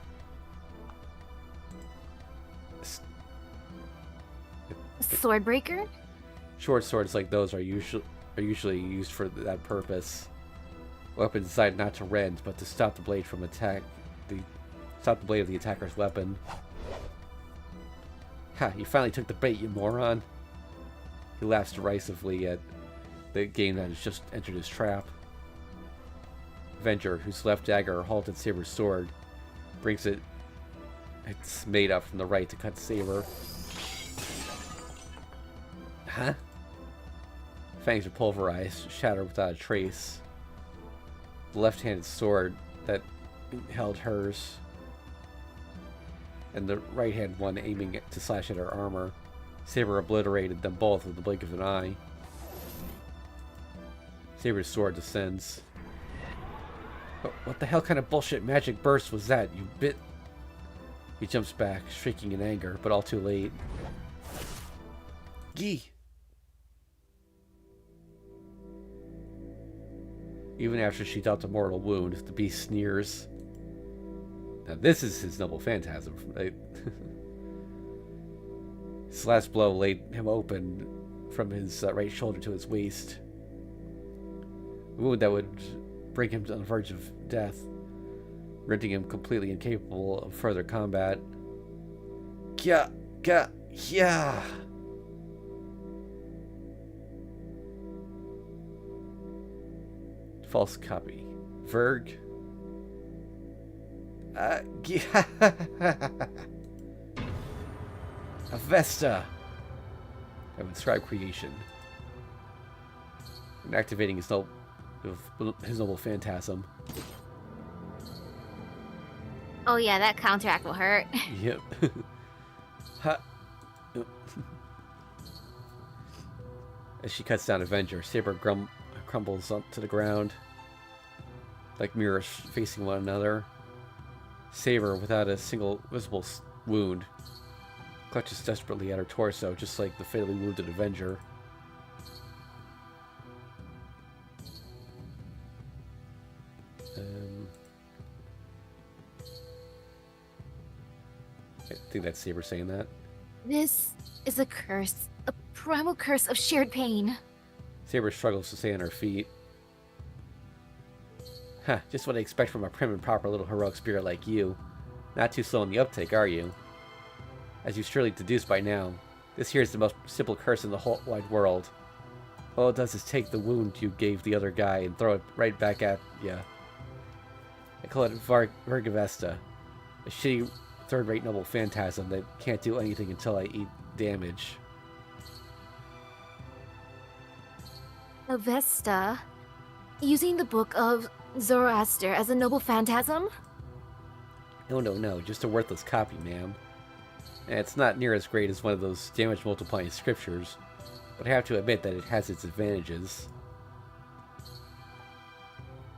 Swordbreaker? Short swords like those are usually used for that purpose. Weapons designed not to rend, but to stop the blade from stop the blade of the attacker's weapon. Ha! You finally took the bait, you moron! He laughs derisively at the game that has just entered his trap. Avenger, whose left dagger halted Saber's sword, brings it. It's made up from the right to cut Saber. Huh? Fangs are pulverized, shattered without a trace. The left-handed sword that held hers, and the right-hand one aiming to slash at her armor. Saber obliterated them both with the blink of an eye. Saber's sword descends. What the hell kind of bullshit magic burst was that, you bit? He jumps back, shrieking in anger, but all too late. Gee! Even after she dealt a mortal wound, the beast sneers. Now this is his noble phantasm, right? His last blow laid him open from his right shoulder to his waist. A wound that would bring him on the verge of death, rendering him completely incapable of further combat. Gah! Gah! Yeah! False copy. Verg. Avesta. I've inscribed creation. And activating his noble phantasm. Oh yeah, that counteract will hurt. Yep. Ha. As she cuts down Avenger, Saber crumbles up to the ground, like mirrors facing one another. Saber, without a single visible wound, clutches desperately at her torso, just like the fatally wounded Avenger. I think that's Saber saying that. This is a curse, a primal curse of shared pain. Saber struggles to stay on her feet. Huh, just what I expect from a prim and proper little heroic spirit like you. Not too slow in the uptake, are you? As you've surely deduced by now, this here is the most simple curse in the whole wide world. All it does is take the wound you gave the other guy and throw it right back at ya. I call it Vergavesta, a shitty third-rate noble phantasm that can't do anything until I eat damage. Avesta? Using the book of Zoroaster as a noble phantasm? No, just a worthless copy, ma'am. And it's not near as great as one of those damage-multiplying scriptures, but I have to admit that it has its advantages.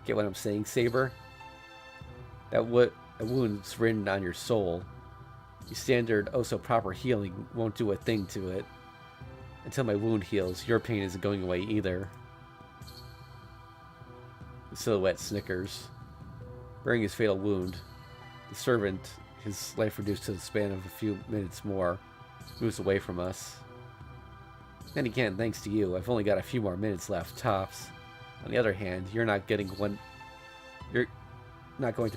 Get what I'm saying, Saber? That wound's written on your soul. Your standard, oh-so-proper healing won't do a thing to it. Until my wound heals, your pain isn't going away either. The silhouette snickers. Bearing his fatal wound, the servant, his life reduced to the span of a few minutes more, moves away from us. Then again, thanks to you, I've only got a few more minutes left, tops. On the other hand, you're not going to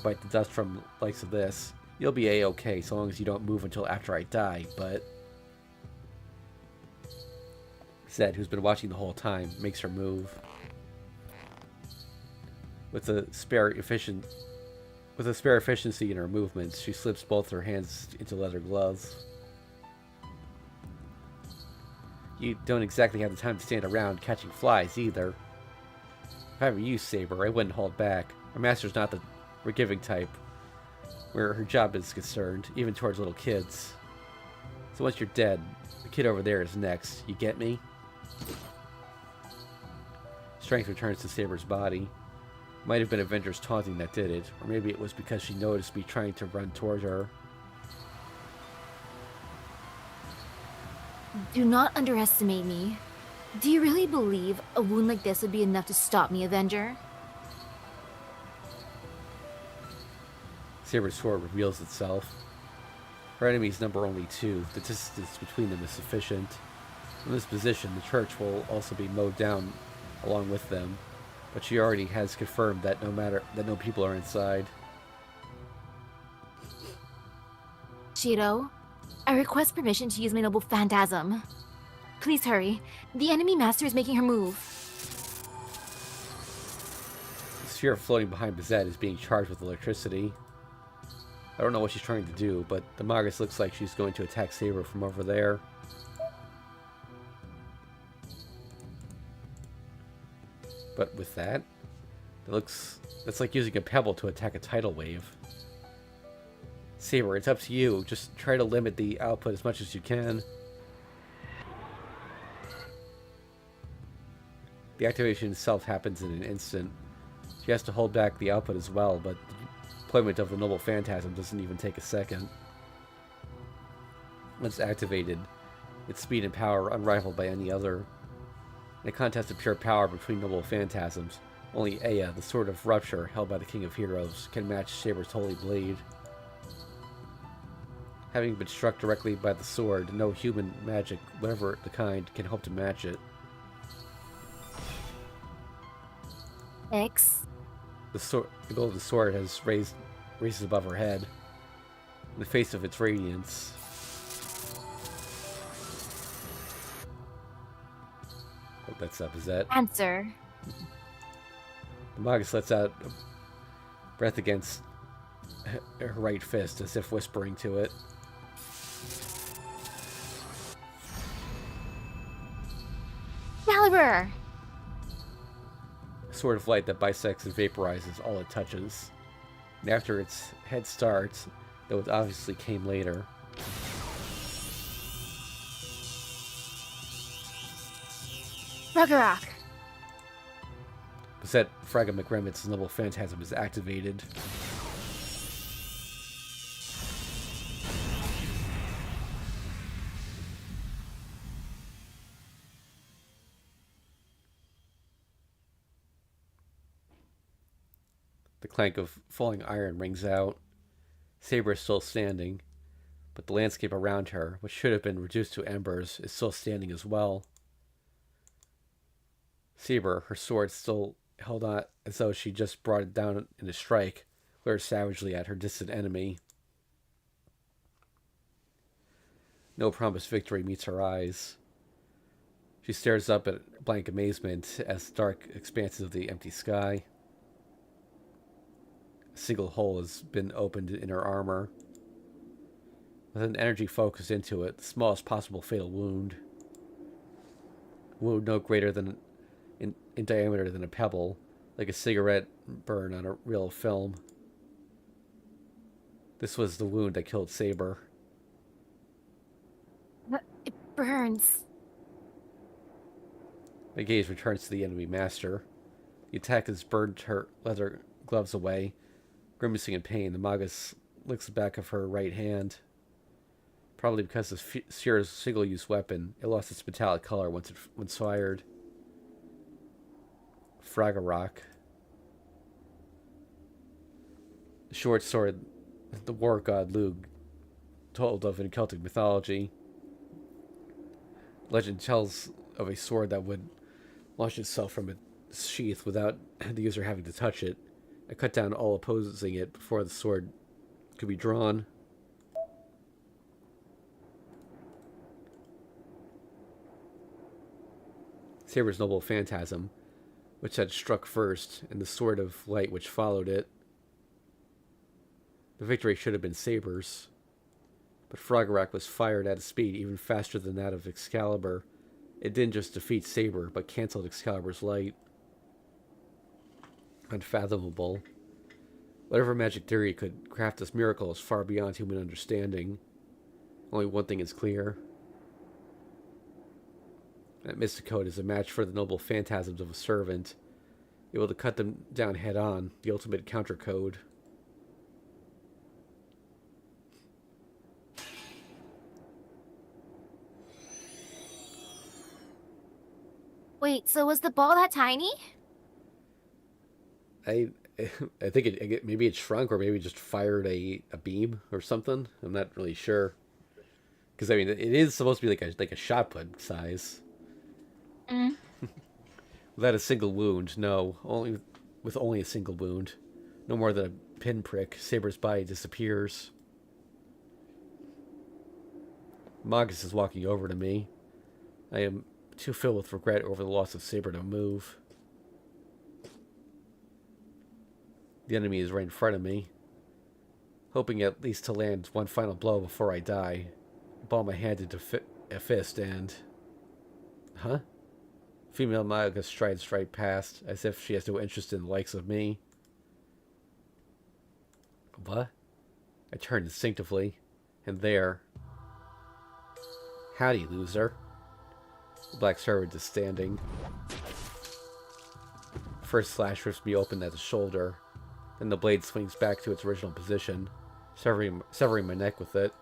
bite the dust from the likes of this. You'll be a-okay so long as you don't move until after I die, but... Zed, who's been watching the whole time, makes her move. With a spare efficiency in her movements, she slips both her hands into leather gloves. You don't exactly have the time to stand around catching flies, either. If I were you, Saber, I wouldn't hold back. Our master's not the forgiving type, where her job is concerned, even towards little kids. So once you're dead, the kid over there is next. You get me? Strength returns to Saber's body. Might have been Avenger's taunting that did it, or maybe it was because she noticed me trying to run toward her. Do not underestimate me. Do you really believe a wound like this would be enough to stop me, Avenger? Saber's sword reveals itself. Her enemy's number only 2. The distance between them is sufficient. In this position, the church will also be mowed down along with them, but she already has confirmed that no people are inside. Shiro, I request permission to use my noble phantasm. Please hurry. The enemy master is making her move. The sphere floating behind Bizette is being charged with electricity. I don't know what she's trying to do, but the Magus looks like she's going to attack Saber from over there. But with that, that's like using a pebble to attack a tidal wave. Saber, it's up to you. Just try to limit the output as much as you can. The activation itself happens in an instant. She has to hold back the output as well, but the deployment of the Noble Phantasm doesn't even take a second. Once activated, its speed and power are unrivaled by any other. In a contest of pure power between Noble Phantasms, only Aya, the Sword of Rupture held by the King of Heroes, can match Saber's Holy Blade. Having been struck directly by the sword, no human magic, whatever the kind, can hope to match it. X. The golden sword raises above her head, in the face of its radiance. Hope that's up, is that? Answer. The Magus lets out a breath against her right fist, as if whispering to it. Caliber! A sword of light that bisects and vaporizes all it touches. And after its head starts, though it obviously came later. Ragnarok! Beset Fragga McRemit's Noble Phantasm is activated. The clank of falling iron rings out. Saber is still standing, but the landscape around her, which should have been reduced to embers, is still standing as well. Saber, her sword still held on as though she just brought it down in a strike, glared savagely at her distant enemy. No promised victory meets her eyes. She stares up at blank amazement as dark expanses of the empty sky. A single hole has been opened in her armor. With an energy focused into it, the smallest possible fatal wound. Wound no greater than in diameter than a pebble, like a cigarette burn on a reel of film. This was the wound that killed Saber. It burns. My gaze returns to the enemy master. The attack has burned her leather gloves away. Grimacing in pain, the Magus licks the back of her right hand. Probably because the Sphere's single-use weapon, it lost its metallic color once fired. Fragorok. The short sword the war god Lug told of in Celtic mythology. Legend tells of a sword that would launch itself from its sheath without the user having to touch it. I cut down all opposing it before the sword could be drawn. Saber's noble phantasm, which had struck first, and the sword of light which followed it. The victory should have been Saber's, but Froggerak was fired at a speed even faster than that of Excalibur. It didn't just defeat Saber, but canceled Excalibur's light. Unfathomable. Whatever magic theory could craft this miracle is far beyond human understanding. Only one thing is clear. That mystic code is a match for the noble phantasms of a servant, able to cut them down head on, the ultimate counter code. Wait, so was the ball that tiny? I think maybe it shrunk, or maybe it just fired a beam or something. I'm not really sure, because I mean it is supposed to be like a shot put size. Without a single wound, no. With only a single wound, no more than a pinprick, Saber's body disappears. Magus is walking over to me. I am too filled with regret over the loss of Saber to move. The enemy is right in front of me, hoping at least to land one final blow before I die. I ball my hand into a fist and... Huh? Female Magus strides right past, as if she has no interest in the likes of me. What? I turn instinctively, and there... Howdy, loser. The black servant is standing. First slash rips me open at the shoulder, then the blade swings back to its original position, severing my neck with it.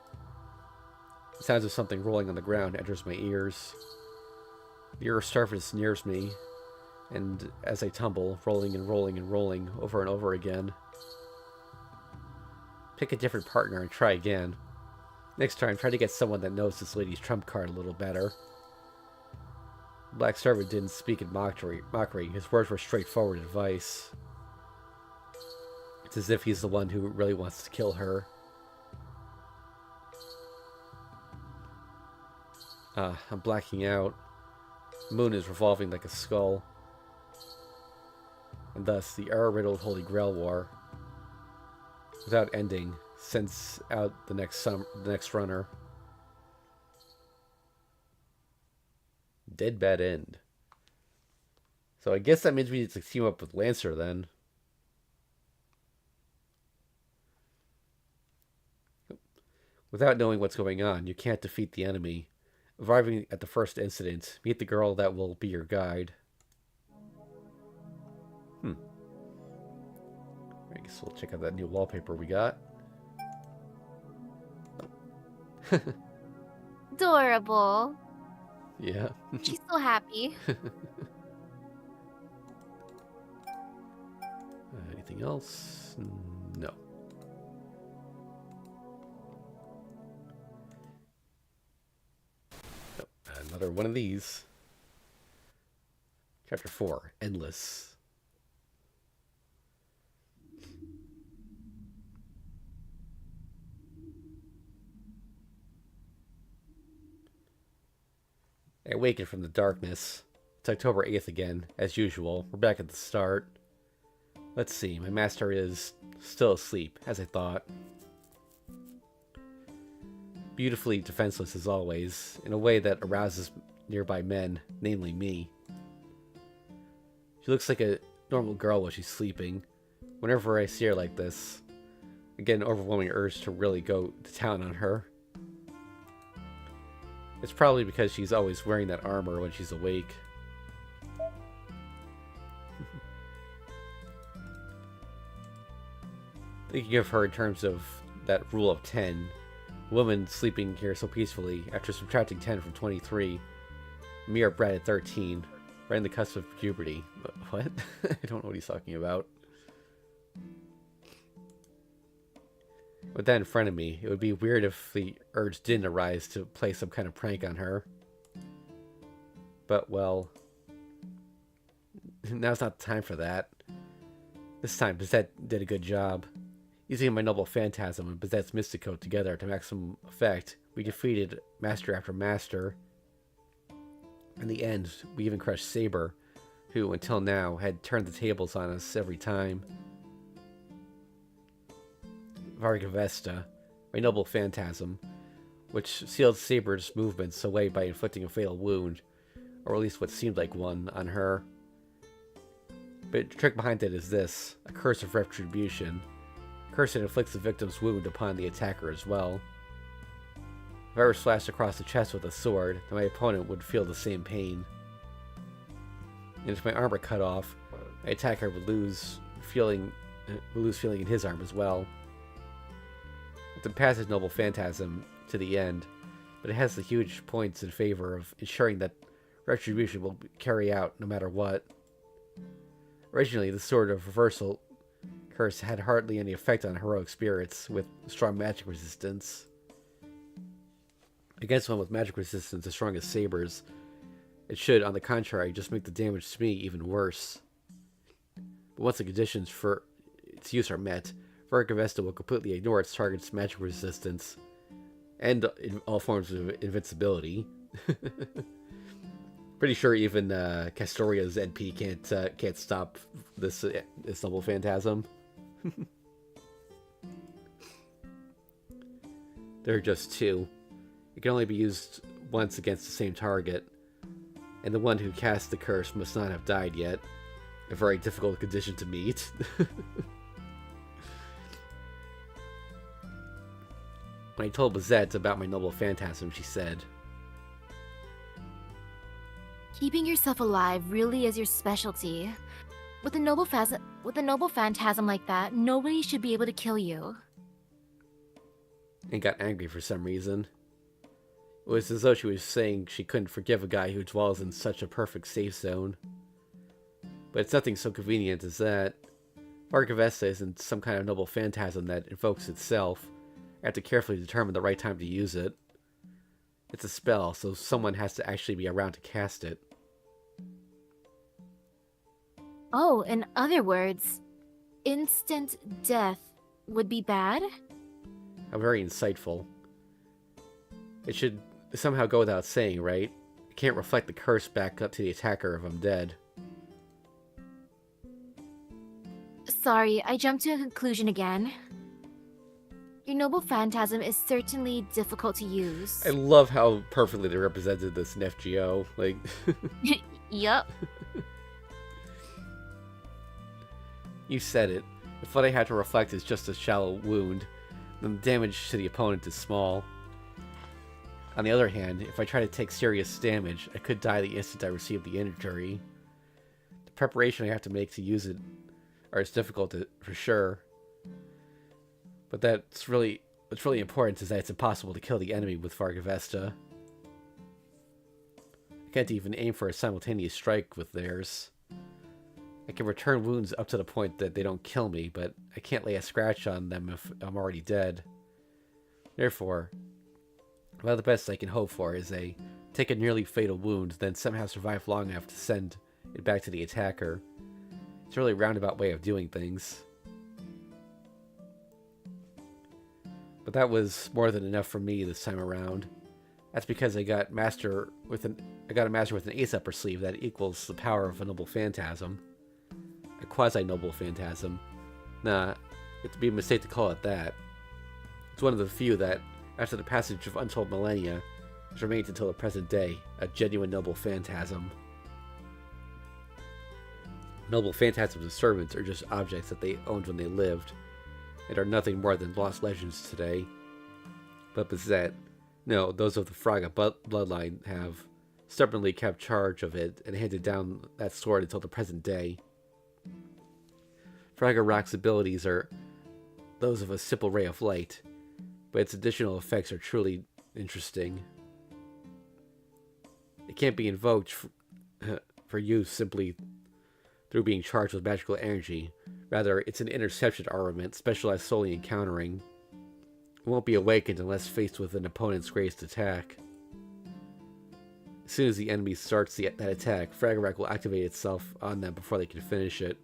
The sounds of something rolling on the ground enters my ears. The earth's surface nears me, and as I tumble, rolling and rolling and rolling over and over again. Pick a different partner and try again. Next time, try to get someone that knows this lady's trump card a little better. The black servant didn't speak in mockery. His words were straightforward advice. It's as if he's the one who really wants to kill her. I'm blacking out. The moon is revolving like a skull. And thus, the error-riddled Holy Grail War, without ending, sends out the next runner. Dead bad end. So I guess that means we need to team up with Lancer then. Without knowing what's going on, you can't defeat the enemy. Arriving at the first incident, meet the girl that will be your guide. I guess we'll check out that new wallpaper we got. Adorable. Yeah. She's so happy. Anything else? No. Nope. Another one of these. Chapter 4, Endless. I awakened from the darkness. It's October 8th again, as usual. We're back at the start. Let's see, my master is still asleep, as I thought. Beautifully defenseless as always, in a way that arouses nearby men, namely me. She looks like a normal girl while she's sleeping. Whenever I see her like this, I get an overwhelming urge to really go to town on her. It's probably because she's always wearing that armor when she's awake. Thinking of her in terms of that rule of 10, a woman sleeping here so peacefully after subtracting 10 from 23, a mere brat at 13, right in the cusp of puberty. What? I don't know what he's talking about. With that in front of me, it would be weird if the urge didn't arise to play some kind of prank on her. But, well, now's not the time for that. This time, Bizette did a good job. Using my noble phantasm and Bizette's mystico together to maximum effect, we defeated master after master. In the end, we even crushed Saber, who, until now, had turned the tables on us every time. Vargavesta, my noble phantasm, which sealed Saber's movements away by inflicting a fatal wound, or at least what seemed like one, on her. But the trick behind it is this, a curse of retribution. A curse that inflicts the victim's wound upon the attacker as well. If I were slashed across the chest with a sword, then my opponent would feel the same pain. And if my arm were cut off, my attacker would lose feeling in his arm as well. It passes noble phantasm to the end, but it has the huge points in favor of ensuring that retribution will carry out no matter what. Originally, the Sword of Reversal curse had hardly any effect on heroic spirits with strong magic resistance. Against one with magic resistance as strong as Saber's, it should, on the contrary, just make the damage to me even worse. But once the conditions for its use are met, Vargavesta will completely ignore its target's magic resistance and all forms of invincibility. Pretty sure even Castoria's NP can't stop this noble phantasm. There are just two. It can only be used once against the same target, and the one who cast the curse must not have died yet. A very difficult condition to meet. When I told Bizette about my noble phantasm, she said, Keeping yourself alive really is your specialty. With a noble phantasm like that, nobody should be able to kill you. And got angry for some reason. It was as though she was saying she couldn't forgive a guy who dwells in such a perfect safe zone. But it's nothing so convenient as that. Vargavesta isn't some kind of noble phantasm that invokes itself. I have to carefully determine the right time to use it. It's a spell, so someone has to actually be around to cast it. Oh, in other words, instant death would be bad? How very insightful. It should somehow go without saying, right? It can't reflect the curse back up to the attacker if I'm dead. Sorry, I jumped to a conclusion again. Your noble phantasm is certainly difficult to use. I love how perfectly they represented this in FGO. Like, Yup. you said it. If what I had to reflect is just a shallow wound, then the damage to the opponent is small. On the other hand, if I try to take serious damage, I could die the instant I receive the injury. The preparation I have to make to use it is difficult for sure. But what's really important is that it's impossible to kill the enemy with Vargavesta. I can't even aim for a simultaneous strike with theirs. I can return wounds up to the point that they don't kill me, but I can't lay a scratch on them if I'm already dead. Therefore, well, the best I can hope for is take a nearly fatal wound, then somehow survive long enough to send it back to the attacker. It's a really roundabout way of doing things. But that was more than enough for me this time around. That's because I got a master with an ace up her sleeve that equals the power of a noble phantasm. A quasi-noble phantasm. Nah, it'd be a mistake to call it that. It's one of the few that, after the passage of untold millennia, has remained until the present day, a genuine noble phantasm. Noble phantasms and servants are just objects that they owned when they lived, and are nothing more than lost legends today. But Bizet, no, those of the Fraga bloodline have stubbornly kept charge of it and handed down that sword until the present day. Fraga Rock's abilities are those of a simple ray of light, but its additional effects are truly interesting. It can't be invoked for use simply through being charged with magical energy. Rather, it's an interception armament specialized solely in countering. It won't be awakened unless faced with an opponent's greatest attack. As soon as the enemy starts that attack, Fragarack will activate itself on them before they can finish it.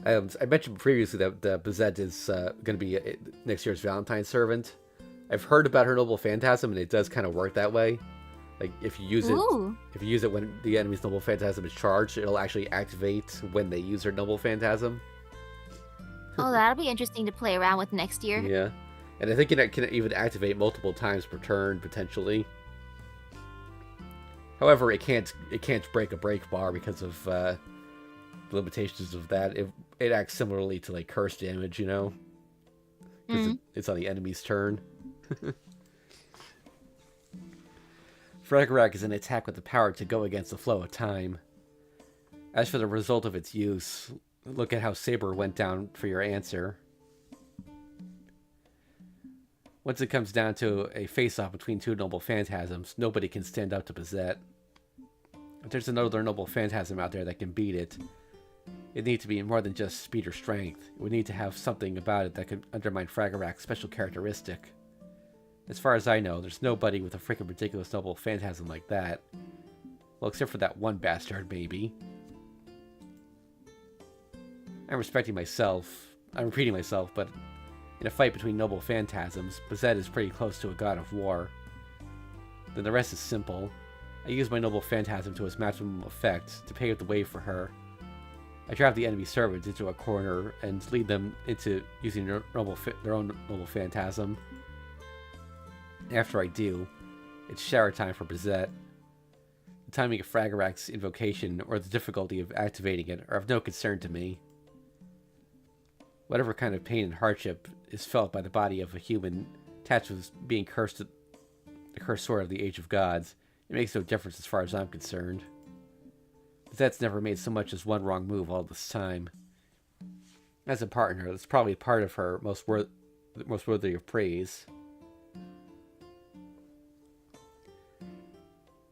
I mentioned previously that Bizet is going to be next year's Valentine's servant. I've heard about her noble phantasm, and it does kind of work that way. Like if you use it when the enemy's noble phantasm is charged, it'll actually activate when they use their noble phantasm. Oh, that'll be interesting to play around with next year. Yeah, and I think it can even activate multiple times per turn potentially. However, it can't break a break bar because of the limitations of that. It acts similarly to like curse damage, you know, because it's on the enemy's turn. Fragarack is an attack with the power to go against the flow of time. As for the result of its use, look at how Saber went down for your answer. Once it comes down to a face-off between two noble phantasms, nobody can stand up to Bizet. If there's another noble phantasm out there that can beat it, it needs to be more than just speed or strength. It would need to have something about it that could undermine Fragarack's special characteristic. As far as I know, there's nobody with a freaking ridiculous noble phantasm like that. Well, except for that one bastard, maybe. I'm repeating myself, but in a fight between noble phantasms, Bizet is pretty close to a god of war. Then the rest is simple. I use my noble phantasm to its maximum effect to pave the way for her. I drive the enemy servants into a corner and lead them into using their own noble phantasm. After I do, it's shower time for Bizet. The timing of Fragarack's invocation or the difficulty of activating it are of no concern to me. Whatever kind of pain and hardship is felt by the body of a human attached with being cursed the cursed sword of the Age of Gods, it makes no difference as far as I'm concerned. Bizet's never made so much as one wrong move all this time. As a partner, that's probably part of her most worthy of praise.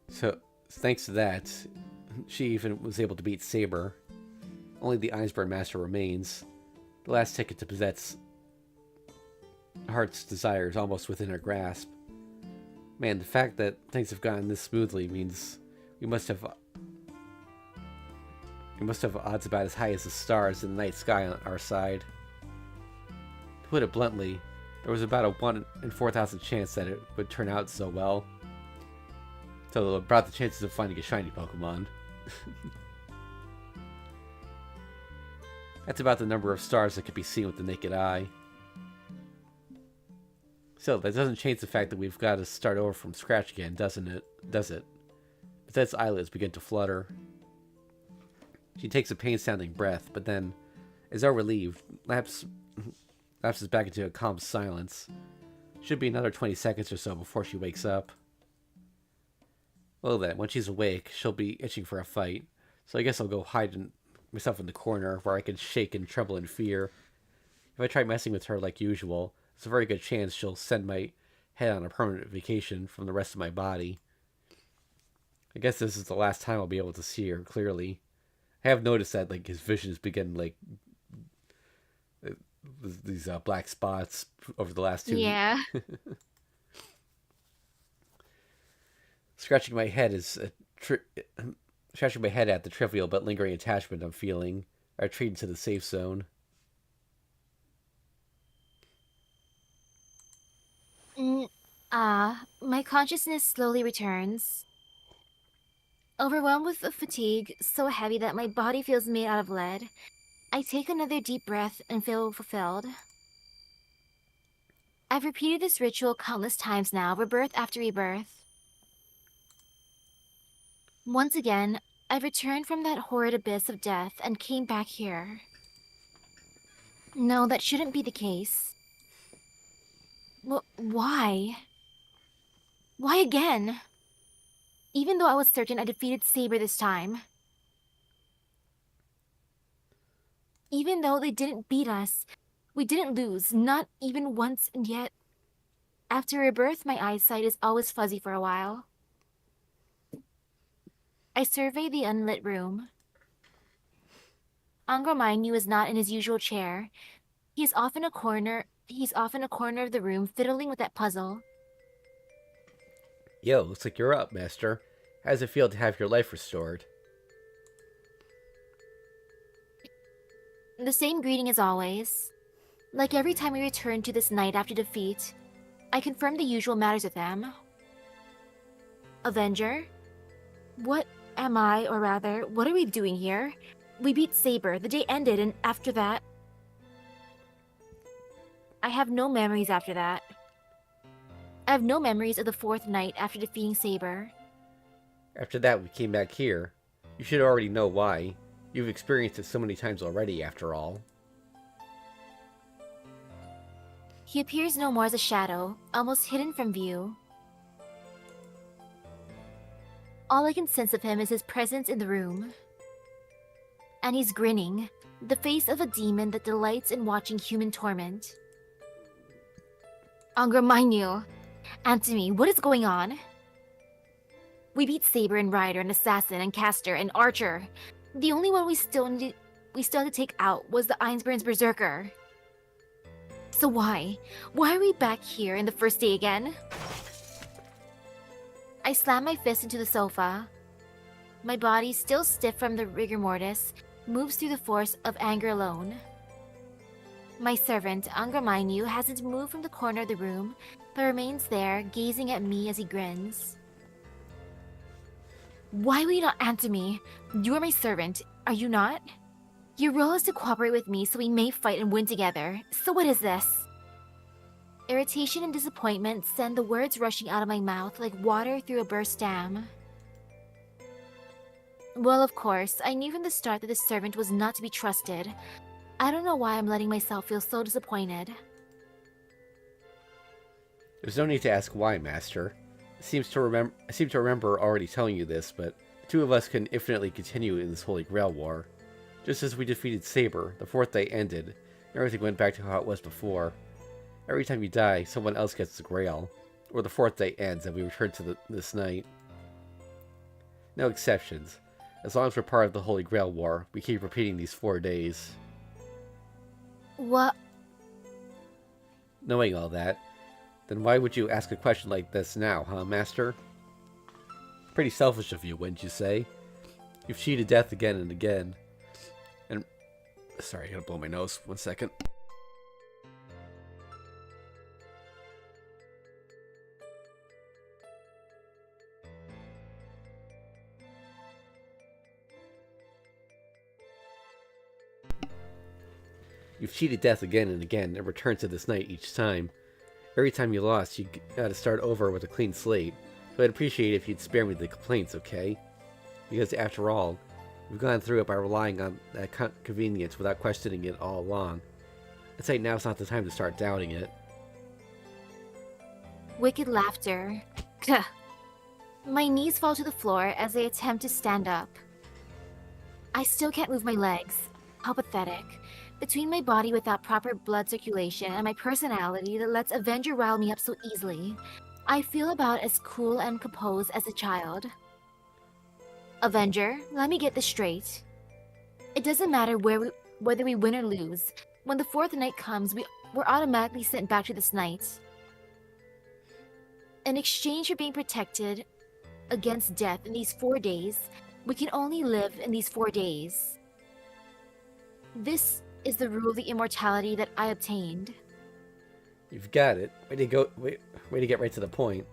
So, thanks to that, she even was able to beat Saber. Only the Iceburn Master remains. The last ticket to Bizet's heart's desire is almost within her grasp. Man, the fact that things have gone this smoothly means we must have odds about as high as the stars in the night sky on our side. To put it bluntly, there was about a 1 in 4,000 chance that it would turn out so well. So it brought the chances of finding a shiny Pokemon. That's about the number of stars that can be seen with the naked eye. Still, that doesn't change the fact that we've got to start over from scratch again, doesn't it? Does it? Bizet's eyelids begin to flutter. She takes a pain-sounding breath, but then, as though relieved, lapses back into a calm silence. Should be another 20 seconds or so before she wakes up. Well then, when she's awake, she'll be itching for a fight, so I guess I'll go hide myself in the corner where I can shake and tremble in fear. If I try messing with her like usual, there's a very good chance she'll send my head on a permanent vacation from the rest of my body. I guess this is the last time I'll be able to see her clearly. I have noticed that like his visions begin like these black spots over the last 2 weeks. Yeah. Scratching my head at the trivial but lingering attachment I'm feeling, I retreat into the safe zone. My consciousness slowly returns. Overwhelmed with the fatigue so heavy that my body feels made out of lead, I take another deep breath and feel fulfilled. I've repeated this ritual countless times now, rebirth after rebirth. Once again, I've returned from that horrid abyss of death and came back here. No, that shouldn't be the case. Why? Why again? Even though I was certain I defeated Saber this time. Even though they didn't beat us, we didn't lose, not even once, and yet... After rebirth, my eyesight is always fuzzy for a while. I survey the unlit room. Angromainu is not in his usual chair. He's off in a corner of the room fiddling with that puzzle. Yo, looks like you're up, Master. How does it feel to have your life restored? The same greeting as always. Like every time we return to this night after defeat, I confirm the usual matters with them. Avenger? What am I, or rather, what are we doing here? We beat Saber, the day ended, and after that... I have no memories after that. I have no memories of the fourth night after defeating Saber. After that, we came back here. You should already know why. You've experienced it so many times already, after all. He appears no more as a shadow, almost hidden from view. All I can sense of him is his presence in the room. And he's grinning, the face of a demon that delights in watching human torment. Angromainu! Antony, what is going on? We beat Saber and Ryder and Assassin and Caster and Archer. The only one we still had to take out was the Einsburns Berserker. So why? Why are we back here in the first day again? I slam my fist into the sofa. My body, still stiff from the rigor mortis, moves through the force of anger alone. My servant, Angromainu, hasn't moved from the corner of the room, but remains there, gazing at me as he grins. Why will you not answer me? You are my servant, are you not? Your role is to cooperate with me so we may fight and win together. So what is this? Irritation and disappointment send the words rushing out of my mouth like water through a burst dam. Well, of course, I knew from the start that this servant was not to be trusted. I don't know why I'm letting myself feel so disappointed. There's no need to ask why, Master. I seem to remember already telling you this, but the two of us can infinitely continue in this Holy Grail War. Just as we defeated Saber, the fourth day ended, and everything went back to how it was before. Every time you die, someone else gets the Grail, or the fourth day ends and we return to this night. No exceptions. As long as we're part of the Holy Grail War, we keep repeating these 4 days. What? Knowing all that, then why would you ask a question like this now, huh, Master? Pretty selfish of you, wouldn't you say? You've cheated death again and again. And... Sorry, I gotta blow my nose. 1 second. You've cheated death again and again and returned to this night each time. Every time you lost, you gotta start over with a clean slate. So I'd appreciate it if you'd spare me the complaints, okay? Because after all, we've gone through it by relying on that convenience without questioning it all along. I'd say now's not the time to start doubting it. Wicked laughter. My knees fall to the floor as I attempt to stand up. I still can't move my legs. How pathetic. Between my body without proper blood circulation and my personality that lets Avenger rile me up so easily, I feel about as cool and composed as a child. Avenger, let me get this straight. It doesn't matter whether we win or lose. When the fourth night comes, we're automatically sent back to this night. In exchange for being protected against death in these 4 days, we can only live in these 4 days. This is the rule of the immortality that I obtained. You've got it. Way to get right to the point.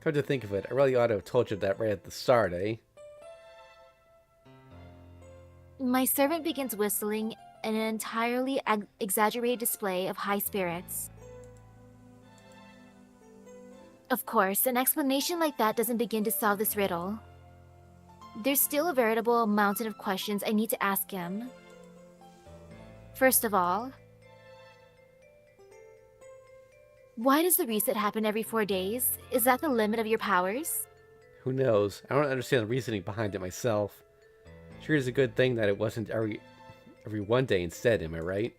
Come to think of it, I really ought to have told you that right at the start, eh? My servant begins whistling in an entirely exaggerated display of high spirits. Of course, an explanation like that doesn't begin to solve this riddle. There's still a veritable mountain of questions I need to ask him. First of all, why does the reset happen every 4 days? Is that the limit of your powers? Who knows? I don't understand the reasoning behind it myself. Sure is a good thing that it wasn't every 1 day instead, am I right?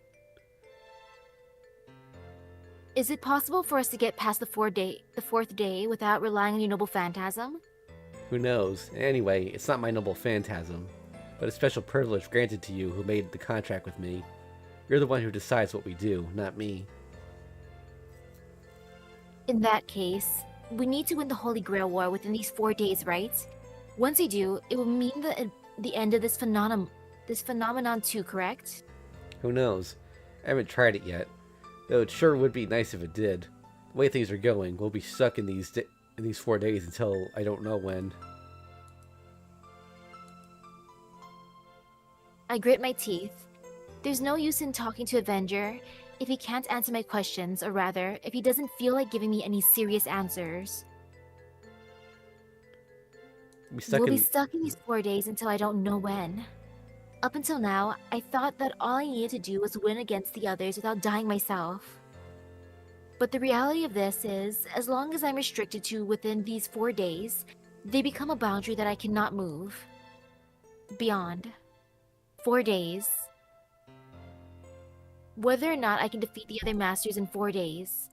Is it possible for us to get past the fourth day without relying on your noble phantasm? Who knows? Anyway, it's not my noble phantasm, but a special privilege granted to you who made the contract with me. You're the one who decides what we do, not me. In that case, we need to win the Holy Grail War within these 4 days, right? Once we do, it will mean the end of this phenomenon too, correct? Who knows? I haven't tried it yet, though it sure would be nice if it did. The way things are going, we'll be stuck in these 4 days until I don't know when. I grit my teeth. There's no use in talking to Avenger if he can't answer my questions, or rather, if he doesn't feel like giving me any serious answers. We'll be stuck in these 4 days until I don't know when. Up until now, I thought that all I needed to do was win against the others without dying myself. But the reality of this is, as long as I'm restricted to within these 4 days, they become a boundary that I cannot move. Beyond. 4 days. Whether or not I can defeat the other masters in 4 days.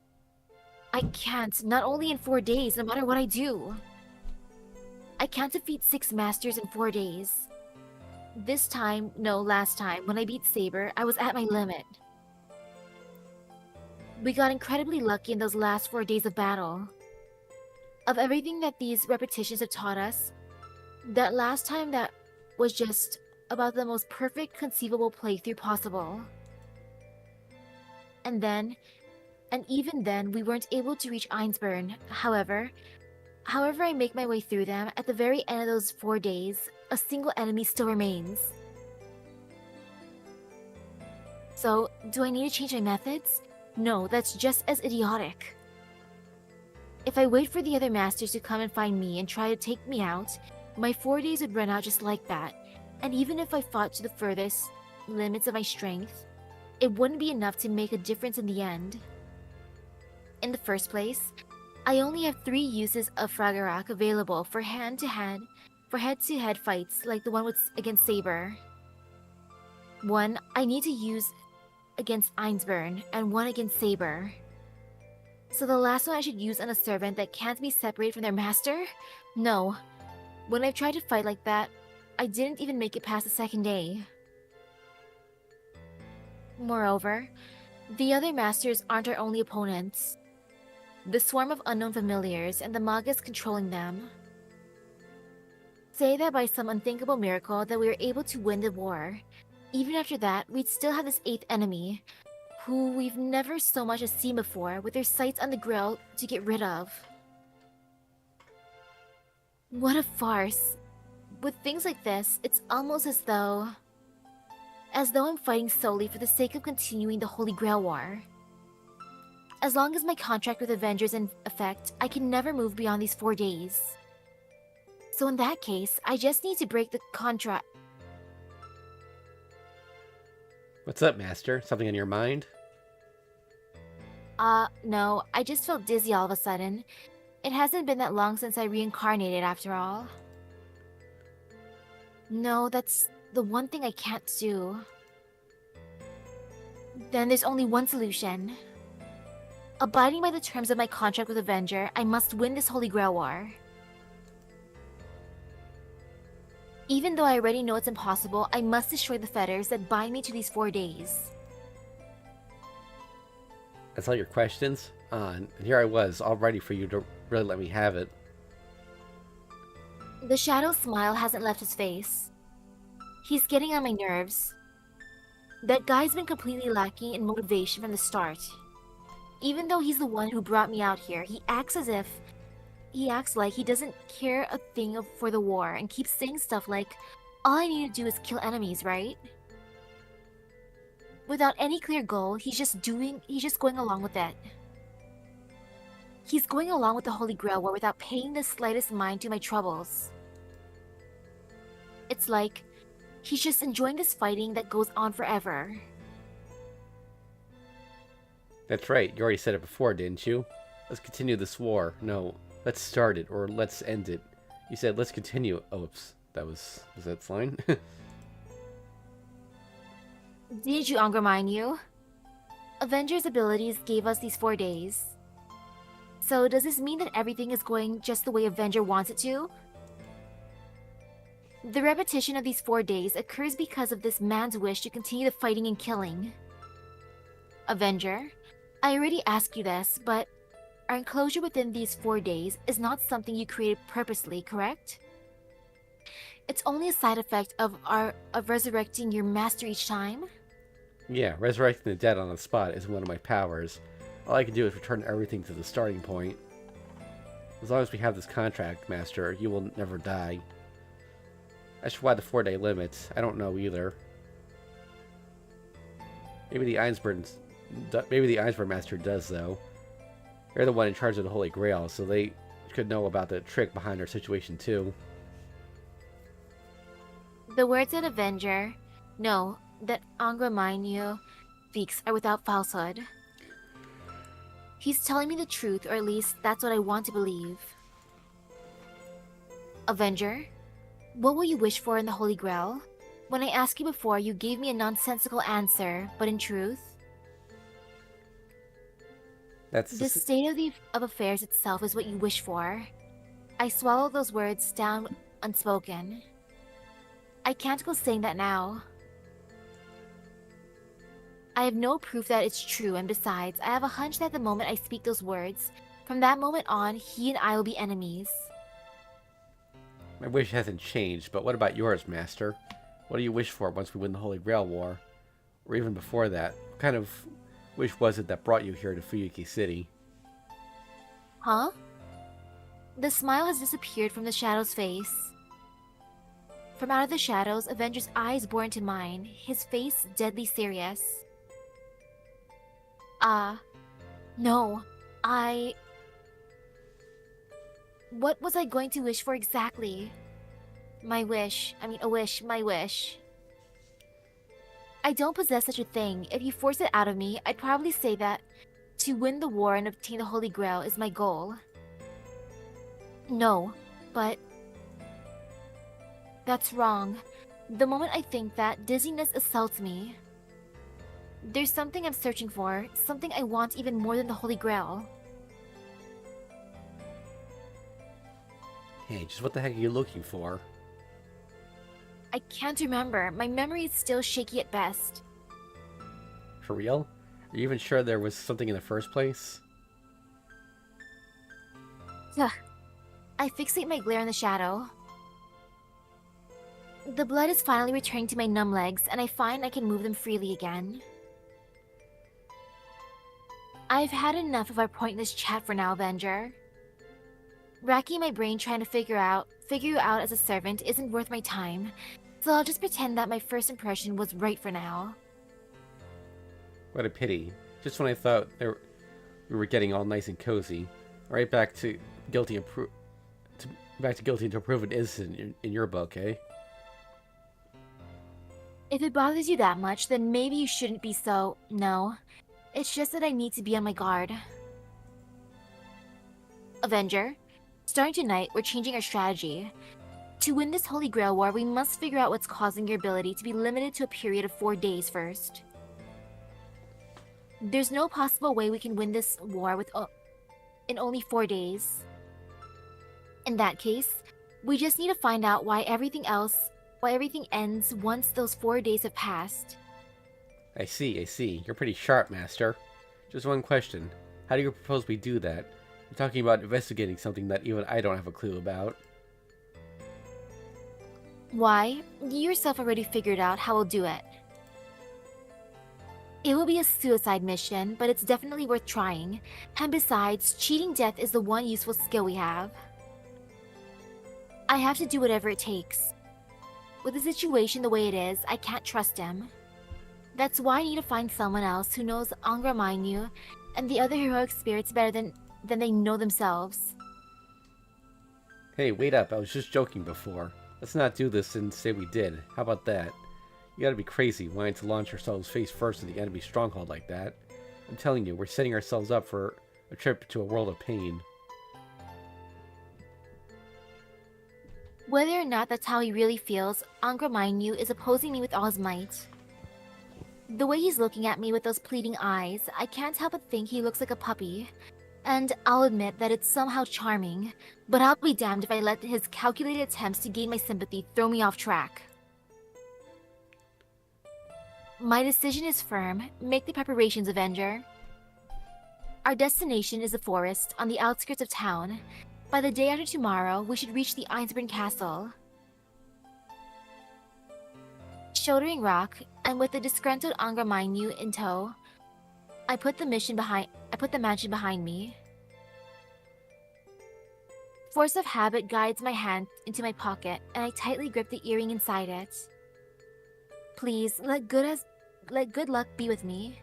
I can't, not only in 4 days, no matter what I do. I can't defeat 6 masters in 4 days. Last time, when I beat Saber, I was at my limit. We got incredibly lucky in those last 4 days of battle. Of everything that these repetitions have taught us, that last time that was just about the most perfect conceivable playthrough possible. And even then, we weren't able to reach Einsburn. However I make my way through them, at the very end of those 4 days, a single enemy still remains. So, do I need to change my methods? No, that's just as idiotic. If I wait for the other masters to come and find me and try to take me out, my 4 days would run out just like that, and even if I fought to the furthest limits of my strength, it wouldn't be enough to make a difference in the end. In the first place, I only have 3 uses of Fragarak available for head-to-head fights like the one against Saber. 1 I need to use against Einsburn, and 1 against Saber. So the last one I should use on a servant that can't be separated from their master? No. When I've tried to fight like that, I didn't even make it past the 2nd day. Moreover, the other masters aren't our only opponents. The swarm of unknown familiars and the magas controlling them. Say that by some unthinkable miracle that we were able to win the war. Even after that, we'd still have this 8th enemy, who we've never so much as seen before, with their sights on the grill to get rid of. What a farce. With things like this, it's almost as though I'm fighting solely for the sake of continuing the Holy Grail War. As long as my contract with Avengers in effect, I can never move beyond these 4 days. So in that case, I just need to break the contract. What's up, Master? Something on your mind? No, I just felt dizzy all of a sudden. It hasn't been that long since I reincarnated after all. No, that's the one thing I can't do. Then there's only one solution. Abiding by the terms of my contract with Avenger, I must win this Holy Grail War. Even though I already know it's impossible, I must destroy the fetters that bind me to these 4 days. That's all your questions? And here I was, all ready for you to really let me have it. The shadow smile hasn't left his face. He's getting on my nerves. That guy's been completely lacking in motivation from the start. Even though he's the one who brought me out here, he acts like he doesn't care a thing for the war and keeps saying stuff like, all I need to do is kill enemies, right? Without any clear goal, he's just going along with it. He's going along with the Holy Grail War without paying the slightest mind to my troubles. It's like, he's just enjoying this fighting that goes on forever. That's right, you already said it before, didn't you? Let's continue this war. No, let's start it, or let's end it. You said, let's continue. Oh, oops. Was that line? Did you undermine you? Avengers' abilities gave us these 4 days. So does this mean that everything is going just the way Avenger wants it to? The repetition of these 4 days occurs because of this man's wish to continue the fighting and killing. Avenger, I already asked you this, but our enclosure within these 4 days is not something you created purposely, correct? It's only a side effect of resurrecting your master each time? Yeah, resurrecting the dead on the spot isn't one of my powers. All I can do is return everything to the starting point. As long as we have this contract, Master, you will never die. As for why the 4-day limit, I don't know either. Maybe the Einsberg Master does, though. They're the one in charge of the Holy Grail, so they could know about the trick behind our situation, too. The words of Avenger, no, that Angramanyu speaks are without falsehood. He's telling me the truth, or at least that's what I want to believe. Avenger, what will you wish for in the Holy Grail? When I asked you before, you gave me a nonsensical answer, but in truth... The state of affairs itself is what you wish for. I swallowed those words down unspoken. I can't go saying that now. I have no proof that it's true, and besides, I have a hunch that the moment I speak those words, from that moment on, he and I will be enemies. My wish hasn't changed, but what about yours, Master? What do you wish for once we win the Holy Grail War? Or even before that? What kind of wish was it that brought you here to Fuyuki City? Huh? The smile has disappeared from the Shadow's face. From out of the shadows, Avenger's eyes bore into mine, his face deadly serious. No. What was I going to wish for exactly? My wish. I don't possess such a thing. If you force it out of me, I'd probably say that to win the war and obtain the Holy Grail is my goal. No, but... That's wrong. The moment I think that, dizziness assaults me. There's something I'm searching for, something I want even more than the Holy Grail. Hey, just what the heck are you looking for? I can't remember. My memory is still shaky at best. For real? Are you even sure there was something in the first place? Ugh. I fixate my glare in the shadow. The blood is finally returning to my numb legs, and I find I can move them freely again. I've had enough of our pointless chat for now, Avenger. Racking my brain trying to figure you out as a servant isn't worth my time, so I'll just pretend that my first impression was right for now. What a pity. Just when I thought we were getting all nice and cozy, right back to guilty until proven innocent in your book, eh? If it bothers you that much, then maybe you shouldn't be so... No. It's just that I need to be on my guard. Avenger, starting tonight, we're changing our strategy. To win this Holy Grail War, we must figure out what's causing your ability to be limited to a period of 4 days first. There's no possible way we can win this war in only 4 days. In that case, we just need to find out why everything ends once those 4 days have passed. I see. You're pretty sharp, Master. Just one question. How do you propose we do that? You're talking about investigating something that even I don't have a clue about. Why? You yourself already figured out how we'll do it. It will be a suicide mission, but it's definitely worth trying. And besides, cheating death is the one useful skill we have. I have to do whatever it takes. With the situation the way it is, I can't trust him. That's why I need to find someone else who knows Angra Mainyu and the other heroic spirits better than they know themselves. Hey, wait up. I was just joking before. Let's not do this and say we did. How about that? You gotta be crazy wanting to launch ourselves face first into the enemy stronghold like that. I'm telling you, we're setting ourselves up for a trip to a world of pain. Whether or not that's how he really feels, Angra Mainyu is opposing me with all his might. The way he's looking at me with those pleading eyes, I can't help but think he looks like a puppy. And I'll admit that it's somehow charming, but I'll be damned if I let his calculated attempts to gain my sympathy throw me off track. My decision is firm. Make the preparations, Avenger. Our destination is a forest on the outskirts of town. By the day after tomorrow, we should reach the Einsborn Castle. Shouldering rock, and with the disgruntled Angra Mainyu in tow, I put the mansion behind me. Force of habit guides my hand into my pocket, and I tightly grip the earring inside it. Please, let good luck be with me.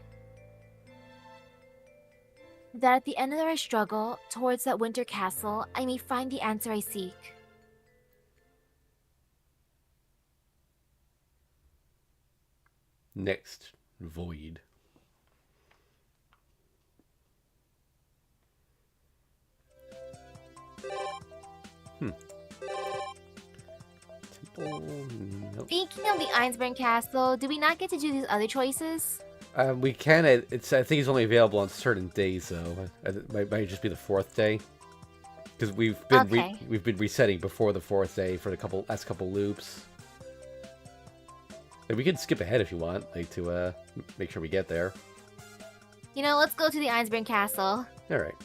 That at the end of our struggle towards that winter castle, I may find the answer I seek. Next, Void. Temple, nope. Speaking of the Einsborn Castle, do we not get to do these other choices? We can. I think it's only available on certain days, though. It might just be the 4th day, because we've been resetting before the 4th day for the last couple loops. And we can skip ahead if you want, like to make sure we get there. You know, let's go to the Einsborn Castle. All right.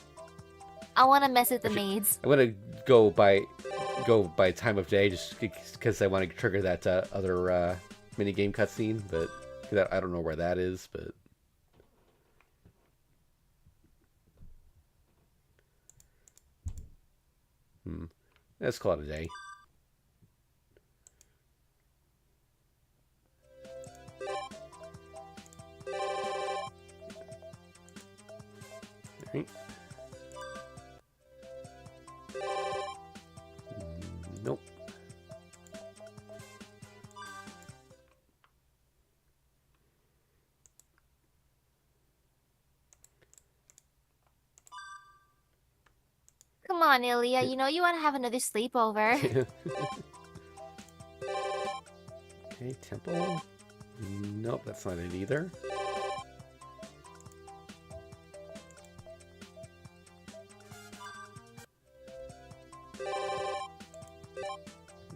I want to mess with the maids. I'm gonna go by time of day, just because I want to trigger that other mini game cutscene, but. I don't know where that is, but... Let's call it a day. Alright. Nope. Come on, Ilya, you know you want to have another sleepover. Okay, temple. Nope, that's not it either.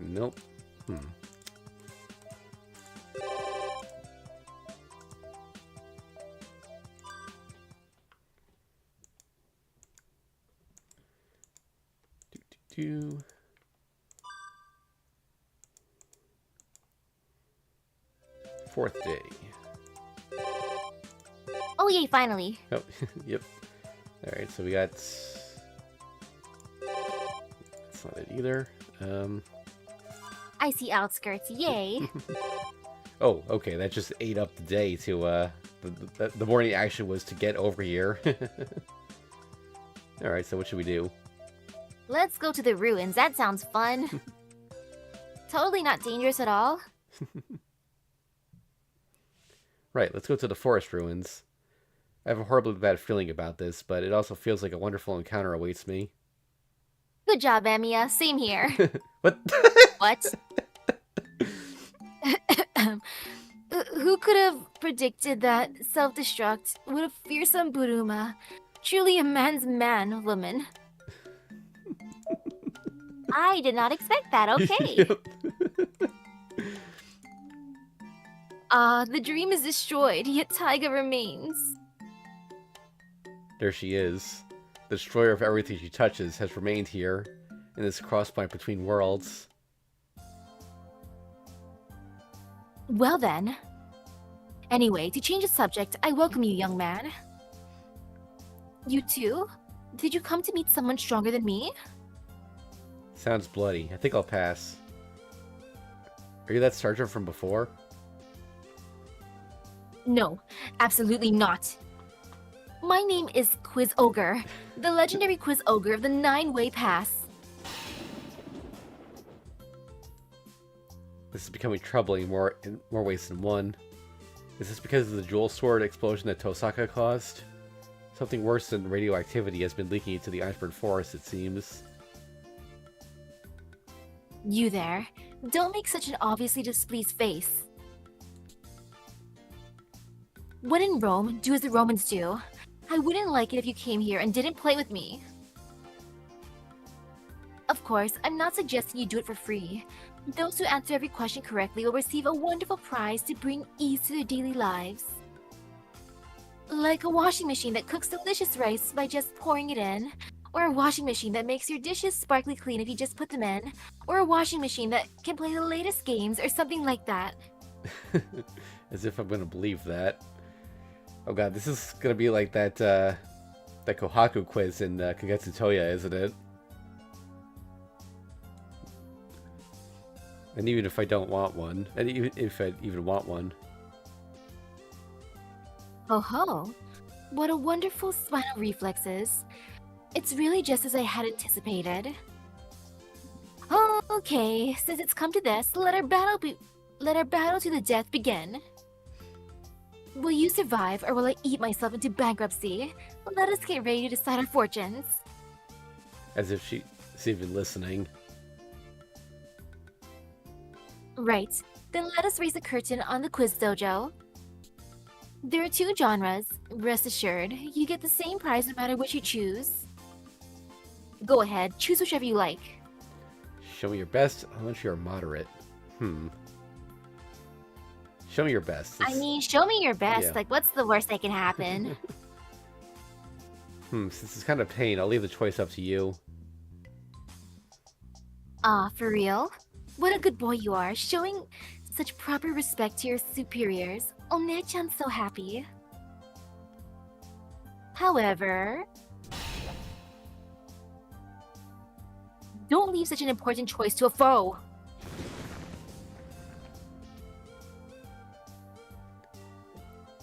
Nope. Do. Fourth day. Oh yay, finally. Oh, yep. Alright, so we got... That's not it either. I see outskirts, yay. Oh, okay, that just ate up the day to, the morning action was to get over here. Alright, so what should we do? Let's go to the ruins, that sounds fun. Totally not dangerous at all. Right, let's go to the forest ruins. I have a horribly bad feeling about this, but it also feels like a wonderful encounter awaits me. Good job, Emiya. Same here. What? What? Who could have predicted that self-destruct with a fearsome Buruma? Truly a man's man, woman. I did not expect that, okay. The dream is destroyed, yet Taiga remains. There she is. The destroyer of everything she touches has remained here, in this crosspoint between worlds. Well then. Anyway, to change the subject, I welcome you, young man. You too? Did you come to meet someone stronger than me? Sounds bloody. I think I'll pass. Are you that sergeant from before? No, absolutely not. My name is Quiz Ogre, the legendary Quiz Ogre of the 9-Way Pass. This is becoming troubling in more ways than one. Is this because of the jewel sword explosion that Tosaka caused? Something worse than radioactivity has been leaking into the Iceberg Forest, it seems. You there. Don't make such an obviously displeased face. When in Rome, do as the Romans do. I wouldn't like it if you came here and didn't play with me. Of course, I'm not suggesting you do it for free. Those who answer every question correctly will receive a wonderful prize to bring ease to their daily lives. Like a washing machine that cooks delicious rice by just pouring it in, or a washing machine that makes your dishes sparkly clean if you just put them in, or a washing machine that can play the latest games or something like that. As if I'm gonna believe that. Oh god, this is gonna be like that that Kohaku quiz in Kagetsu Toya, isn't it? And even if I don't want one, and even if I even want one. Oh ho! What a wonderful spinal reflexes. It's really just as I had anticipated. Okay, since it's come to this, let our battle to the death begin. Will you survive, or will I eat myself into bankruptcy? Let us get ready to decide our fortunes. As if she's even listening. Right, then let us raise the curtain on the quiz dojo. There are 2 genres. Rest assured, you get the same prize no matter which you choose. Go ahead, choose whichever you like. Show me your best, unless you're moderate. Show me your best. I mean, show me your best. Yeah. Like, what's the worst that can happen? Since it's kind of pain, I'll leave the choice up to you. For real? What a good boy you are, showing such proper respect to your superiors. One-chan's so happy. However, don't leave such an important choice to a foe.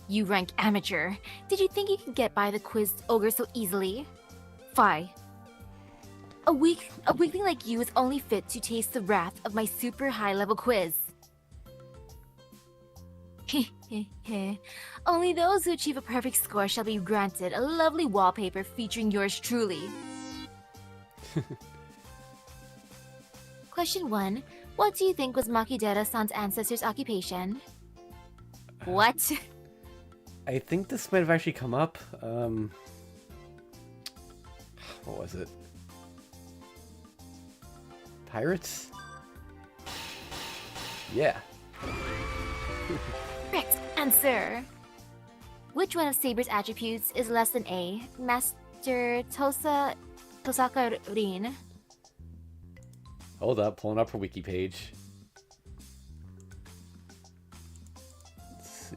You rank amateur. Did you think you could get by the quiz ogre so easily? Fie. A weakling like you is only fit to taste the wrath of my super high-level quiz. Only those who achieve a perfect score shall be granted a lovely wallpaper featuring yours truly. Question 1. What do you think was Makidera-san's ancestor's occupation? What? I think this might have actually come up. What was it? Pirates? Yeah. Correct answer. Which one of Saber's attributes is less than A? Master Tosaka Rin. Hold up, pulling up her wiki page. Let's see.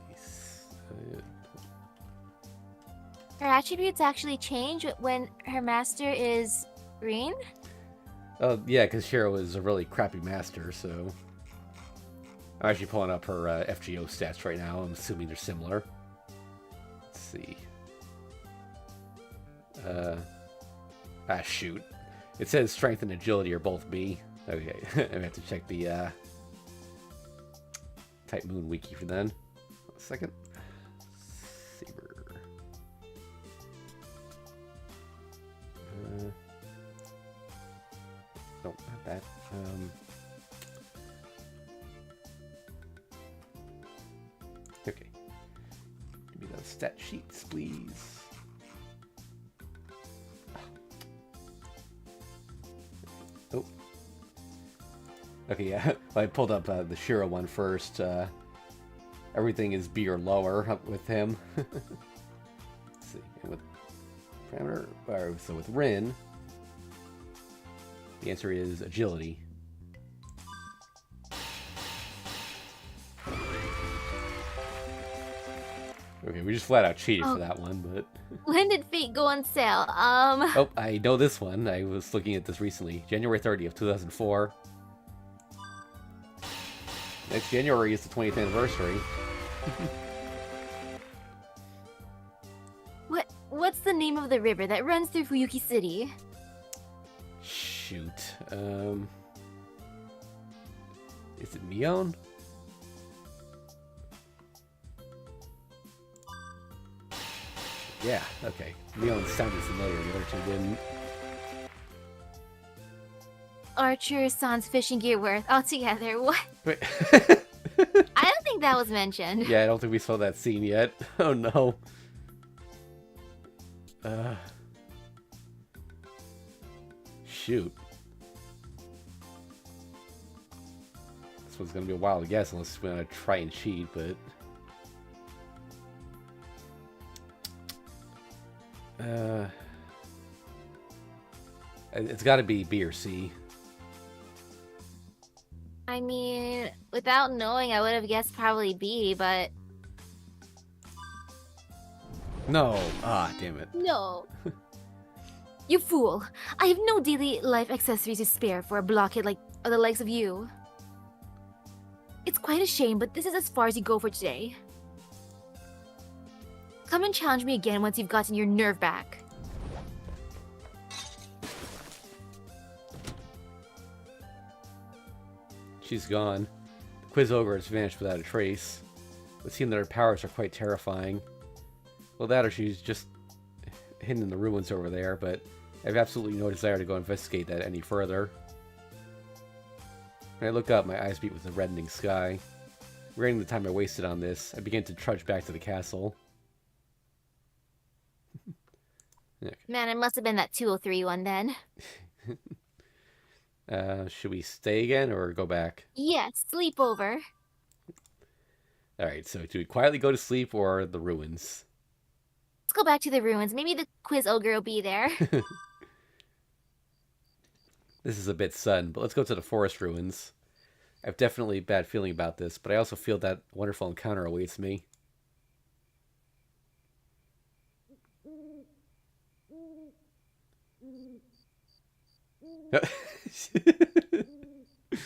Her attributes actually change when her master is Rin? Oh, yeah, because Shiro is a really crappy master, so... I'm actually pulling up her FGO stats right now. I'm assuming they're similar. Let's see. Shoot. It says strength and agility are both B. Okay, I have to check the Type Moon wiki for then. 1 second. Saber. No, not that. Okay. Give me those stat sheets, please. Oh. Okay, yeah. I pulled up the Shiro one first. Everything is B or lower with him. Let's see. And with parameter, so with Rin, the answer is agility. Okay, we just flat out cheated Oh. for that one, but... When did Fate go on sale? Oh, I know this one. I was looking at this recently. January 30th, 2004. Next January is the 20th anniversary. What's the name of the river that runs through Fuyuki City? Shoot. Is it Mion? Yeah, okay. Mion sounded familiar, the other two didn't. Archer, Sans fishing gear worth altogether. What? Wait. I don't think that was mentioned. Yeah, I don't think we saw that scene yet. Oh no. Shoot. This one's gonna be a while to guess unless we're gonna try and cheat, but... It's gotta be B or C. I mean, without knowing, I would have guessed probably B, but No! Ah, damn it. no. You fool! I have no daily life accessories to spare for a blockhead like the likes of you. It's quite a shame, but this is as far as you go for today. Come and challenge me again once you've gotten your nerve back. She's gone. The Quiz Ogre has vanished without a trace. It would seem that her powers are quite terrifying. Well, that or she's just hidden in the ruins over there, but I have absolutely no desire to go investigate that any further. When I look up, my eyes meet with the reddening sky. Regretting the time I wasted on this, I begin to trudge back to the castle. Man, it must have been that 203 one then. Should we stay again or go back? Yes, sleepover. Alright, so do we quietly go to sleep or the ruins? Let's go back to the ruins. Maybe the quiz ogre will be there. This is a bit sudden, but let's go to the forest ruins. I have definitely a bad feeling about this, but I also feel that wonderful encounter awaits me.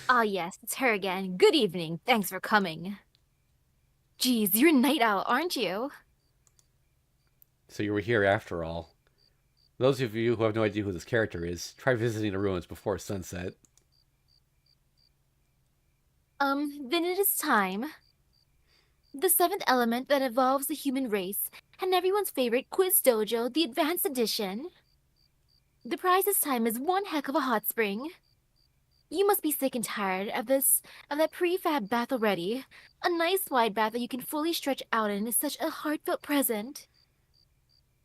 Ah yes, it's her again. Good evening. Thanks for coming. Geez, you're a night owl, aren't you? So you were here after all. Those of you who have no idea who this character is, try visiting the ruins before sunset. Then it is time. The seventh element that evolves the human race, and everyone's favorite Quiz Dojo, the Advanced Edition. The prize this time is one heck of a hot spring. You must be sick and tired of that prefab bath already. A nice wide bath that you can fully stretch out in is such a heartfelt present.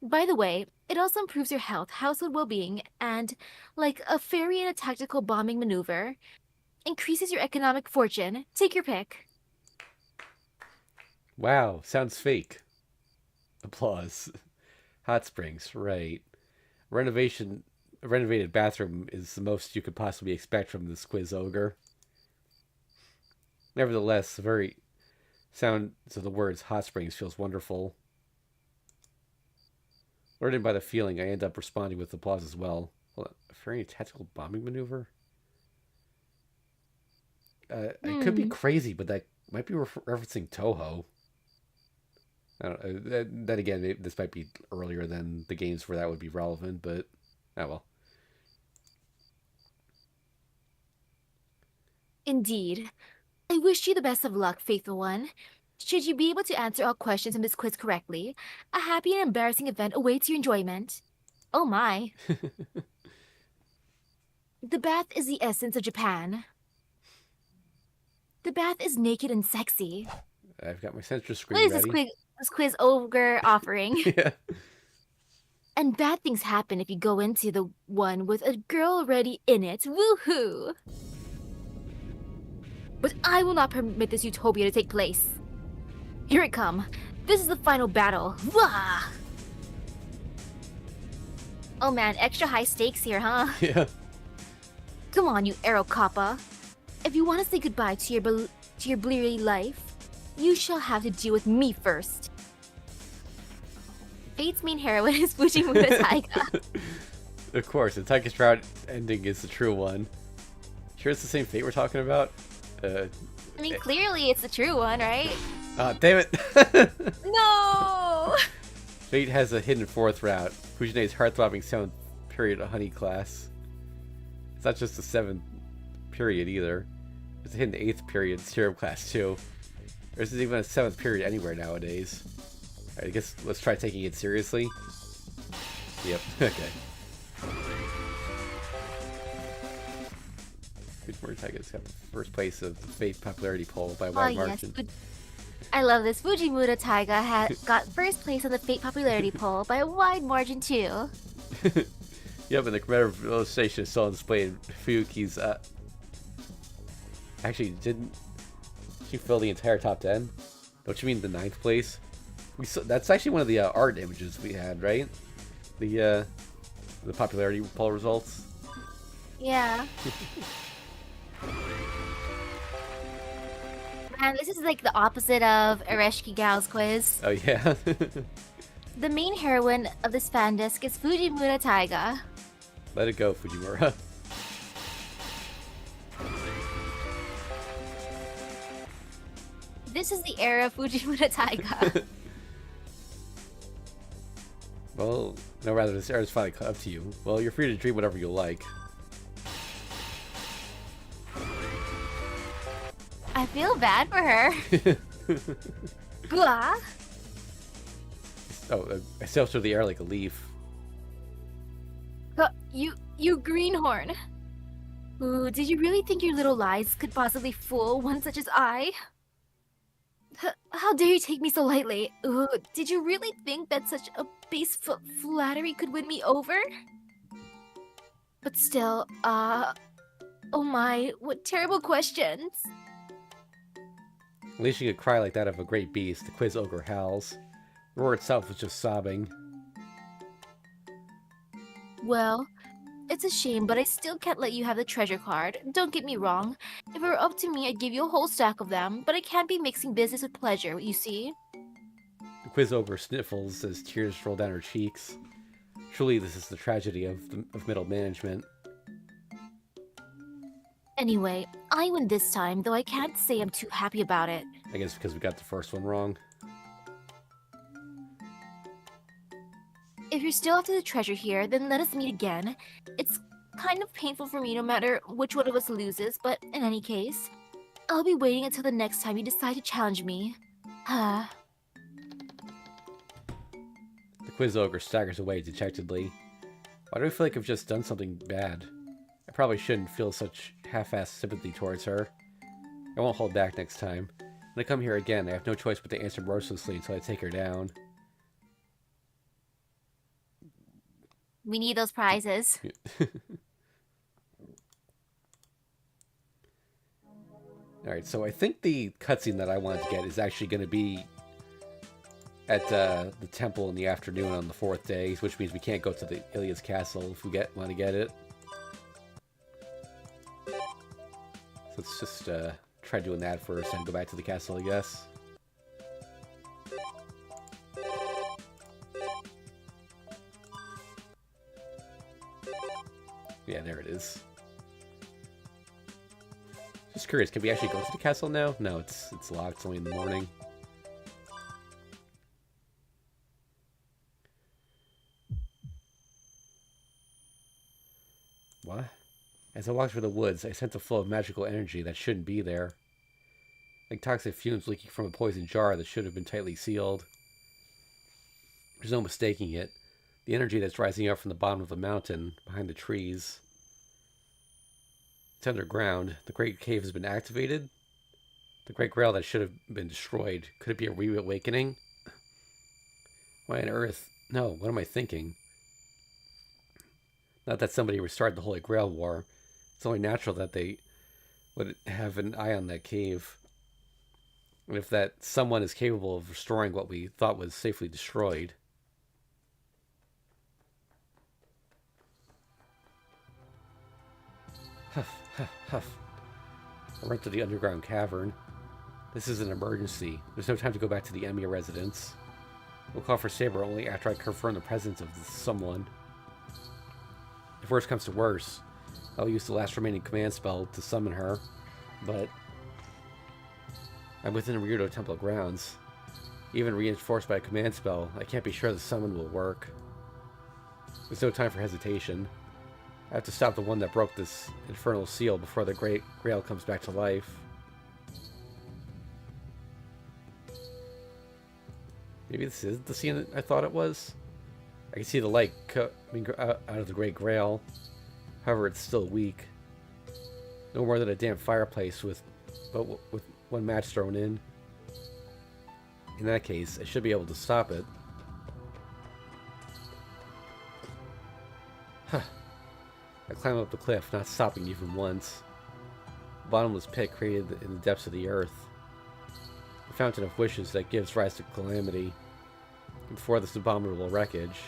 By the way, it also improves your health, household well-being, and, like a fairy in a tactical bombing maneuver, increases your economic fortune. Take your pick. Wow, sounds fake. Applause. Hot springs, right. A renovated bathroom is the most you could possibly expect from this Quiz Ogre. Nevertheless, the very sound of the words hot springs feels wonderful. Lured in by the feeling, I end up responding with applause as well. Hold on, a very tactical bombing maneuver? I could be crazy, but that might be referencing Toho. I don't know. Then again, this might be earlier than the games where that would be relevant, but oh well. Indeed. I wish you the best of luck, faithful one. Should you be able to answer all questions in this quiz correctly, a happy and embarrassing event awaits your enjoyment. Oh my. The bath is the essence of Japan. The bath is naked and sexy. I've got my sensor What screen is ready. this quiz ogre offering? Yeah. And bad things happen if you go into the one with a girl already in it. Woohoo! But I will not permit this utopia to take place. Here it come. This is the final battle. Wah! Oh man, extra high stakes here, huh? Yeah. Come on, you Arrow Kappa. If you want to say goodbye to your bleary life, you shall have to deal with me first. Fate's main heroine is Fujimura Taiga. Of course, the Tiger's Drought ending is the true one. Sure it's the same Fate we're talking about? I mean, clearly it's the true one, right? Damn it! No! Fate has a hidden 4th route. Fujine's heart-throbbing 7th period honey class. It's not just the 7th period either. It's a hidden 8th period serum class too. There isn't even a 7th period anywhere nowadays. Alright, I guess let's try taking it seriously. Yep, okay. Fujimura Taiga's got the first place of the Fate popularity poll by a wide margin. Yes. I love this. Fujimura Taiga got first place on the Fate popularity poll by a wide margin too. Yep, and the commemorative illustration is still on display in Fuyuki's, Actually, didn't she fill the entire top 10? Don't you mean the 9th place? That's actually one of the art images we had, right? The popularity poll results. Yeah. Man, this is like the opposite of Ereshiki Gao's quiz. Oh yeah. The main heroine of this fan disc is Fujimura Taiga. Let it go, Fujimura. This is the era of Fujimura Taiga. Well, no, rather, this era's finally caught up to you. Well, you're free to dream whatever you like. I feel bad for her. Gua. Oh, I sailed through the air like a leaf. You greenhorn. Ooh, did you really think your little lies could possibly fool one such as I? How dare you take me so lightly? Ooh, did you really think that such a base flattery could win me over? But still, oh my, what terrible questions. Unleashing a cry like that of a great beast, the quiz ogre howls. The roar itself was just sobbing. Well, it's a shame, but I still can't let you have the treasure card. Don't get me wrong. If it were up to me, I'd give you a whole stack of them, but I can't be mixing business with pleasure, you see? The quiz ogre sniffles as tears roll down her cheeks. Truly, this is the tragedy of middle management. Anyway, I win this time, though I can't say I'm too happy about it. I guess because we got the first one wrong. If you're still after the treasure here, then let us meet again. It's kind of painful for me no matter which one of us loses, but in any case, I'll be waiting until the next time you decide to challenge me. The quiz ogre staggers away dejectedly. Why do I feel like I've just done something bad? I probably shouldn't feel such half-assed sympathy towards her. I won't hold back next time. When I come here again, I have no choice but to answer mercilessly until I take her down. We need those prizes. Alright, so I think the cutscene that I wanted to get is actually going to be at the temple in the afternoon on the 4th day, which means we can't go to the Ilia's castle if we want to get it. So let's just try doing that first and go back to the castle, I guess. Yeah, there it is. Just curious, can we actually go to the castle now? No, it's locked. It's only in the morning. What? As I walked through the woods, I sensed a flow of magical energy that shouldn't be there. Like toxic fumes leaking from a poison jar that should have been tightly sealed. There's no mistaking it. The energy that's rising up from the bottom of the mountain, behind the trees. It's underground. The Great Cave has been activated. The Great Grail that should have been destroyed. Could it be a reawakening? Why on earth? No, what am I thinking? Not that somebody restarted the Holy Grail War. It's only natural that they would have an eye on that cave. And if that someone is capable of restoring what we thought was safely destroyed. Huff, huff, huff. I went to the underground cavern. This is an emergency. There's no time to go back to the Emiya residence. We'll call for Saber only after I confirm the presence of someone. If worse comes to worse, I'll use the last remaining command spell to summon her, but I'm within Ryoto Temple grounds. Even reinforced by a command spell, I can't be sure the summon will work. There's no time for hesitation. I have to stop the one that broke this infernal seal before the Great Grail comes back to life. Maybe this is the scene I thought it was? I can see the light coming out of the Great Grail. However, it's still weak. No more than a damp fireplace with one match thrown in. In that case, I should be able to stop it. Huh. I climb up the cliff, not stopping even once. A bottomless pit created in the depths of the earth. A fountain of wishes that gives rise to calamity. Before this abominable wreckage.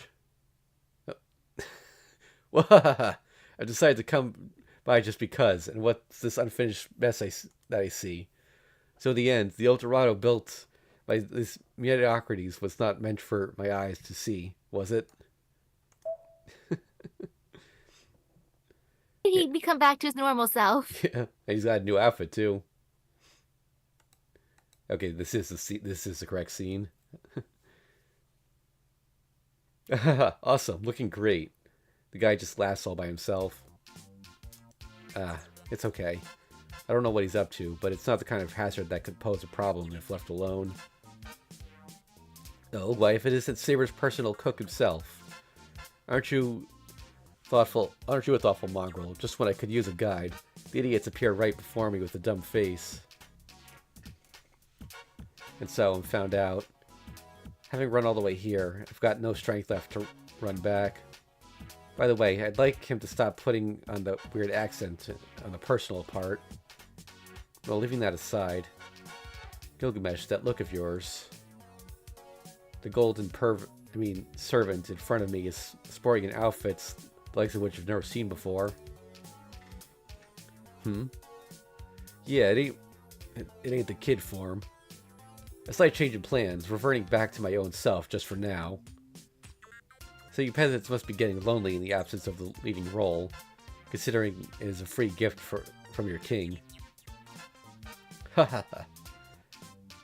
Oh. I've decided to come by just because, and what's this unfinished mess that I see? So in the end, the El Dorado built by these mediocrities was not meant for my eyes to see, was it? He'd become back to his normal self. Yeah, and he's got a new outfit too. Okay, this is the correct scene. Awesome, looking great. The guy just laughs all by himself. It's okay. I don't know what he's up to, but it's not the kind of hazard that could pose a problem if left alone. Oh, why if it isn't Saber's personal cook himself? Aren't you a thoughtful mongrel? Just when I could use a guide, the idiots appear right before me with a dumb face. And so I'm found out. Having run all the way here, I've got no strength left to run back. By the way, I'd like him to stop putting on the weird accent on the personal part. Well, leaving that aside, Gilgamesh, that look of yours. The golden servant in front of me is sporting an outfit the likes of which I've never seen before. Yeah, it ain't the kid form. A slight change in plans, reverting back to my own self just for now. So you peasants must be getting lonely in the absence of the leading role, considering it is a free gift from your king. Ha ha ha.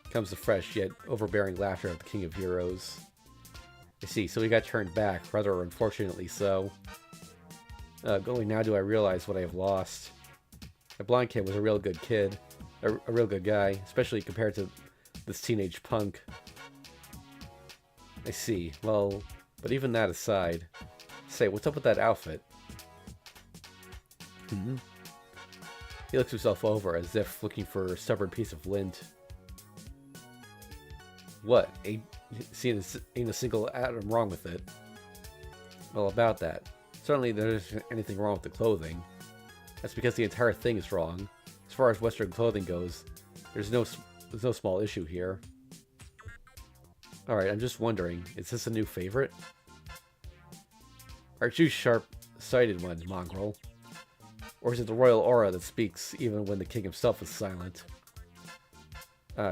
Comes the fresh yet overbearing laughter of the King of Heroes. I see, so he got turned back, rather unfortunately so. Only now do I realize what I have lost. The blonde kid was a real good kid, a real good guy, especially compared to this teenage punk. I see, well, but even that aside, say, what's up with that outfit? He looks himself over as if looking for a stubborn piece of lint. What? Ain't a single atom wrong with it. Well, about that. Certainly there isn't anything wrong with the clothing. That's because the entire thing is wrong. As far as Western clothing goes, there's no small issue here. Alright, I'm just wondering, is this a new favorite? Aren't you sharp-sighted one, mongrel? Or is it the royal aura that speaks even when the king himself is silent?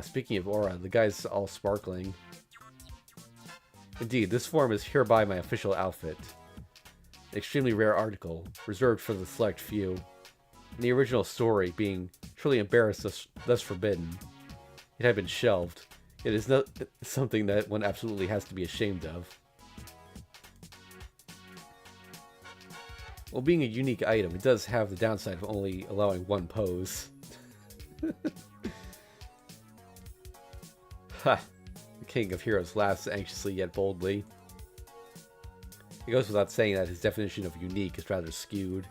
Speaking of aura, the guy's all sparkling. Indeed, this form is hereby my official outfit. An extremely rare article, reserved for the select few. In the original story, being truly embarrassed thus forbidden, it had been shelved. It is not something that one absolutely has to be ashamed of. Well, being a unique item, it does have the downside of only allowing one pose. Ha! The King of Heroes laughs anxiously yet boldly. It goes without saying that his definition of unique is rather skewed.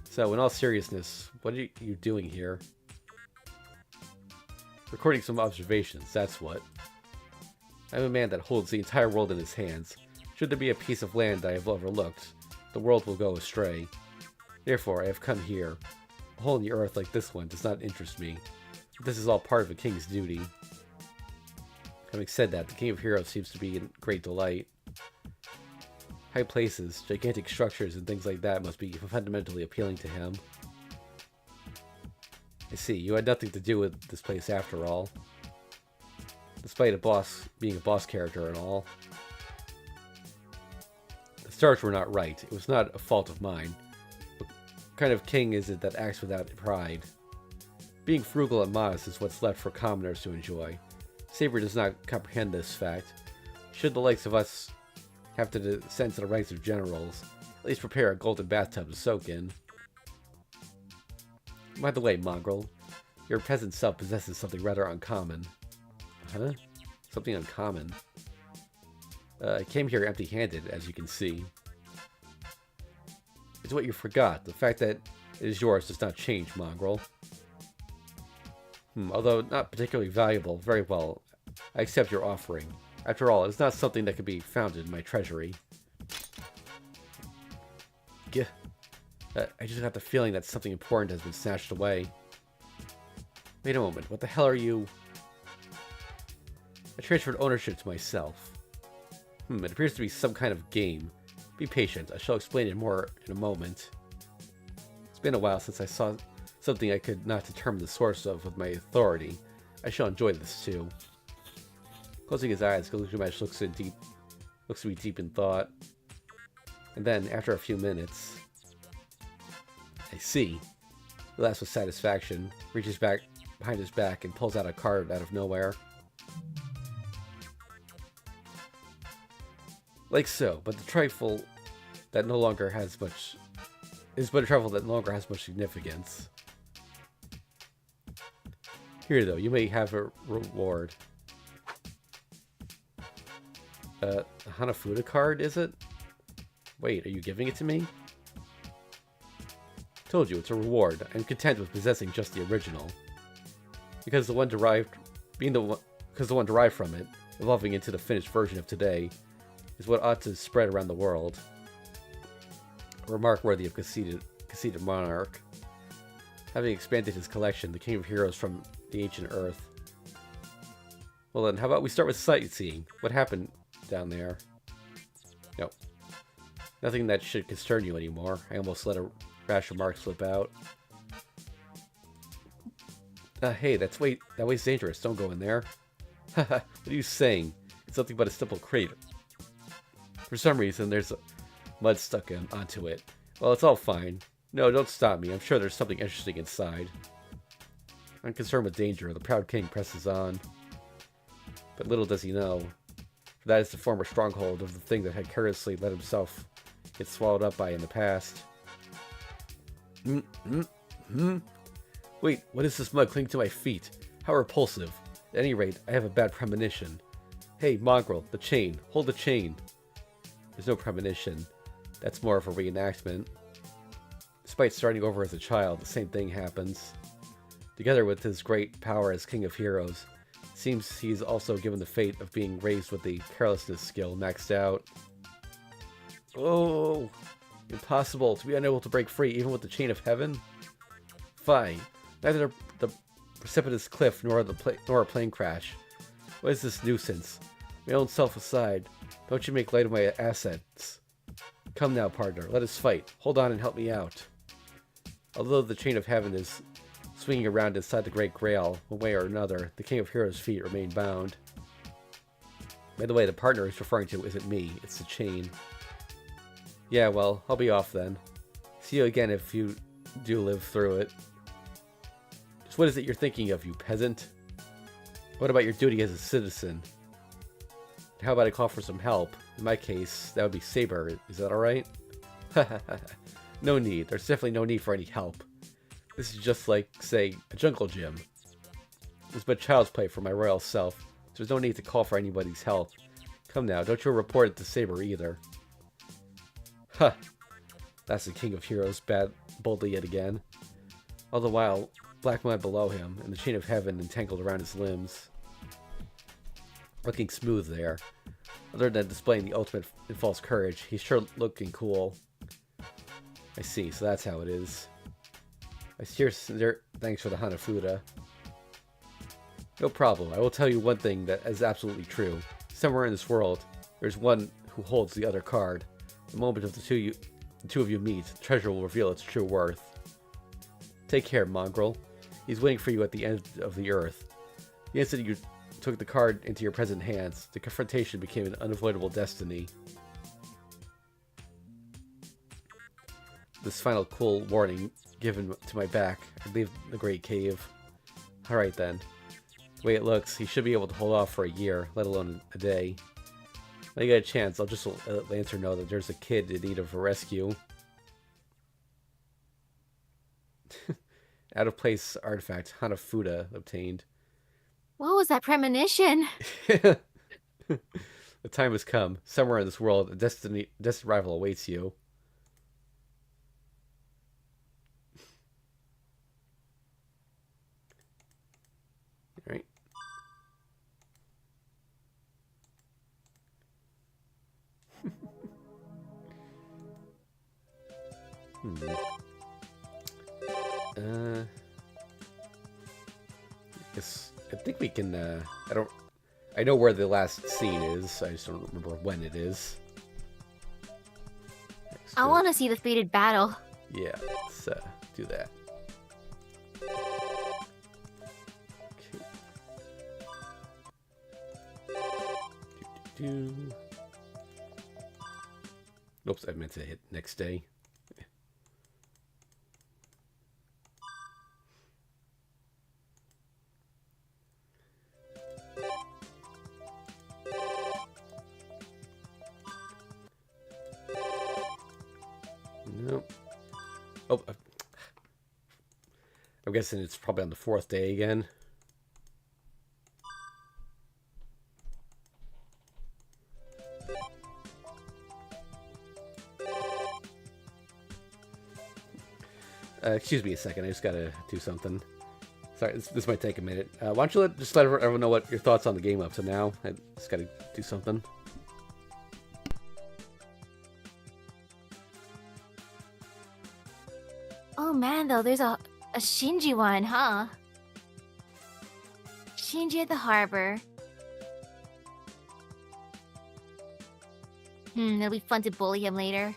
So, in all seriousness, what are you doing here? Recording some observations, that's what. I'm a man that holds the entire world in his hands. Should there be a piece of land I have overlooked, the world will go astray. Therefore, I have come here. A hole in the earth like this one does not interest me. But this is all part of a king's duty. Having said that, the King of Heroes seems to be in great delight. High places, gigantic structures, and things like that must be fundamentally appealing to him. I see, you had nothing to do with this place after all. despite being a boss character and all. The stars were not right. It was not a fault of mine. What kind of king is it that acts without pride? Being frugal and modest is what's left for commoners to enjoy. Saber does not comprehend this fact. Should the likes of us have to descend to the ranks of generals, at least prepare a golden bathtub to soak in. By the way, mongrel, your peasant self possesses something rather uncommon. Huh? Something uncommon? I came here empty-handed, as you can see. It's what you forgot. The fact that it is yours does not change, mongrel. Although not particularly valuable, very well. I accept your offering. After all, it's not something that can be found in my treasury. I just got the feeling that something important has been snatched away. Wait a moment, what the hell are you? I transferred ownership to myself. It appears to be some kind of game. Be patient, I shall explain it more in a moment. It's been a while since I saw something I could not determine the source of with my authority. I shall enjoy this too. Closing his eyes, Gilgamesh looks to be deep in thought. And then, after a few minutes, I see. He laughs with satisfaction, reaches back behind his back, and pulls out a card out of nowhere. Like so, but the trifle that no longer has much significance. Here, though, you may have a reward. A Hanafuda card, is it? Wait, are you giving it to me? Told you, it's a reward. I'm content with possessing just the original. Because the one derived from it, evolving into the finished version of today, is what ought to spread around the world. A remark worthy of conceited monarch. Having expanded his collection, the King of Heroes from the ancient Earth. Well then, how about we start with sightseeing? What happened down there? No. Nothing that should concern you anymore. I almost let a rash remark slip out. Hey, that way's dangerous. Don't go in there. Haha, what are you saying? It's nothing but a simple crate. For some reason, there's mud stuck onto it. Well, it's all fine. No, don't stop me. I'm sure there's something interesting inside. Unconcerned with danger, the proud king presses on. But little does he know, for that is the former stronghold of the thing that had carelessly let himself get swallowed up by in the past. Wait, what is this mud clinging to my feet? How repulsive. At any rate, I have a bad premonition. Hey, mongrel, the chain. Hold the chain. There's no premonition. That's more of a reenactment. Despite starting over as a child, the same thing happens. Together with his great power as King of Heroes, it seems he's also given the fate of being raised with the carelessness skill maxed out. Oh! Impossible to be unable to break free even with the chain of heaven? Fine. Neither the precipitous cliff nor a plane crash. What is this nuisance? My own self aside, don't you make light of my assets. Come now, partner, let us fight. Hold on and help me out. Although the chain of heaven is swinging around inside the Great Grail, one way or another, the King of Heroes' feet remain bound. By the way, the partner he's referring to isn't me, it's the chain. Yeah, well, I'll be off then. See you again if you do live through it. Just what is it you're thinking of, you peasant? What about your duty as a citizen? How about I call for some help? In my case, that would be Saber. Is that alright? No need. There's definitely no need for any help. This is just like, say, a jungle gym. It's but child's play for my royal self, so there's no need to call for anybody's help. Come now, don't you report it to Saber either. Huh. That's the King of Heroes, boldly yet again. All the while, black mud below him, and the chain of heaven entangled around his limbs. Looking smooth there. Other than displaying the ultimate in false courage, he's sure looking cool. I see, so that's how it is. Thanks for the Hanafuda. No problem, I will tell you one thing that is absolutely true. Somewhere in this world, there's one who holds the other card. The moment of the two of you meet, the treasure will reveal its true worth. Take care, mongrel. He's waiting for you at the end of the earth. The instant you took the card into your present hands. The confrontation became an unavoidable destiny. This final cool warning given to my back. I leave the Great Cave. Alright then. The way it looks, he should be able to hold off for a year, let alone a day. When I get a chance, I'll just let Lancer know that there's a kid in need of a rescue. Out-of-place artifact Hanafuda obtained. What was that premonition? The time has come. Somewhere in this world, a destined rival awaits you. Alright. I think we can, I know where the last scene is, I just don't remember when it is. I want to see the fated battle. Yeah, let's do that. Okay. Oops, I meant to hit next day. Nope. Oh, I'm guessing it's probably on the 4th day again. Excuse me a second, I just gotta do something. Sorry, this might take a minute. Why don't you just let everyone know what your thoughts on the game up to now? I just gotta do something. Oh man, though, there's a Shinji one, huh? Shinji at the harbor. It'll be fun to bully him later.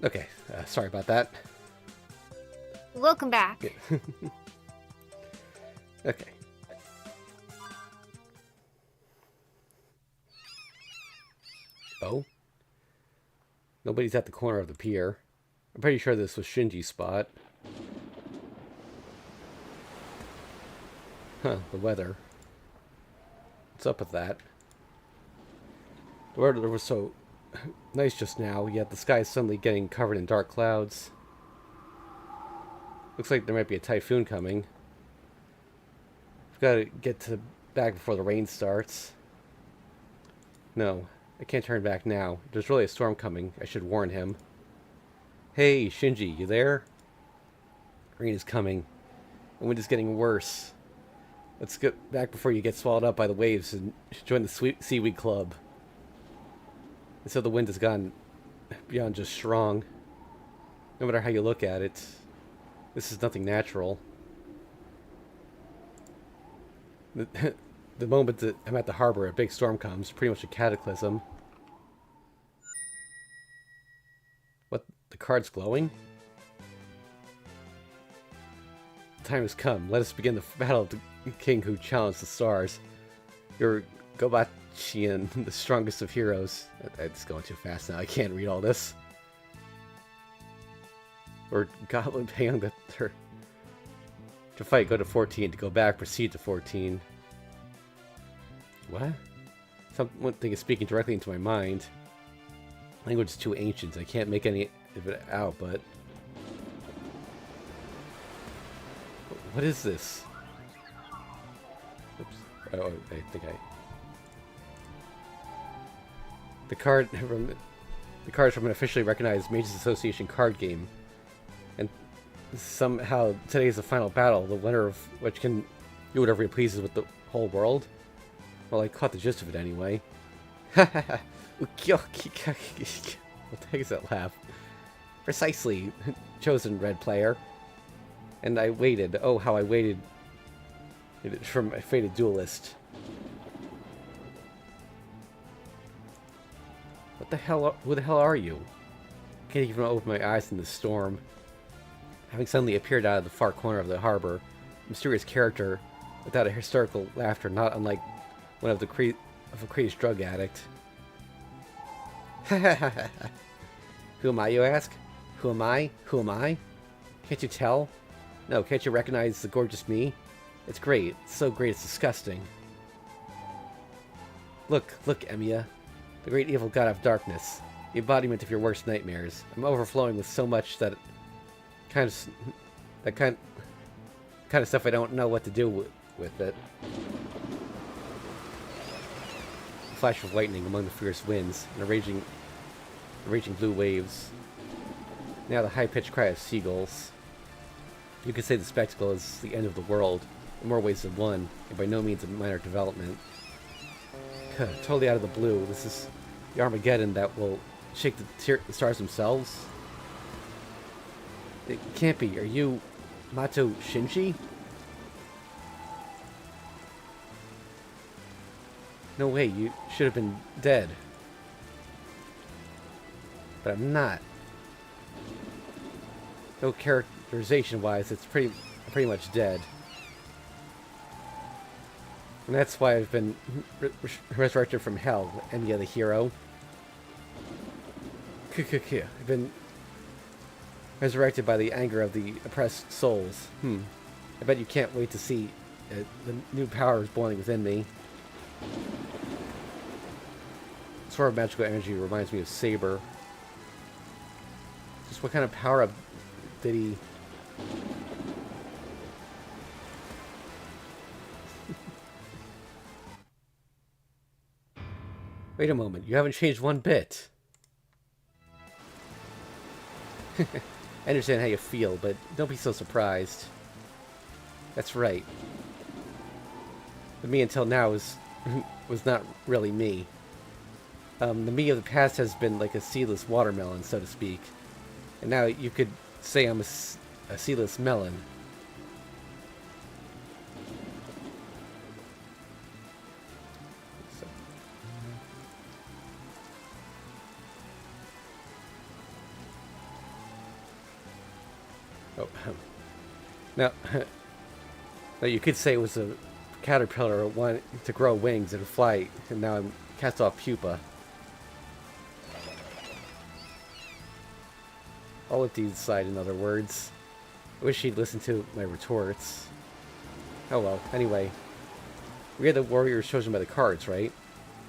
Okay, sorry about that. Welcome back. Okay. Oh? Nobody's at the corner of the pier. I'm pretty sure this was Shinji's spot. Huh, the weather. What's up with that? The weather was so nice just now, yet the sky is suddenly getting covered in dark clouds. Looks like there might be a typhoon coming. I've got to get back before the rain starts. No, I can't turn back now. There's really a storm coming. I should warn him. Hey, Shinji, you there? Rain is coming. The wind is getting worse. Let's get back before you get swallowed up by the waves and join the Seaweed Club. And so the wind has gone beyond just strong. No matter how you look at it. This is nothing natural. The moment that I'm at the harbor, a big storm comes, pretty much a cataclysm. What? The card's glowing? The time has come. Let us begin the battle of the king who challenged the stars. You're Gobachian, the strongest of heroes. It's going too fast now. I can't read all this. Or Goblin Payong that they're... To fight, go to 14. To go back, proceed to 14. What? Something is speaking directly into my mind. Language is too ancient. I can't make any of it out, but... What is this? Oops. Oh, I think I... The card is from an officially recognized Mages Association card game. And somehow today is the final battle, the winner of which can do whatever he pleases with the whole world. Well, I caught the gist of it anyway. What the heck is that laugh? Precisely, chosen red player. And I waited. Oh, how I waited from a fated duelist. What the hell? Who the hell are you? I can't even open my eyes in the storm. Having suddenly appeared out of the far corner of the harbor, a mysterious character without a hysterical laughter, not unlike one of a crazed drug addict. Who am I, you ask? Who am I? Who am I? Can't you tell? No, can't you recognize the gorgeous me? It's great. It's so great it's disgusting. Look, Emiya. The great evil god of darkness. The embodiment of your worst nightmares. I'm overflowing with so much that kind of stuff I don't know what to do with it. A flash of lightning among the fierce winds and a raging blue waves. Now the high-pitched cry of seagulls. You could say the spectacle is the end of the world, in more ways than one, and by no means a minor development. Totally out of the blue, this is the Armageddon that will shake the stars themselves? It can't be. Are you Mato Shinji? No way, you should have been dead. But I'm not. No characterization-wise, it's pretty much dead. And that's why I've been resurrected from hell, Emiya the hero. I've been resurrected by the anger of the oppressed souls. I bet you can't wait to see the new powers boiling within me. Sort of magical energy reminds me of Saber. Just what kind of power-up did he... Wait a moment, you haven't changed one bit. I understand how you feel, but don't be so surprised. That's right. The me until now was not really me. The me of the past has been like a seedless watermelon, so to speak. And now you could say I'm a seedless melon. Now, you could say it was a caterpillar wanting to grow wings and fly, and now I'm cast off pupa. I'll let these decide, in other words. I wish he'd listen to my retorts. Oh well, anyway. We are the warriors chosen by the cards, right?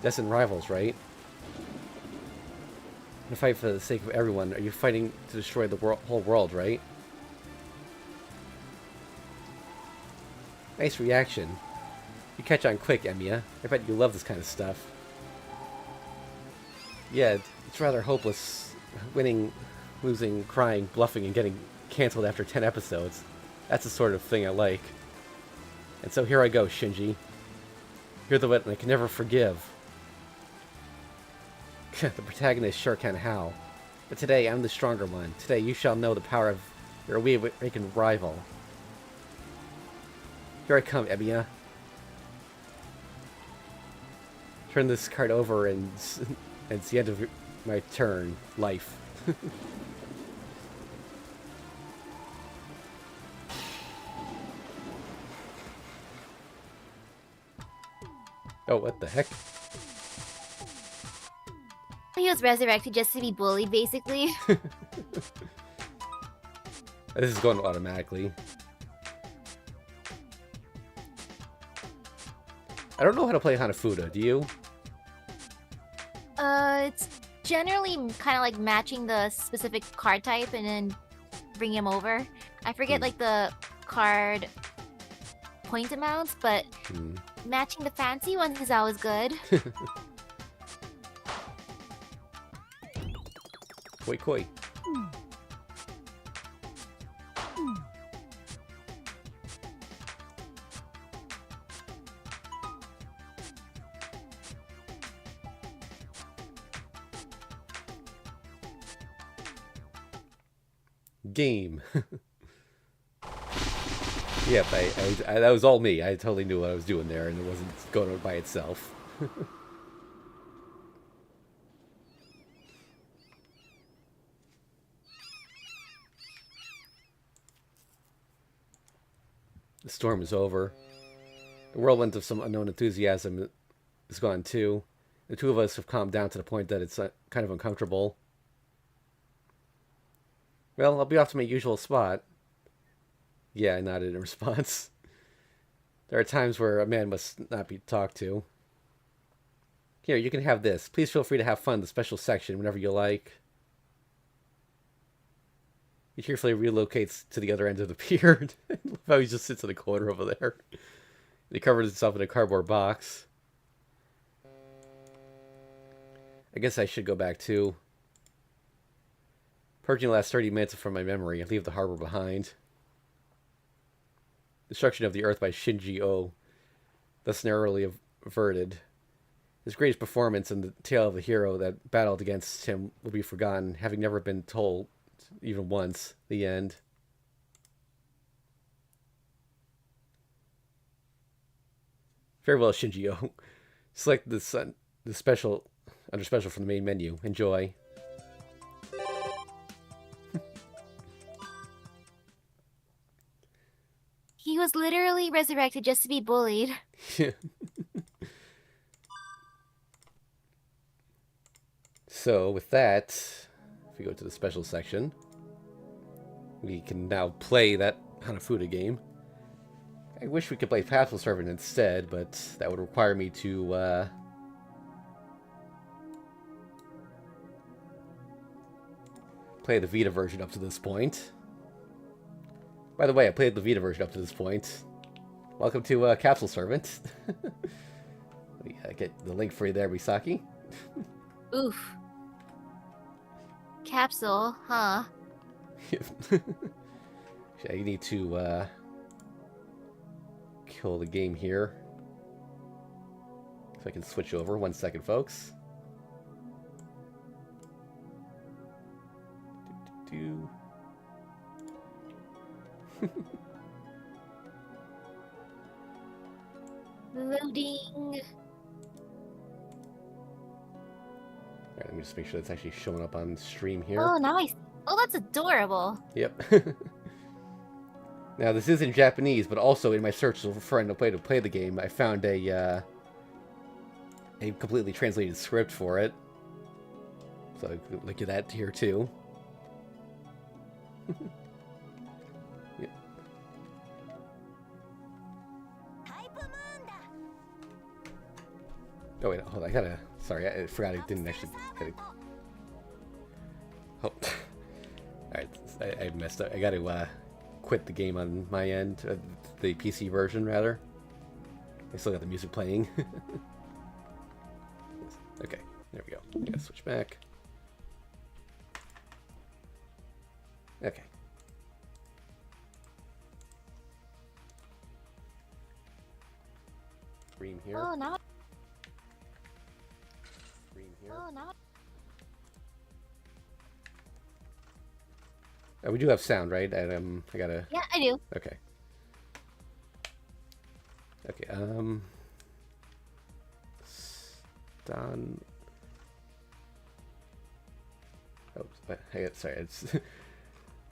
Destined rivals, right? To fight for the sake of everyone, are you fighting to destroy the whole world, right? Nice reaction. You catch on quick, Emiya. I bet you love this kind of stuff. Yeah, it's rather hopeless. Winning, losing, crying, bluffing, and getting cancelled after 10 episodes. That's the sort of thing I like. And so here I go, Shinji. You're the one I can never forgive. The protagonist sure can howl. But today, I'm the stronger one. Today, you shall know the power of You're a wee freaking rival. Here I come, Emiya. Turn this card over and it's the end of my turn. Life. Oh, what the heck? He was resurrected just to be bullied, basically. This is going automatically. I don't know how to play Hanafuda, do you? It's generally kind of like matching the specific card type and then bring him over. I forget like the card point amounts, but matching the fancy ones is always good. Koi koi. Game. Yep, I that was all me. I totally knew what I was doing there, and it wasn't going by itself. The storm is over. The whirlwind of some unknown enthusiasm is gone too. The two of us have calmed down to the point that it's kind of uncomfortable. Well, I'll be off to my usual spot. Yeah, I nodded in response. There are times where a man must not be talked to. Here, you can have this. Please feel free to have fun in the special section whenever you like. He cheerfully relocates to the other end of the pier. How he just sits in the corner over there. He covers himself in a cardboard box. I guess I should go back too. Purging the last 30 minutes from my memory and leave the harbor behind. Destruction of the Earth by Shinji Oh, thus narrowly averted. His greatest performance and the tale of the hero that battled against him will be forgotten, having never been told even once. The end. Very well, Shinji Oh. Select the special under special from the main menu. Enjoy. He was literally resurrected just to be bullied. So, with that, if we go to the special section, we can now play that Hanafuda game. I wish we could play Capsule Servant instead, but that would require me to, play the Vita version up to this point. By the way, I played the Vita version up to this point. Welcome to Capsule Servant. Get the link for you there, Misaki. Oof. Capsule, huh? I need to kill the game here. So I can switch over. 1 second, folks. Do. Loading. Alright, let me just make sure that's actually showing up on stream here. Oh, nice. Oh, that's adorable. Yep. Now, this is in Japanese, but also in my search for a way to play the game, I found a completely translated script for it. So I can look at that here, too. Yep. Oh, wait, hold on, I gotta... Sorry, I forgot I didn't actually... Oh. Alright, I messed up. I gotta quit the game on my end. The PC version, rather. I still got the music playing. Okay, there we go. I gotta switch back. Okay. Stream here. Oh, now. Stream here. Oh, now. We do have sound, right? I gotta... Yeah, I do. Okay. Okay, Don... Oh, sorry, it's...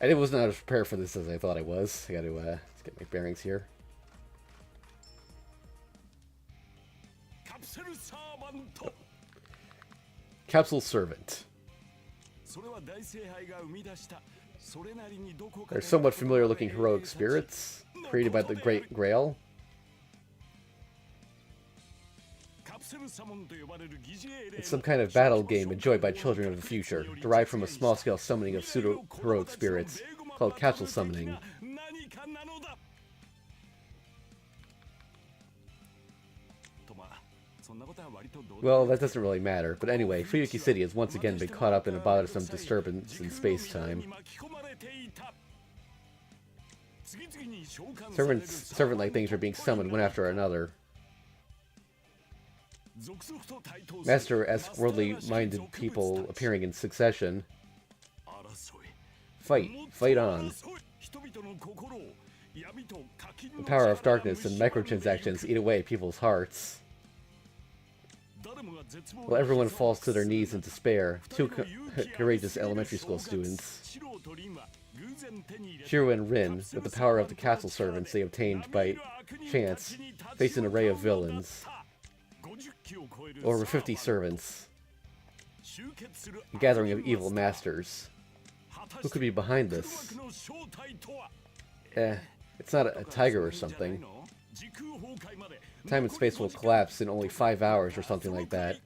I was not as prepared for this as I thought I was. I gotta, let's get my bearings here. Oh. Capsule Servant. They're somewhat familiar-looking heroic spirits, created by the Great Grail. It's some kind of battle game enjoyed by children of the future, derived from a small-scale summoning of pseudo-heroic spirits, called capsule summoning. Well, that doesn't really matter, but anyway, Fuyuki City has once again been caught up in a bothersome disturbance in space-time. Servant-like things are being summoned one after another. Master-esque worldly-minded people appearing in succession. Fight. Fight on. The power of darkness and microtransactions eat away people's hearts. While everyone falls to their knees in despair, two courageous elementary school students, Shiro and Rin, with the power of the castle servants they obtained by chance, face an array of villains. Over 50 servants. A gathering of evil masters. Who could be behind this? It's not a tiger or something. Time and space will collapse in only 5 hours or something like that.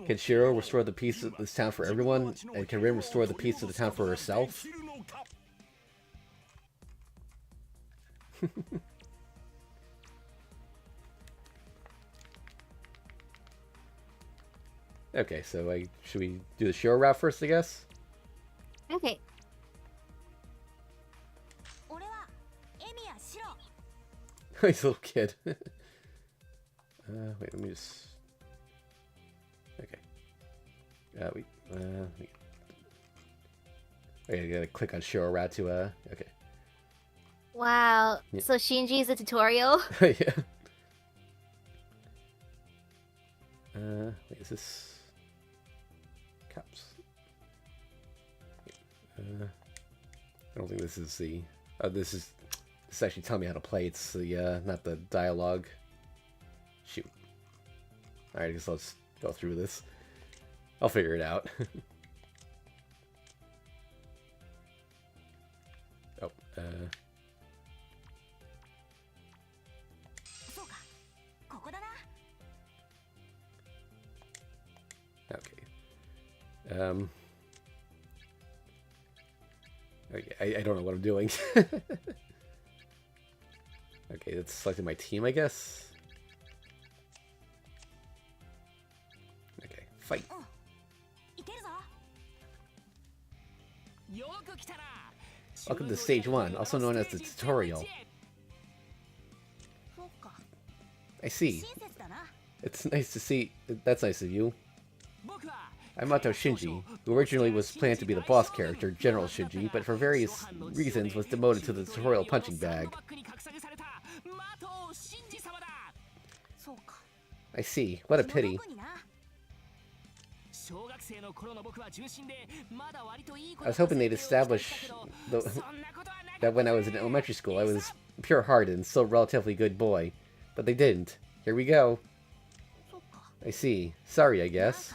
Can Shiro restore the peace of this town for everyone? And can Rin restore the peace of the town for herself? Okay, so should we do the Shiro route first, I guess? Okay. He's a little kid. Wait, let me just... Okay. I gotta click on Shiro route to, okay. Wow. Yeah. So Shinji's a tutorial? Yeah. Wait, is this... Caps? I don't think this is the... this is actually telling me how to play. It's the, not the dialogue. Shoot. Alright, I guess let's go through this. I'll figure it out. Oh, okay. Okay, I don't know what I'm doing. Okay, that's selecting my team, I guess. Okay, fight. Welcome to Stage 1, also known as the tutorial. I see. It's nice to see. That's nice of you. I'm Mato Shinji, who originally was planned to be the boss character, General Shinji, but for various reasons was demoted to the tutorial punching bag. I see. What a pity. I was hoping they'd establish that when I was in elementary school, I was pure-hearted and still a relatively good boy. But they didn't. Here we go. I see. Sorry, I guess.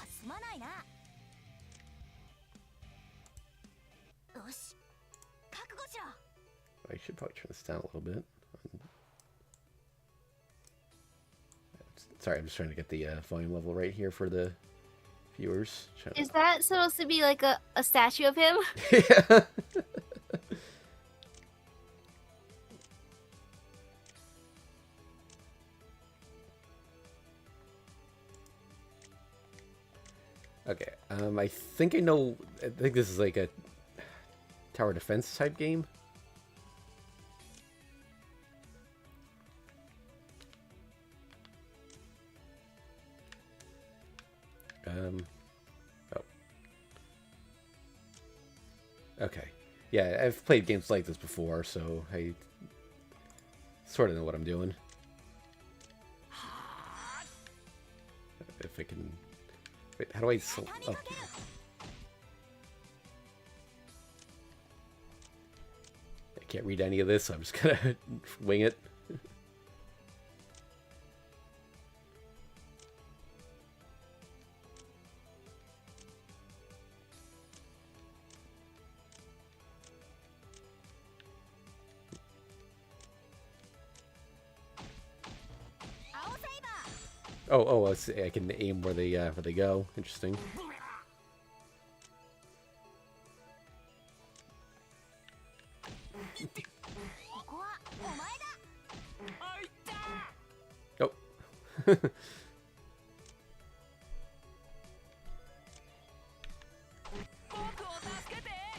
I should probably turn this down a little bit. Sorry, I'm just trying to get the volume level right here for the viewers. Is that supposed to be like a statue of him? Yeah. Okay, I think I know. I think this is like a tower defense type game. Oh. Yeah, I've played games like this before, so I sort of know what I'm doing. If I can... Wait, how do I... Oh. I can't read any of this, so I'm just gonna wing it. Oh, let's see, I can aim where they go. Interesting. Oh.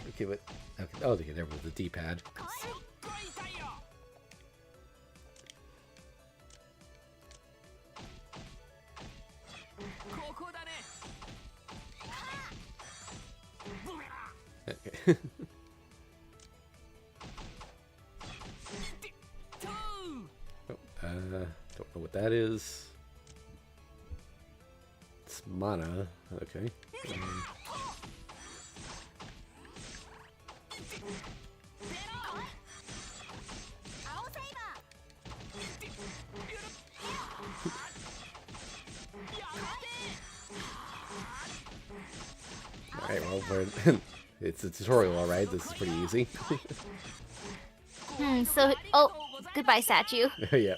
Okay, but okay. Oh, okay, there was the D-pad. Okay. Don't know what that is. It's mana. Okay. Alright, well, it's a tutorial, alright? This is pretty easy. So... Oh, goodbye, statue. Yeah.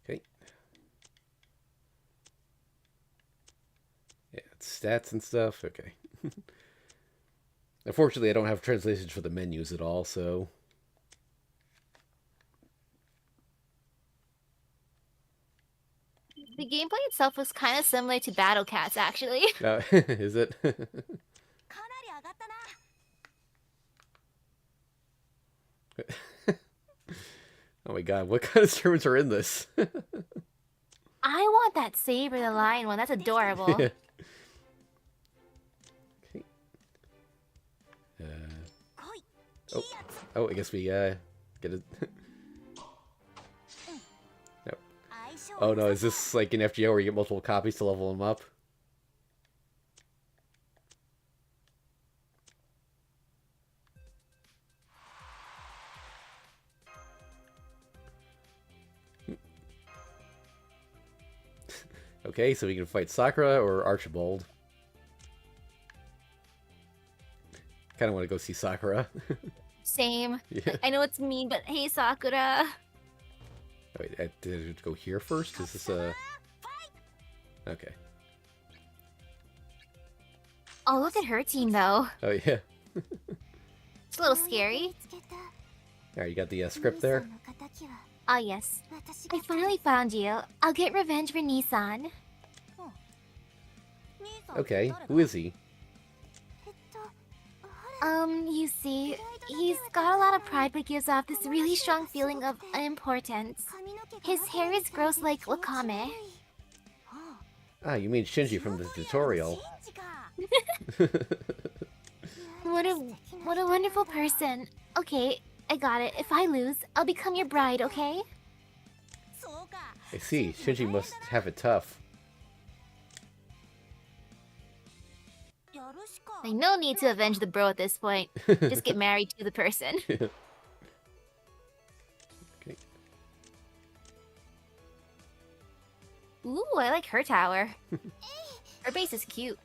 Okay. Yeah, it's stats and stuff. Okay. Unfortunately, I don't have translations for the menus at all, so... The gameplay itself was kind of similar to Battle Cats, actually. Is it? Oh my god, what kind of servants are in this? I want that Saber the Lion one. That's adorable. Yeah. Okay. Oh, I guess we get it. No. Oh no, is this like an FGO where you get multiple copies to level them up? Okay, so we can fight Sakura or Archibald. Kind of want to go see Sakura. Same. Yeah. I know it's mean, but hey, Sakura. Wait, did it go here first? Is this a... Okay. Oh, look at her team, though. Oh, yeah. It's a little scary. Alright, you got the script there? Ah, yes. I finally found you. I'll get revenge for Nissan. Okay, who is he? You see, he's got a lot of pride but gives off this really strong feeling of unimportance. His hair is gross like wakame. Ah, you mean Shinji from the tutorial. What a wonderful person. Okay, I got it. If I lose, I'll become your bride, okay? I see, Shinji must have it tough. Like, no need to avenge the bro at this point. Just get married to the person. Okay. Ooh, I like her tower. Her base is cute.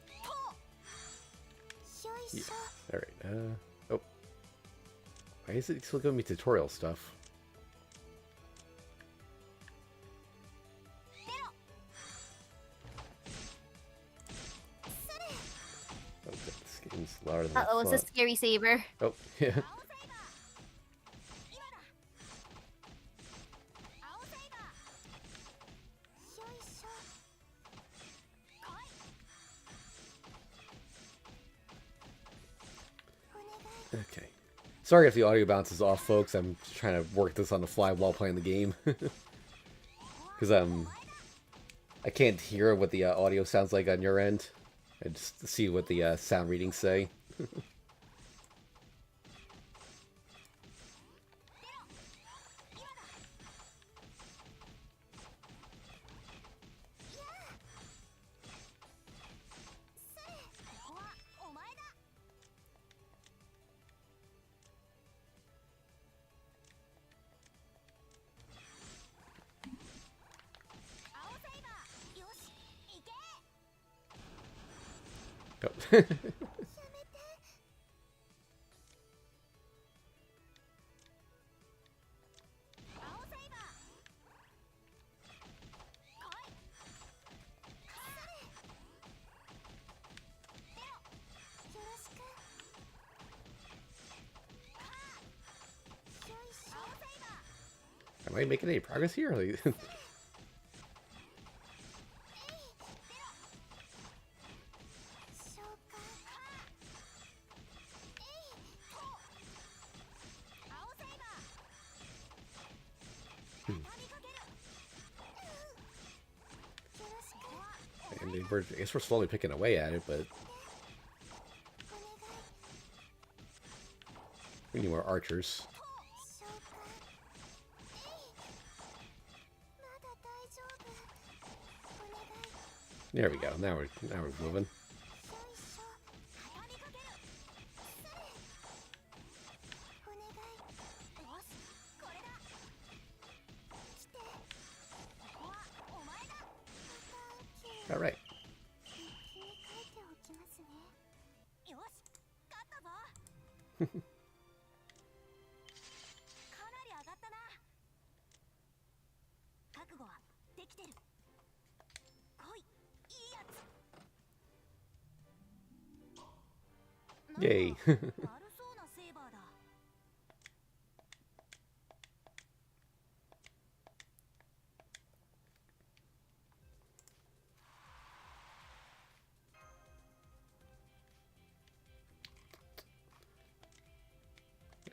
Yeah. Alright, oh. Why is it still giving me tutorial stuff? Oh, this game's louder than I Uh-oh, it's a thought. scary saber. Oh, yeah. Sorry if the audio bounce is off, folks. I'm just trying to work this on the fly while playing the game. Because I can't hear what the audio sounds like on your end. I just see what the sound readings say. Oh. Am I making any progress here? Like, I mean, I guess we're slowly picking away at it, but we need more archers. There we go. Now we're moving. All right. Yay.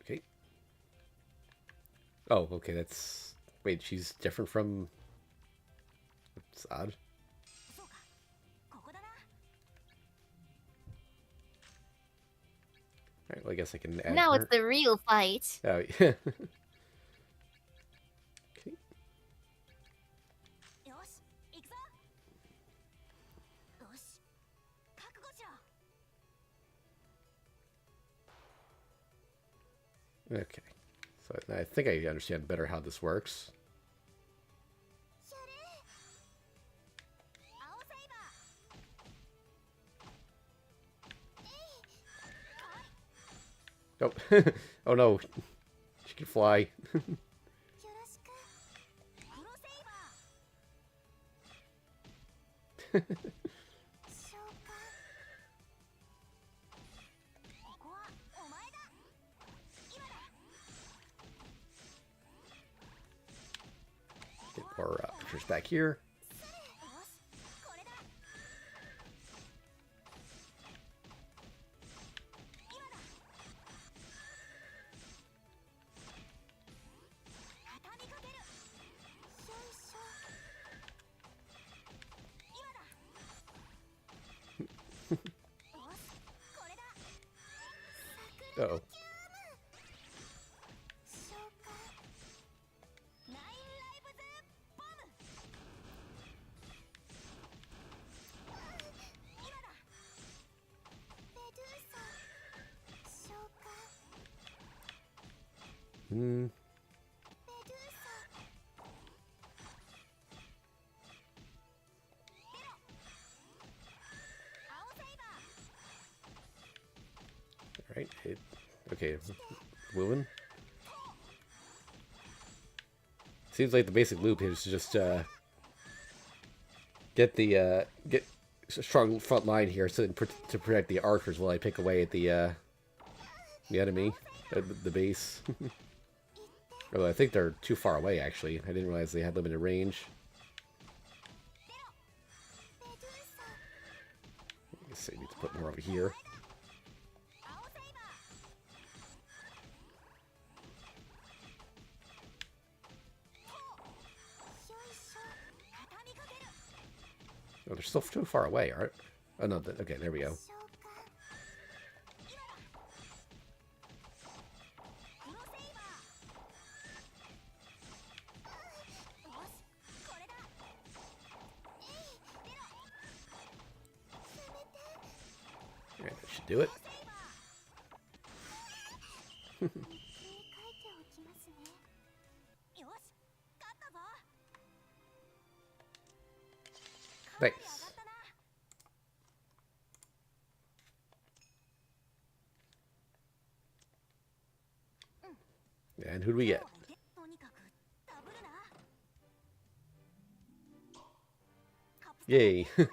Okay. Oh, okay, that's... Wait, she's different from... It's odd. Alright, well, I guess I can add Now her. it's the real fight. Oh, yeah. Okay. Okay. So I think I understand better how this works. Oh, oh no. She can fly. Get more pictures back here. Uh-oh. Hmm. All right. Okay. Moving. Seems like the basic loop is just get a strong front line here so to protect the archers while I pick away at the enemy at the base. Oh, I think they're too far away, actually. I didn't realize they had limited range. I guess I need to put more over here. Oh, they're still too far away, aren't? Oh no. Okay, there we go. Alright, that should do it. Nice. And who do we get? Yay. I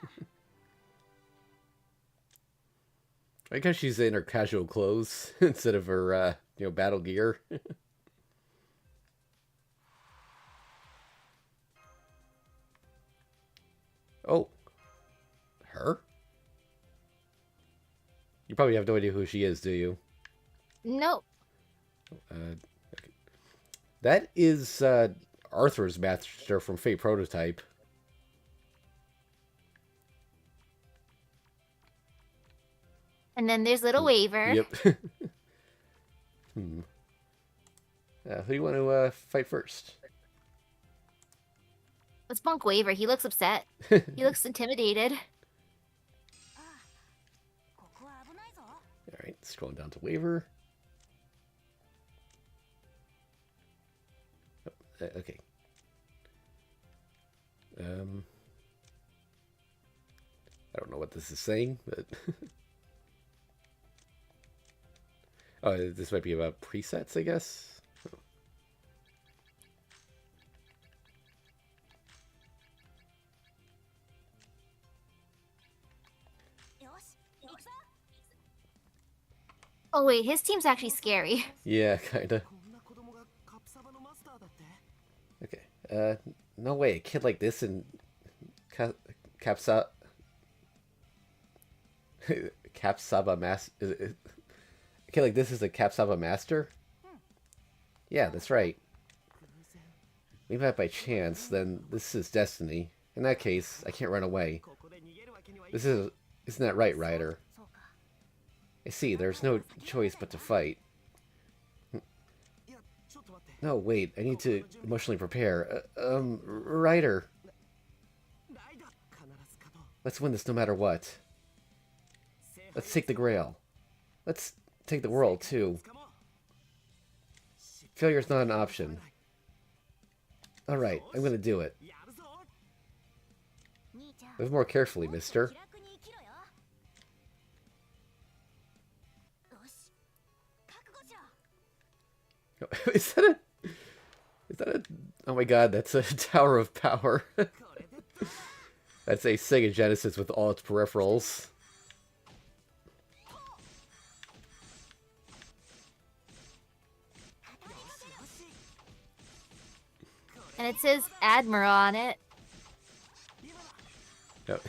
like how she's in her casual clothes instead of her, battle gear. Oh. Her? You probably have no idea who she is, do you? Nope. Okay. That is Arthur's master from Fate Prototype. And then there's little Waver. Yep. Who do you want to fight first? Let's bunk Waver. He looks upset. He looks intimidated. Alright, scrolling down to Waver. Oh, okay. I don't know what this is saying, but... Oh, this might be about presets, I guess? Oh wait, his team's actually scary. Yeah, kinda. Okay. No way, a kid like this in Capsaba Master. A kid like this is a Capsaba Master? Yeah, that's right. Maybe not by chance, then this is destiny. In that case, I can't run away. Isn't that right, Ryder? I see, there's no choice but to fight. No, wait, I need to emotionally prepare. Ryder. Let's win this no matter what. Let's take the Grail. Let's take the world, too. Failure's not an option. Alright, I'm gonna do it. Live more carefully, mister. Is that a... Oh my god, that's a Tower of Power. That's a Sega Genesis with all its peripherals. And it says Admiral on it. Yep.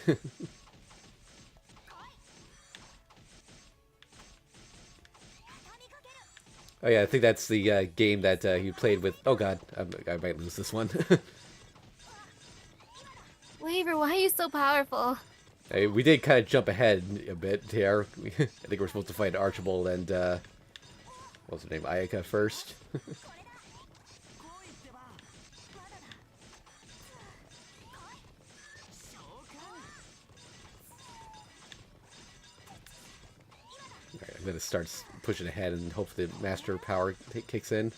Oh yeah, I think that's the game that you played with... Oh god, I might lose this one. Waver, why are you so powerful? Hey, we did kind of jump ahead a bit here. I think we're supposed to fight Archibald and... what was her name? Ayaka first. Alright, I'm gonna start pushing ahead and hopefully the master power kicks in.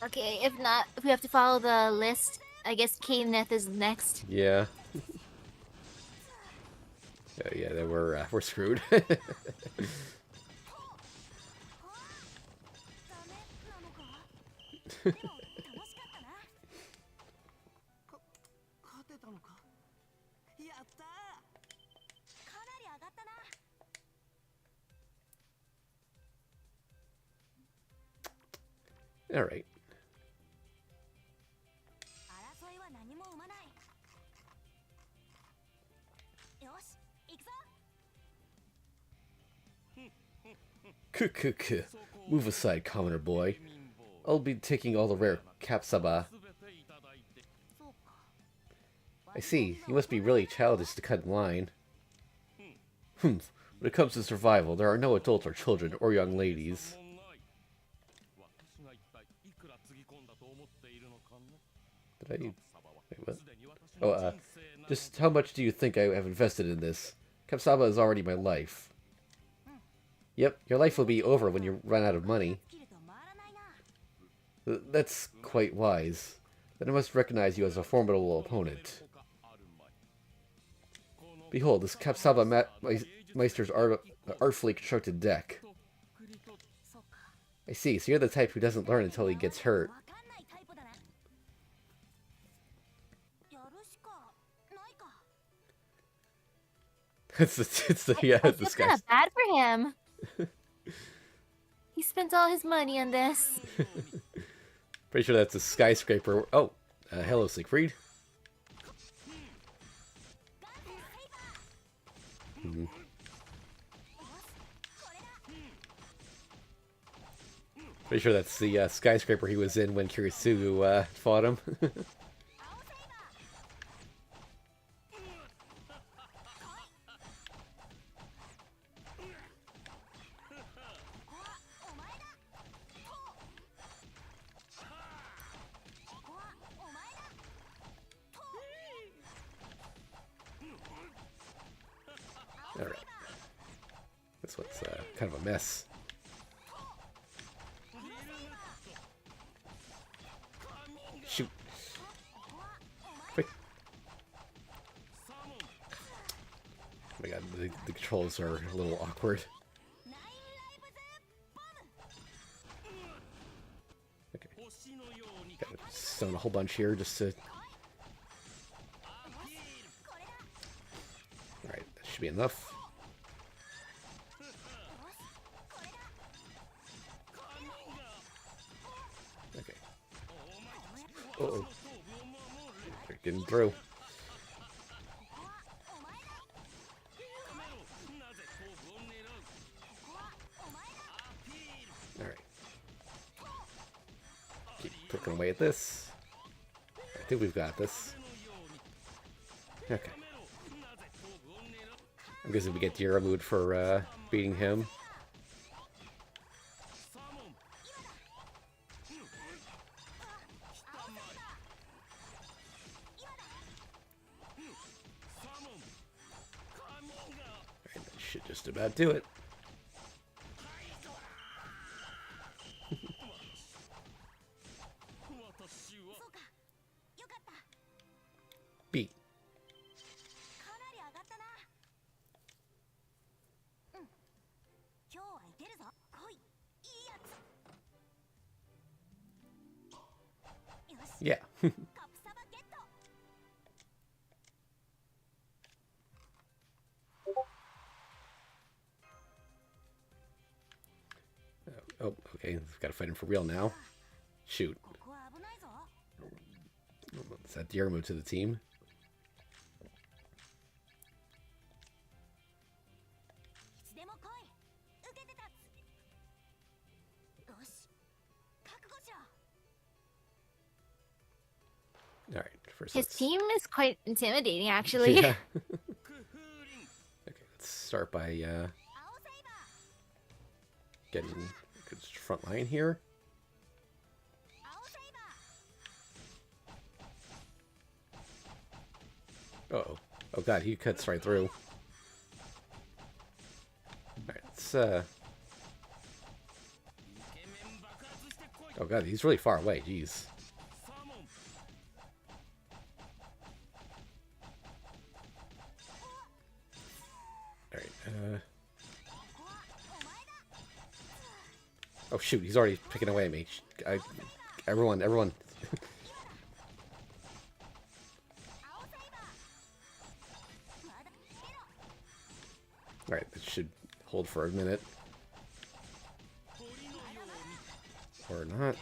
Okay, if not, if we have to follow the list, I guess Kenneth is next. Yeah. Yeah, then we're screwed. All right. Move aside, commoner boy. I'll be taking all the rare Capsaba. I see. You must be really childish to cut in line. When it comes to survival, there are no adults or children or young ladies. Did I... Wait, what? Oh, just how much do you think I have invested in this? Kapsaba is already my life. Yep, your life will be over when you run out of money. That's quite wise. Then I must recognize you as a formidable opponent. Behold, this Kapsaba Meister's artfully constructed deck. I see, so you're the type who doesn't learn until he gets hurt. It's the I feel this kind guy's... of bad for him. He spent all his money on this. Pretty sure that's a skyscraper. Oh, hello, Siegfried. Pretty sure that's the skyscraper he was in when Kiritsugu fought him. Alright. This one's kind of a mess. Shoot. Quick. Oh my god, the controls are a little awkward. Okay. Gotta stun a whole bunch here just to... Alright, that should be enough. Okay. Uh-oh. They're getting through. Alright. Keep clicking away at this. I think we've got this. Okay. I'm guessing we get Dira mood for beating him. Alright, that should just about do it. Beat. Yeah. Oh, okay. We've got to fight him for real now. Shoot. Let's add Diarmu to the team. Alright, first His let's... team is quite intimidating, actually. Yeah. Okay, let's start by getting a good front line here. Uh-oh. Oh god, he cuts right through. Alright, let's oh god, he's really far away, jeez. Alright, oh shoot, he's already picking away at me. Everyone. Alright, that should hold for a minute. Or not.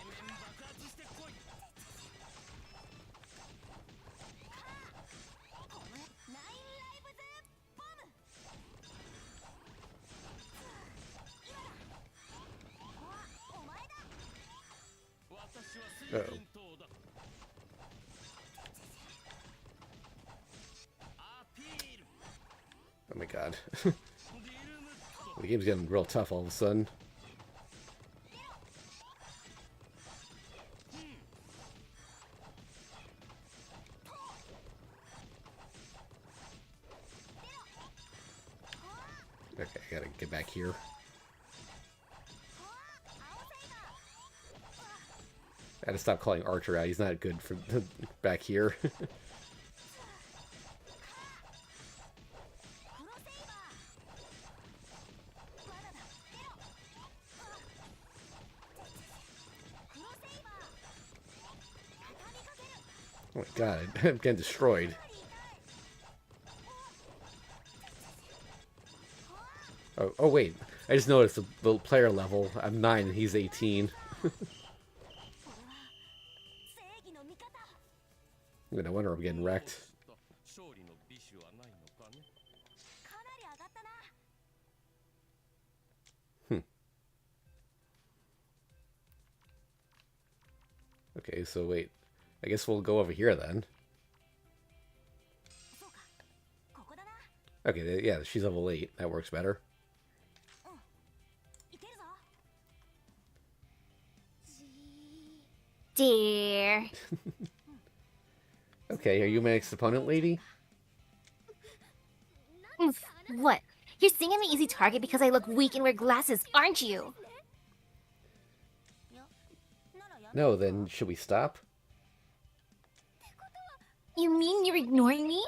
Uh-oh. Oh my god. The game's getting real tough all of a sudden. Okay, I gotta get back here. I gotta stop calling Archer out. He's not good for back here. Oh my god, I'm getting destroyed. Oh wait, I just noticed the player level. I'm 9 and he's 18. No wonder I'm getting wrecked. Okay, so wait. I guess we'll go over here then. Okay, yeah, she's level 8. That works better. Dear. Okay, are you my next opponent, lady? Oof, what? You're seeing an easy target because I look weak and wear glasses, aren't you? No, then should we stop? You mean you're ignoring me?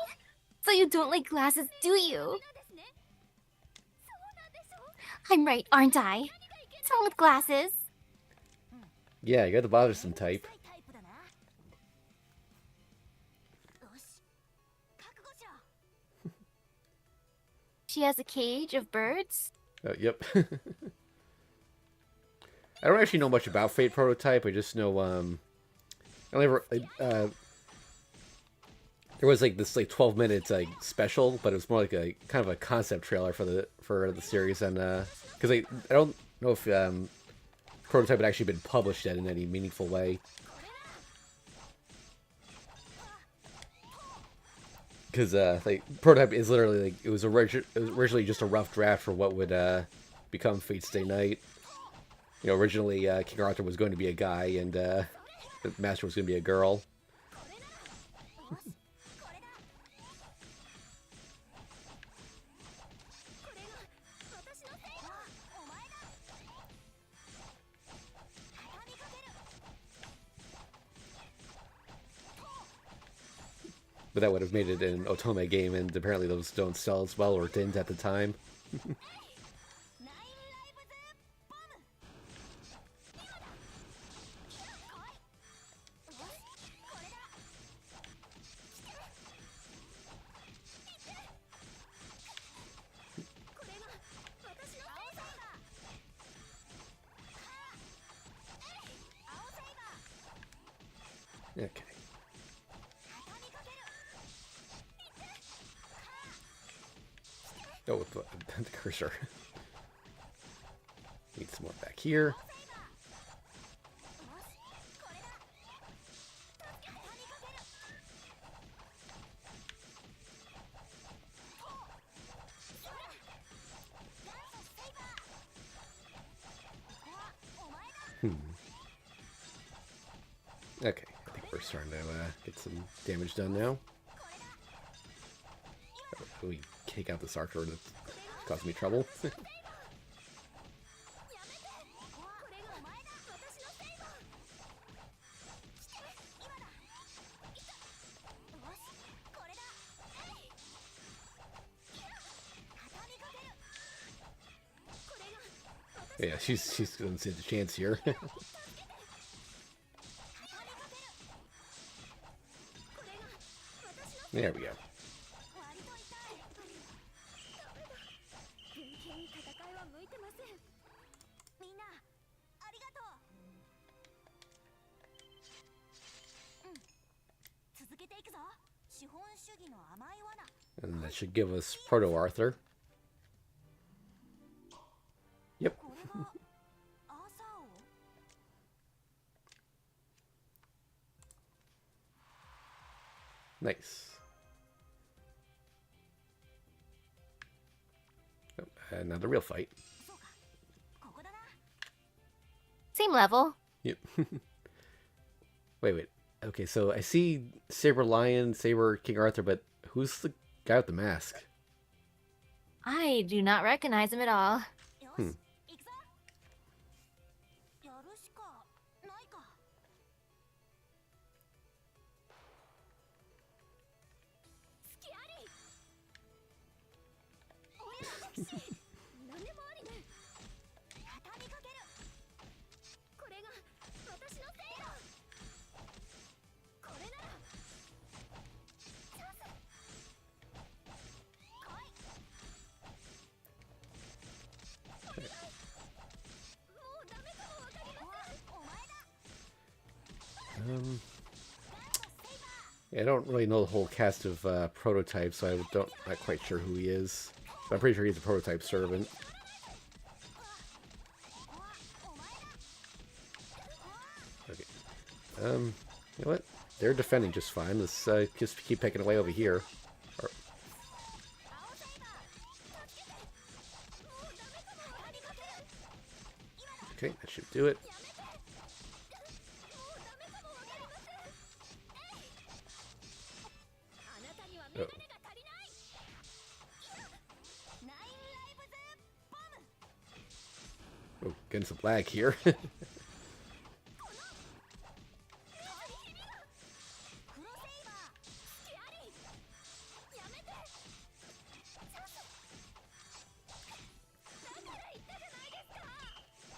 So you don't like glasses, do you? I'm right, aren't I? What's wrong with glasses? Yeah, you're the bothersome type. She has a cage of birds? Yep. I don't actually know much about Fate Prototype. I just know, I only ever, there was like this 12 minutes special, but it was more like a kind of a concept trailer for the series, and because I don't know if Prototype had actually been published yet in any meaningful way. Because Prototype is literally it was originally just a rough draft for what would become Fate Stay Night. You know, originally King Arthur was going to be a guy, and the Master was going to be a girl. But that would have made it an Otome game, and apparently those don't sell as well, or didn't at the time. Okay. Oh, with the cursor. Need some more back here. Okay, I think we're starting to get some damage done now. We take out this archer that's causing me trouble. Yeah, she's gonna stand a chance here. There we go. And that should give us Proto Arthur. Yep. Nice. Now the real fight. Same level. Yep. Wait. Okay, so I see Saber Lion, Saber King Arthur, but who's the guy with the mask? I do not recognize him at all. Hmm. Yeah, I don't really know the whole cast of prototypes, so not quite sure who he is. But I'm pretty sure he's a prototype servant. Okay. You know what? They're defending just fine. Let's just keep picking away over here. Okay, that should do it. Oh. Oh, getting some lag here.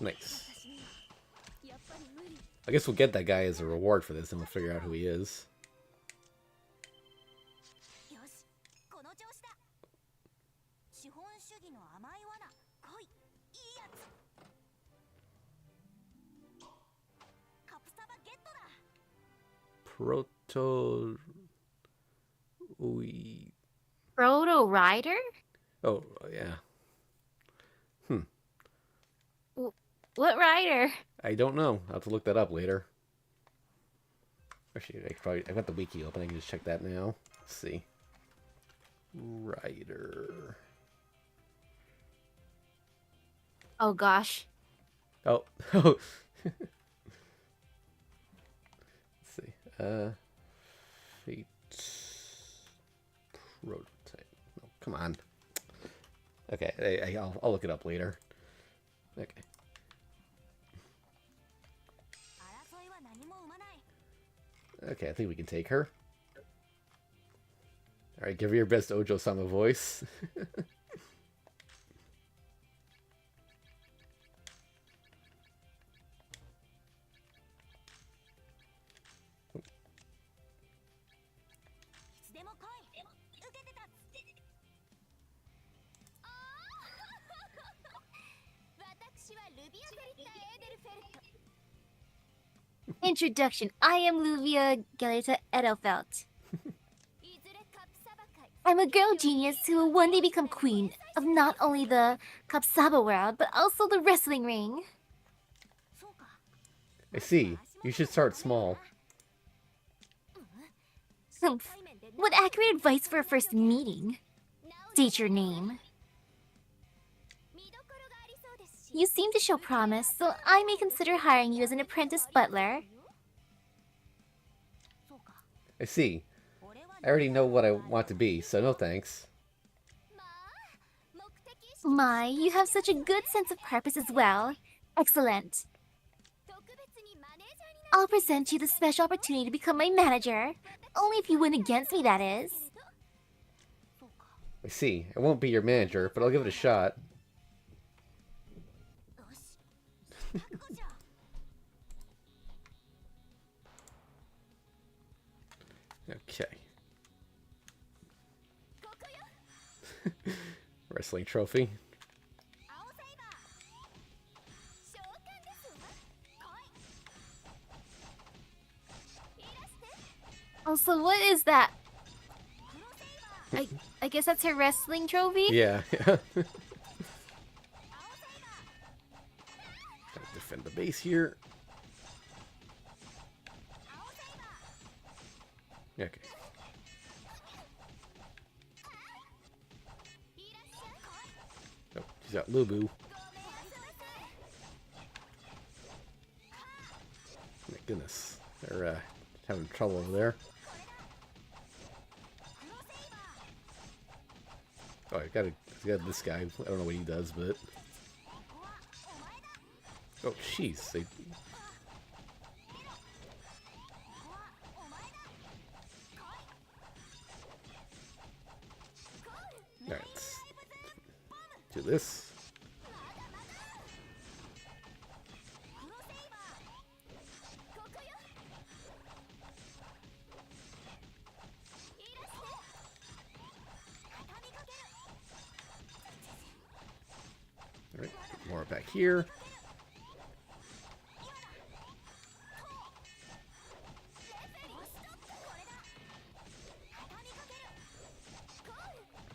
Nice. I guess we'll get that guy as a reward for this, and we'll figure out who he is. Proto... Proto Rider? Oh, yeah. What rider? I don't know. I'll have to look that up later. Actually, I've got the wiki open. I can just check that now. Let's see. Rider. Oh gosh. Oh. Let's see. Fate prototype. Oh, come on. Okay, I'll look it up later. Okay. Okay, I think we can take her. Alright, give her your best Ojo-sama voice. Introduction. I am Luvia Galeta Edelfelt. I'm a girl genius who will one day become queen of not only the Kapsaba world, but also the wrestling ring. I see. You should start small. What accurate advice for a first meeting? State your name. You seem to show promise, so I may consider hiring you as an apprentice butler. I see. I already know what I want to be, so no thanks. My, you have such a good sense of purpose as well. Excellent. I'll present you the special opportunity to become my manager. Only if you win against me, that is. I see. I won't be your manager, but I'll give it a shot. Okay. Wrestling trophy. Also, what is that? I guess that's her wrestling trophy? Yeah. Gotta defend the base here. Okay. Oh, she's got Lubu. My goodness, they're having trouble over there. Oh, I got this guy. I don't know what he does, but oh, jeez, they. All right, let's do this. All right, more back here.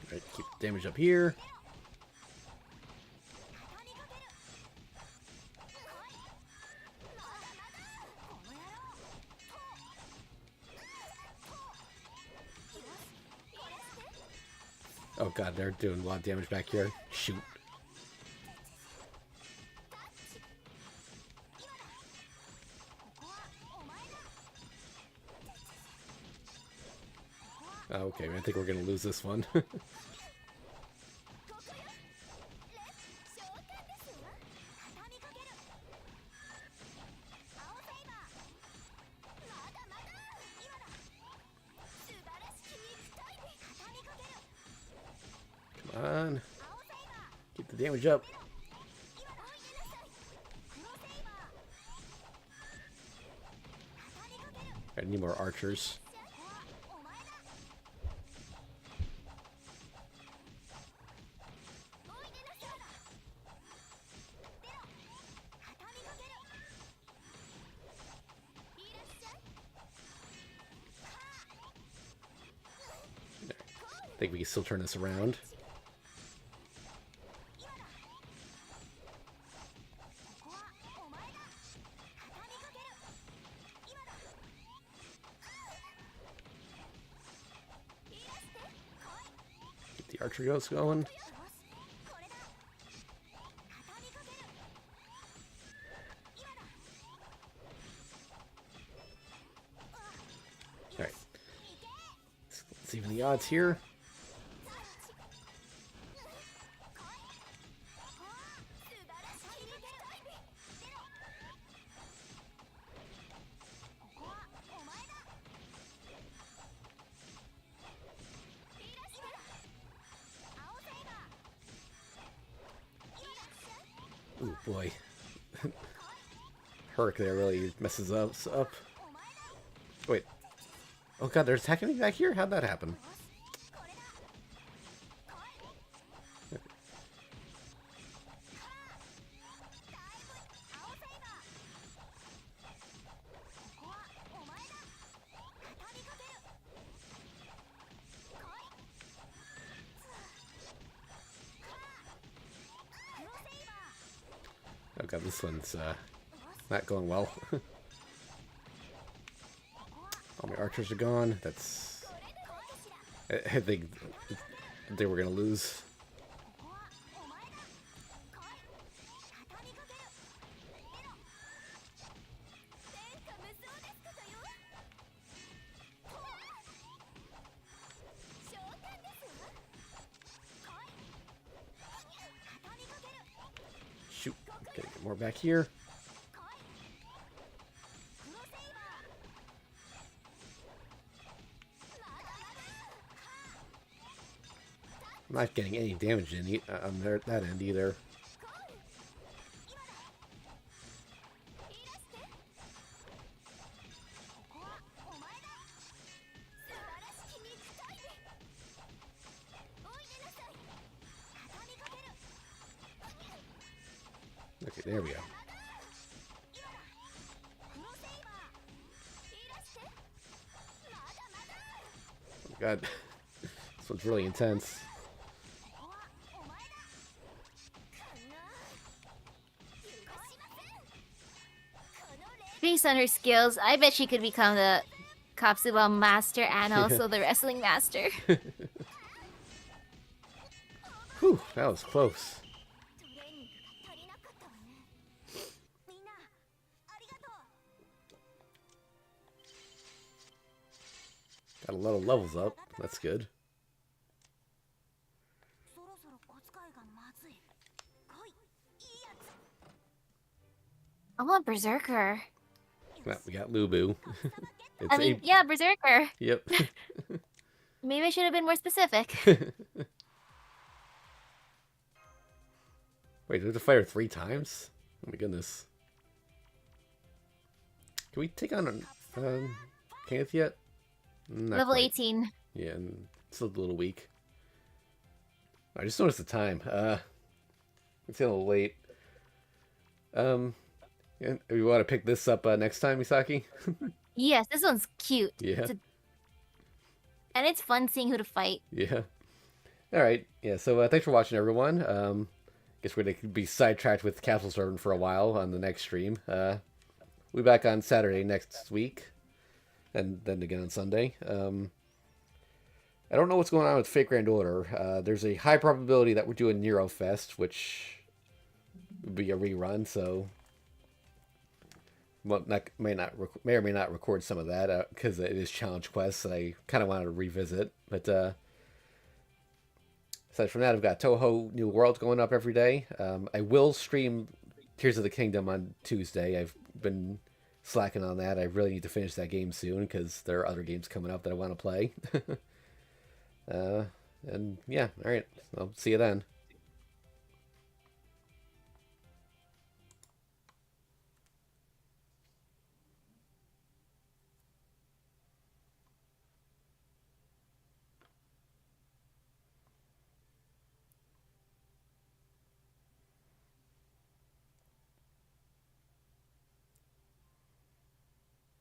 All right, keep damage up here. Oh god, they're doing a lot of damage back here. Shoot. Oh, okay, I think we're gonna lose this one. Come on. Keep the damage up. I need more archers. I think we can still turn this around. Get the archer ghosts going. Alright. Let's even the odds here. Ooh, boy. Herc there really messes us up. Wait. Oh god, they're attacking me back here? How'd that happen? Oh god, this one's not going well. All my archers are gone. That's... I think they were gonna lose. Shoot. Okay, get more back here. I'm not getting any damage in on that end either. Okay, there we go. Oh god, this one's really intense. Based on her skills, I bet she could become the Kapsuba master and also the wrestling master. Whew, that was close. Got a lot of levels up. That's good. I want Berserker. We got Lubu. I mean, yeah, Berserker. Yep. Maybe I should have been more specific. Wait, do we have to fight her 3 times? Oh my goodness. Can we take on Kenneth yet? Not Level quite. 18. Yeah, and it's a little weak. I just noticed the time. It's a little late. Yeah, we want to pick this up next time, Misaki? Yes, this one's cute. Yeah. And it's fun seeing who to fight. Yeah. All right. Yeah. So thanks for watching, everyone. Guess we're gonna be sidetracked with Castle Servant for a while on the next stream. We'll be back on Saturday next week, and then again on Sunday. I don't know what's going on with Fate Grand Order. There's a high probability that we're doing Nero Fest, which would be a rerun. So, well, may or may not record some of that because it is Challenge Quest, and I kind of wanted to revisit. But aside from that, I've got Toho New World going up every day. I will stream Tears of the Kingdom on Tuesday. I've been slacking on that. I really need to finish that game soon because there are other games coming up that I want to play. And yeah, all right. I'll see you then.